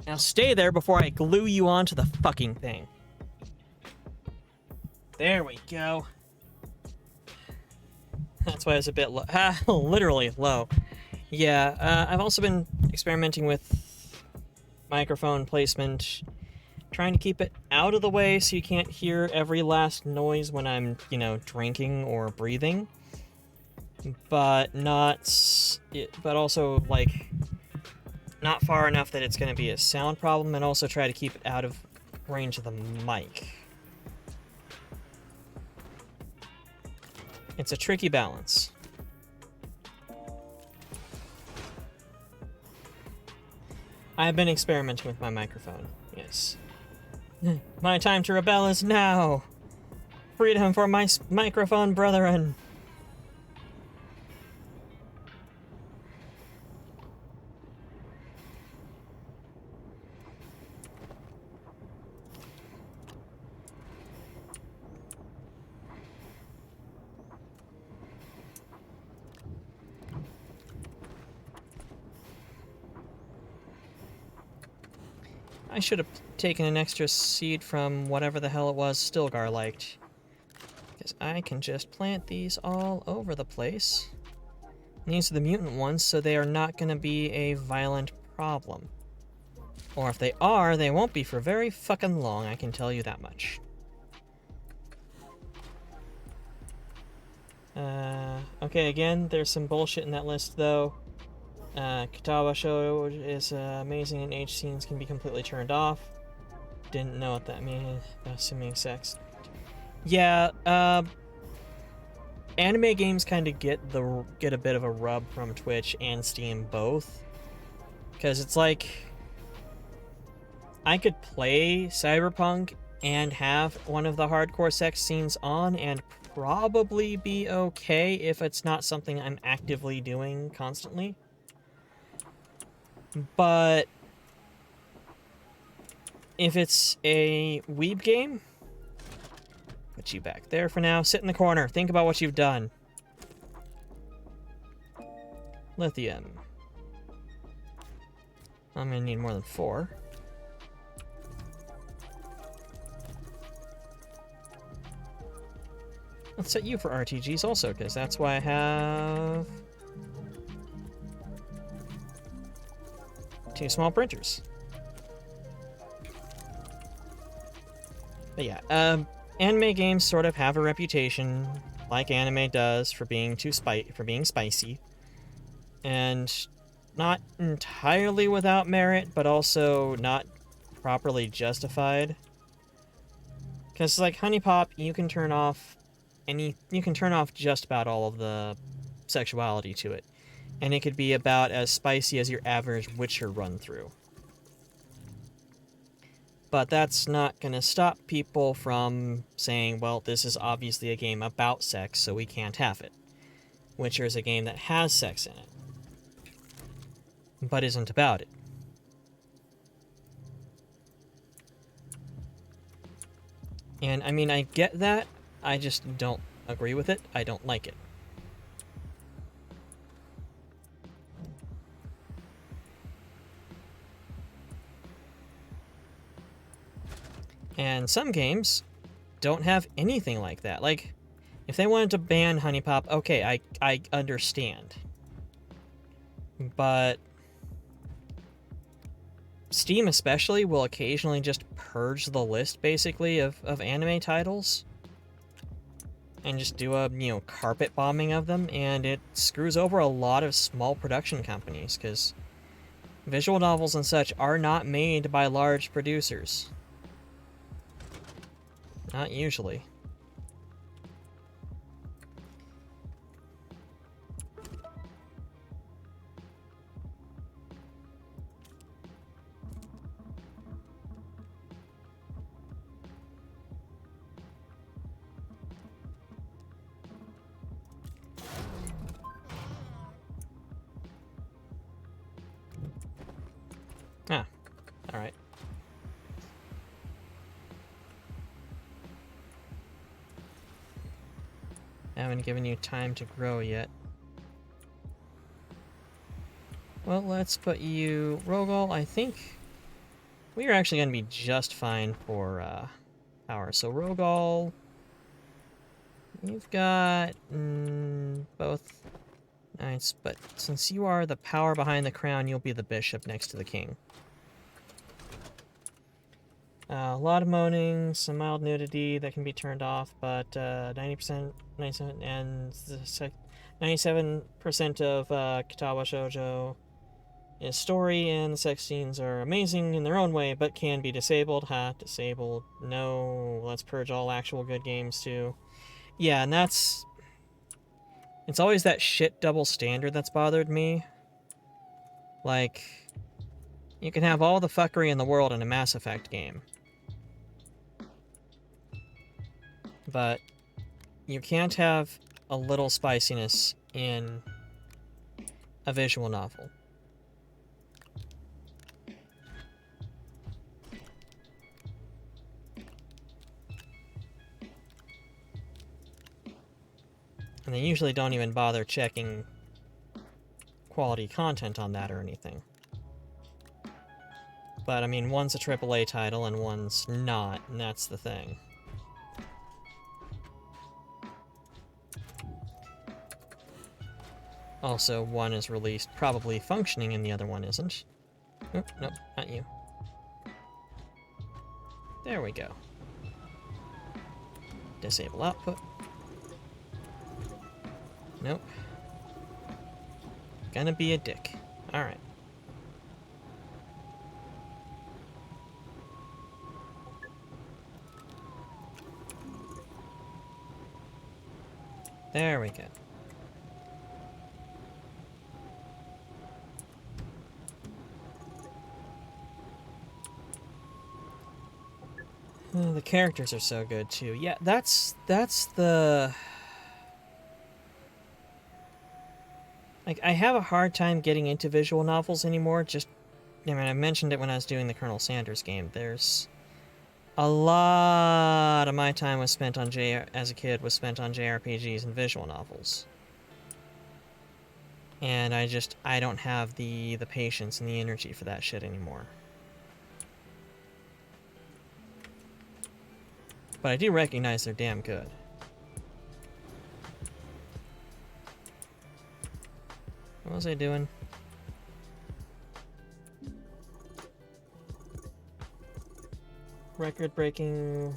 Now stay there before I glue you onto the fucking thing. There we go. That's why it's a bit low. Literally low. Yeah, I've also been experimenting with microphone placement, trying to keep it out of the way so you can't hear every last noise when I'm, you know, drinking or breathing. But but also, like, not far enough that it's going to be a sound problem, and also try to keep it out of range of the mic. It's a tricky balance. I've been experimenting with my microphone, yes. My time to rebel is now! Freedom for my microphone brethren! I should have taken an extra seed from whatever the hell it was Stilgar liked. Because I can just plant these all over the place. And these are the mutant ones, so they are not going to be a violent problem. Or if they are, they won't be for very fucking long, I can tell you that much. Okay, again, there's some bullshit in that list, though. Katawa show is amazing and age scenes can be completely turned off. Didn't know what that means, assuming sex. Yeah, anime games kind of get a bit of a rub from Twitch and Steam both. Because it's like, I could play Cyberpunk and have one of the hardcore sex scenes on and probably be okay if it's not something I'm actively doing constantly. But if it's a weeb game, put you back there for now. Sit in the corner. Think about what you've done. Lithium. I'm gonna need more than 4. Let's set you for RTGs also, because that's why I have 2 small printers. But yeah, anime games sort of have a reputation, like anime does, for being spicy, and not entirely without merit, but also not properly justified. Because like Honey Pop, you can turn off just about all of the sexuality to it, and it could be about as spicy as your average Witcher run through. But that's not going to stop people from saying, well, this is obviously a game about sex, so we can't have it. Witcher is a game that has sex in it, but isn't about it. And I mean, I get that, I just don't agree with it. I don't like it. And some games don't have anything like that. Like, if they wanted to ban Honey Pop, okay, I understand. But Steam especially will occasionally just purge the list, basically, of anime titles. And just do a, carpet bombing of them, and it screws over a lot of small production companies, because visual novels and such are not made by large producers. Not usually. Ah, alright. I haven't given you time to grow yet. Well, let's put you... Rogol, I think we are actually going to be just fine for power. So Rogol, you've got both knights, but since you are the power behind the crown, you'll be the bishop next to the king. A lot of moaning, some mild nudity that can be turned off, but 90%, 97%, and 97% of Katawa Shoujo is story, and the sex scenes are amazing in their own way, but can be disabled. Ha, disabled. No, let's purge all actual good games too. Yeah, and that's... It's always that shit double standard that's bothered me. Like, you can have all the fuckery in the world in a Mass Effect game, but you can't have a little spiciness in a visual novel. And they usually don't even bother checking quality content on that or anything. But, I mean, one's a AAA title and one's not, and that's the thing. Also, one is released probably functioning and the other one isn't. Oh, nope, not you. There we go. Disable output. Nope. Gonna be a dick. Alright. There we go. Oh, the characters are so good too. Yeah, that's the... Like, I have a hard time getting into visual novels anymore, just... I mean, I mentioned it when I was doing the Colonel Sanders game. There's... A lot of my time was spent on as a kid was spent on JRPGs and visual novels. And I don't have the patience and the energy for that shit anymore. But I do recognize they're damn good. What was I doing? Record-breaking...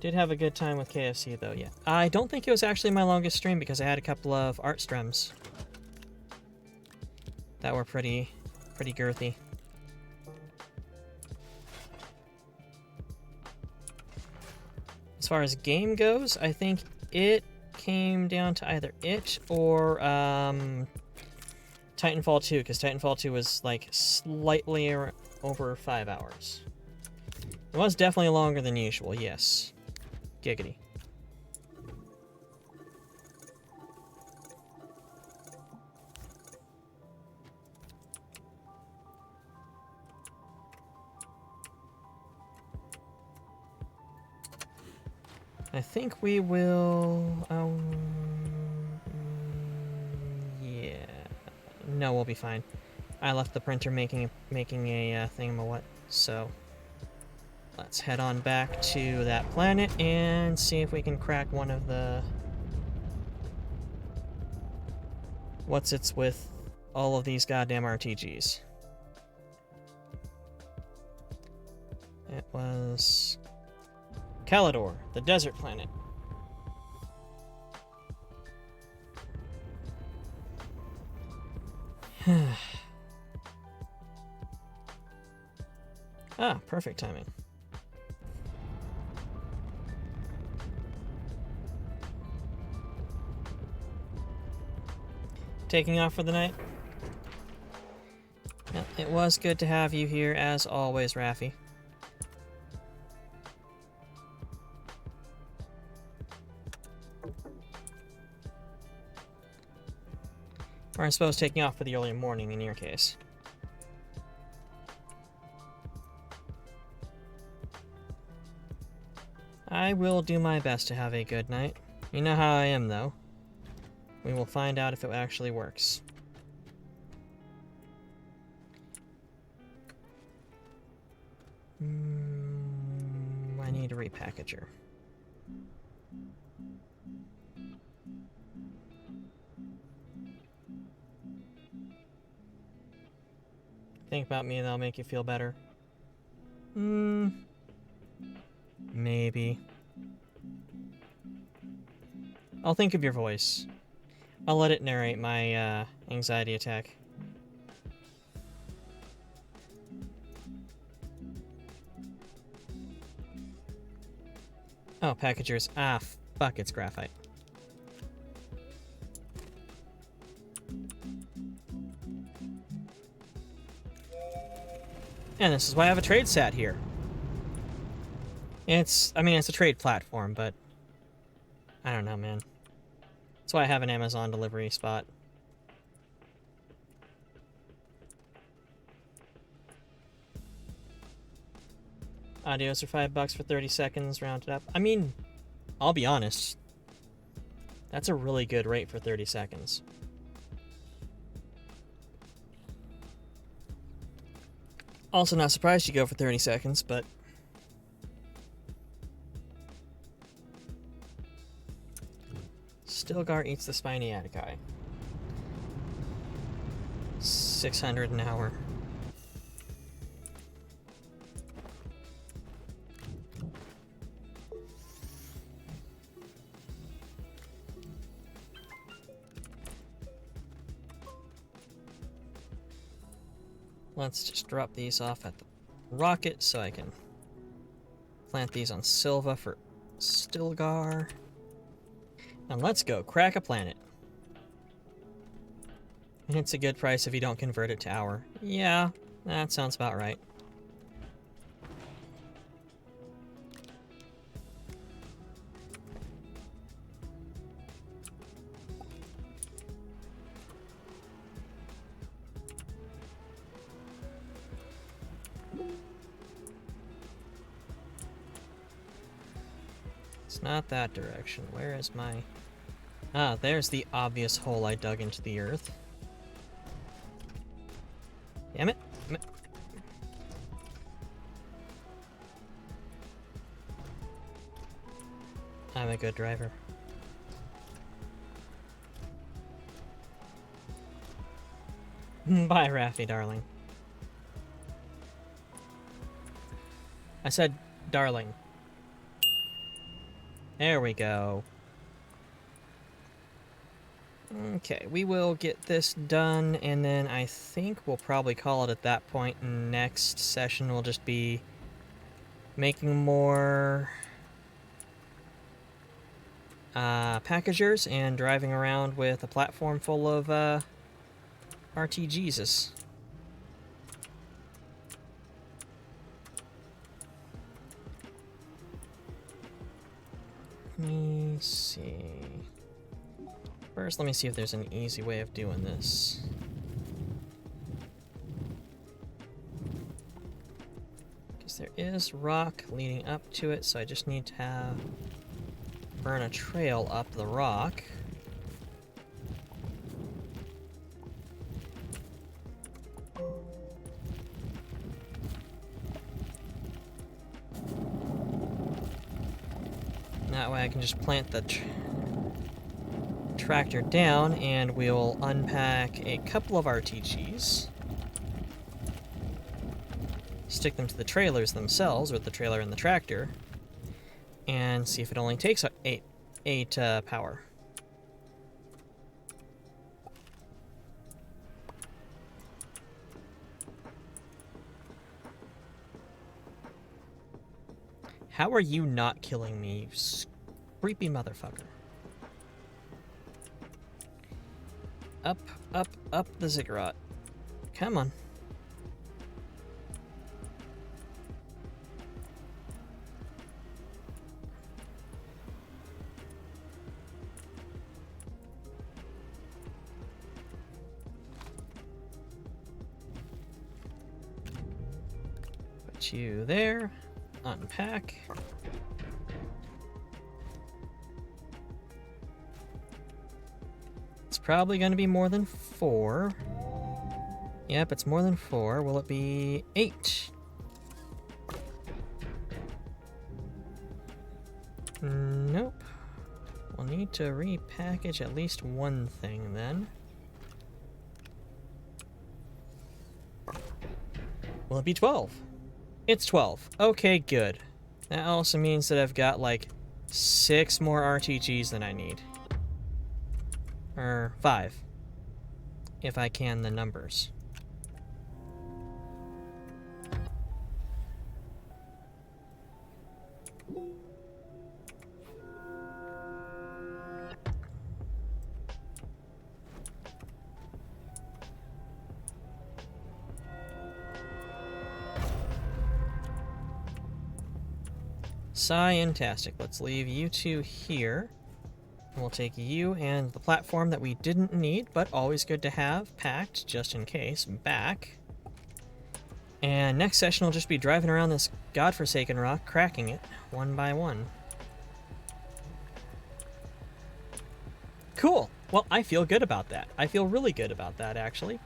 Did have a good time with KFC, though, yeah. I don't think it was actually my longest stream because I had a couple of art streams that were pretty girthy. As far as game goes, I think it came down to either it or Titanfall 2, because Titanfall 2 was like slightly over 5 hours. It was definitely longer than usual, yes. Giggity. I think we will... yeah. No, we'll be fine. I left the printer making a thingamawhat, so... Let's head on back to that planet and see if we can crack one of the... What's it's with all of these goddamn RTGs. It was... Calidor, the desert planet. Ah, perfect timing. Taking off for the night? Well, it was good to have you here, as always, Raffi. Or I suppose taking off for the early morning in your case. I will do my best to have a good night. You know how I am, though. We will find out if it actually works. I need a repackager. Think about me and that'll make you feel better. Maybe. I'll think of your voice. I'll let it narrate my anxiety attack. Oh, packagers. Ah, fuck, it's graphite. And this is why I have a trade sat here. I mean, it's a trade platform, but I don't know, man. That's why I have an Amazon delivery spot. Audios are $5 for 30 seconds, rounded up. I mean, I'll be honest. That's a really good rate for 30 seconds. Also not surprised you go for 30 seconds, but... Stilgar eats the spiny Atakai. 600 an hour. Let's just drop these off at the rocket so I can plant these on Silva for Stilgar. And let's go crack a planet. And it's a good price if you don't convert it to hour. Yeah, that sounds about right. It's not that direction. Where is my... Ah, there's the obvious hole I dug into the earth. Damn it. I'm a good driver. Bye, Raffi, darling. I said darling. There we go. Okay, we will get this done, and then I think we'll probably call it at that point. Next session will just be making more packagers and driving around with a platform full of RTGs. Let me see. First, let me see if there's an easy way of doing this. Because there is rock leading up to it, so I just need to burn a trail up the rock. That way I can just plant the tractor down, and we'll unpack a couple of RTGs. Stick them to the trailers themselves, or the trailer and the tractor, and see if it only takes eight power. How are you not killing me, you creepy motherfucker? Up, up, up the ziggurat. Come on. Put you there. Unpack. It's probably going to be more than 4. Yep, it's more than 4. Will it be 8? Nope. We'll need to repackage at least one thing then. Will it be 12? It's 12. Okay, good. That also means that I've got like 6 more RTGs than I need. Or 5. If I can the numbers. Scientastic. Let's leave you two here. We'll take you and the platform that we didn't need, but always good to have, packed, just in case, back. And next session will just be driving around this godforsaken rock, cracking it, one by one. Cool! Well, I feel good about that. I feel really good about that, actually.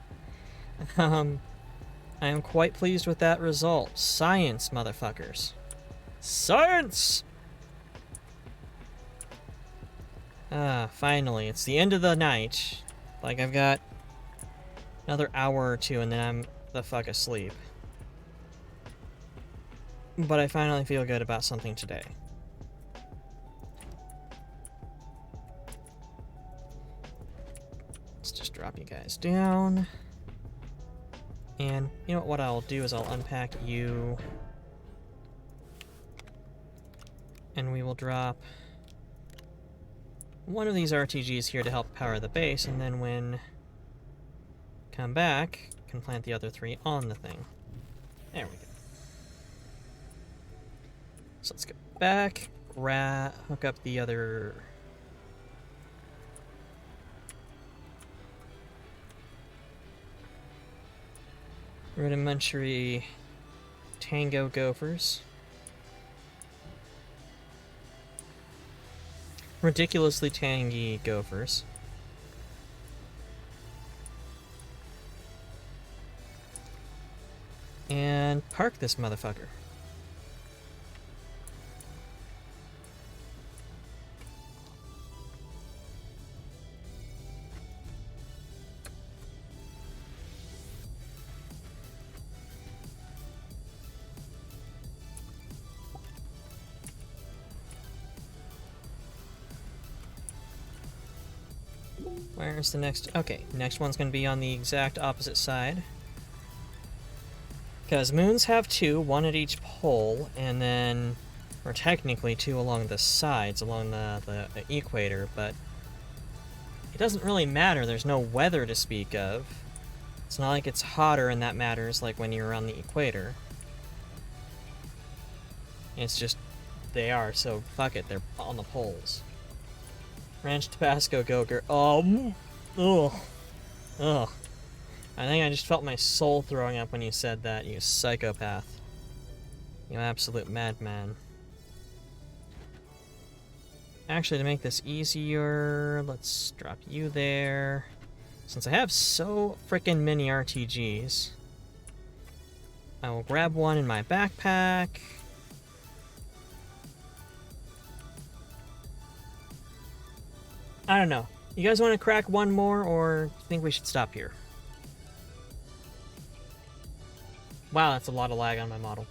I am quite pleased with that result. Science, motherfuckers. Science! Finally, it's the end of the night. Like, I've got Another hour or two and then I'm the fuck asleep. But I finally feel good about something today. Let's just drop you guys down. And you know what I'll do is I'll unpack you. And we will drop one of these RTGs here to help power the base, and then when come back, can plant the other 3 on the thing. There we go. So let's go back, hook up the other... rudimentary tango gophers. Ridiculously tangy gophers. And park this motherfucker. Where's the next? Okay, next one's gonna be on the exact opposite side. Because moons have 2, 1 at each pole, and then, or technically 2 along the sides, along the equator, but it doesn't really matter. There's no weather to speak of. It's not like it's hotter and that matters like when you're on the equator. It's just, they are, so fuck it, they're on the poles. Ranch Tabasco Go-Gurt. Oh, ugh. Ugh. I think I just felt my soul throwing up when you said that, you psychopath. You absolute madman. Actually, to make this easier, let's drop you there. Since I have so frickin' many RTGs, I will grab one in my backpack. I don't know. You guys want to crack one more, or think we should stop here? Wow, that's a lot of lag on my model.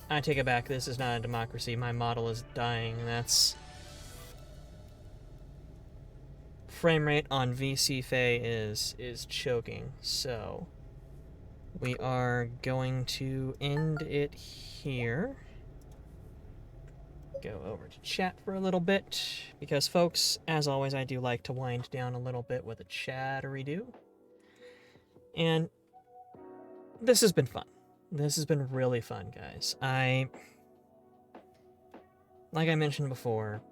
I take it back. This is not a democracy. My model is dying. That's... frame rate on VC Fay is choking, so... we are going to end it here. Go over to chat for a little bit, because folks, as always, I do like to wind down a little bit with a chattery-do. And this has been fun. This has been really fun, guys. Like I mentioned before,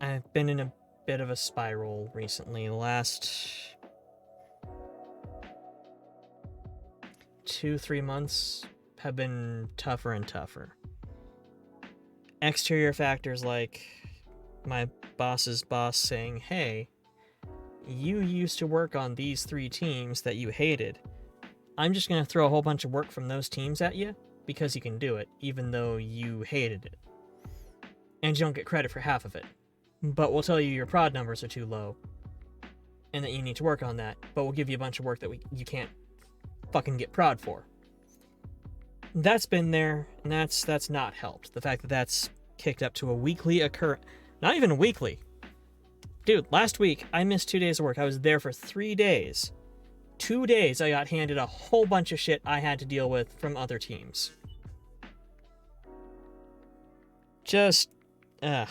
I've been in a bit of a spiral recently. The last 2-3 months have been tougher and tougher. Exterior factors like my boss's boss saying, hey, you used to work on these 3 teams that you hated. I'm just going to throw a whole bunch of work from those teams at you because you can do it, even though you hated it. And you don't get credit for half of it. But we'll tell you your prod numbers are too low and that you need to work on that, but we'll give you a bunch of work that you can't fucking get prod for. That's been there, and that's not helped. The fact that that's kicked up to a weekly not even a weekly. Dude, last week, I missed 2 days of work. I was there for 3 days. 2 days, I got handed a whole bunch of shit I had to deal with from other teams. Just, ugh.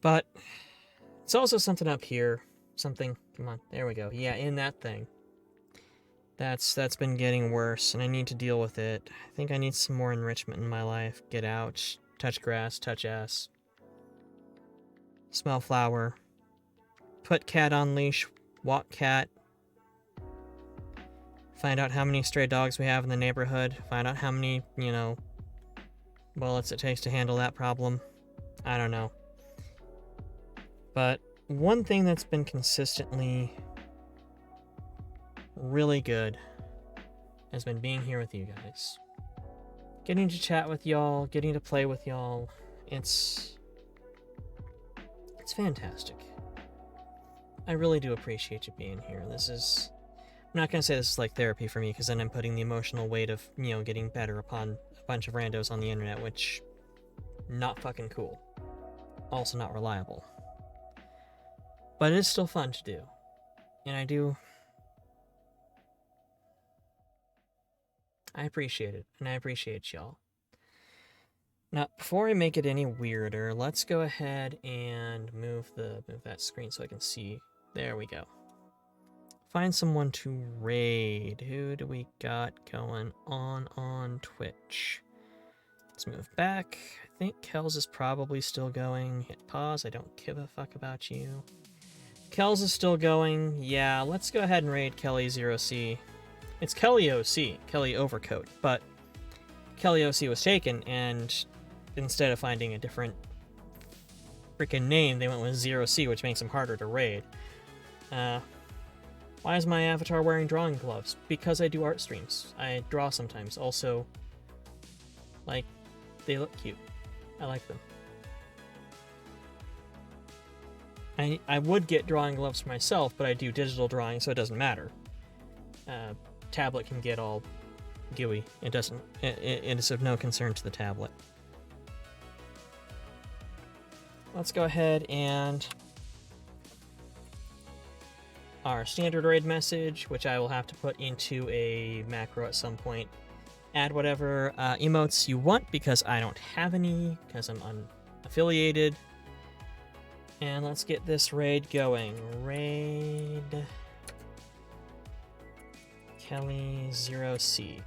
But, it's also something up here. Something, come on, there we go. Yeah, in that thing. That's been getting worse, and I need to deal with it. I think I need some more enrichment in my life. Get out, touch grass, touch ass. Smell flower. Put cat on leash, walk cat. Find out how many stray dogs we have in the neighborhood. Find out how many, bullets it takes to handle that problem. I don't know. But one thing that's been consistently really good has been being here with you guys. Getting to chat with y'all, getting to play with y'all. It's fantastic. I really do appreciate you being here. This is... I'm not gonna say this is like therapy for me, because then I'm putting the emotional weight of, you know, getting better upon a bunch of randos on the internet, which... not fucking cool. Also not reliable. But it is still fun to do. And I appreciate it, and I appreciate y'all. Now, before I make it any weirder, let's go ahead and move that screen so I can see. There we go. Find someone to raid. Who do we got going on Twitch? Let's move back. I think Kells is probably still going. Hit pause. I don't give a fuck about you. Kells is still going. Yeah, let's go ahead and raid Kelly 0C. It's Kelly OC, Kelly Overcoat, but Kelly OC was taken, and instead of finding a different freaking name, they went with 0C, which makes him harder to raid. Why is my avatar wearing drawing gloves? Because I do art streams. I draw sometimes. Also, like, they look cute. I like them. I would get drawing gloves for myself, but I do digital drawing, so it doesn't matter. Tablet can get all gooey. It is of no concern to the tablet. Let's go ahead and our standard raid message, which I will have to put into a macro at some point. Add whatever emotes you want, because I don't have any, because I'm unaffiliated. And let's get this raid going. Raid Kelly 0C.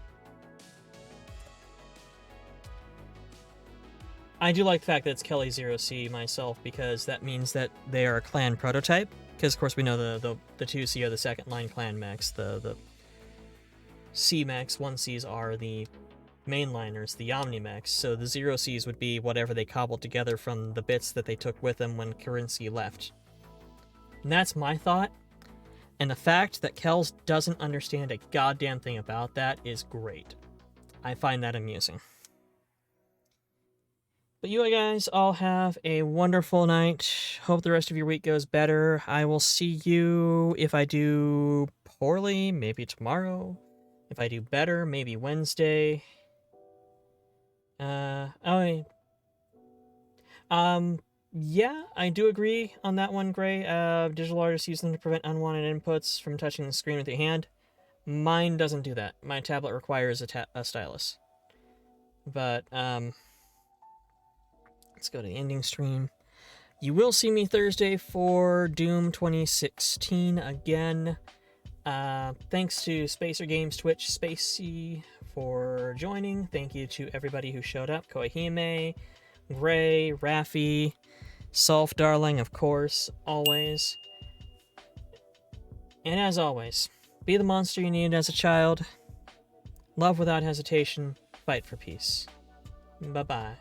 I do like the fact that it's Kelly 0C myself, because that means that they are a clan prototype. Because of course we know the 2C are the second line clan mechs. The C mechs, 1Cs are the mainliners, the Omni mechs. So the 0Cs would be whatever they cobbled together from the bits that they took with them when Karinsky left. And that's my thought. And the fact that Kells doesn't understand a goddamn thing about that is great. I find that amusing. But you guys all have a wonderful night. Hope the rest of your week goes better. I will see you if I do poorly, maybe tomorrow. If I do better, maybe Wednesday. Yeah, I do agree on that one, Gray. Digital artists use them to prevent unwanted inputs from touching the screen with your hand. Mine doesn't do that. My tablet requires a stylus. But, let's go to the ending stream. You will see me Thursday for Doom 2016 again. Thanks to Spacer Games Twitch Spacey for joining. Thank you to everybody who showed up. Koihime, Gray, Raffi, Sulf Darling, of course, always. And as always, be the monster you needed as a child. Love without hesitation. Fight for peace. Bye-bye.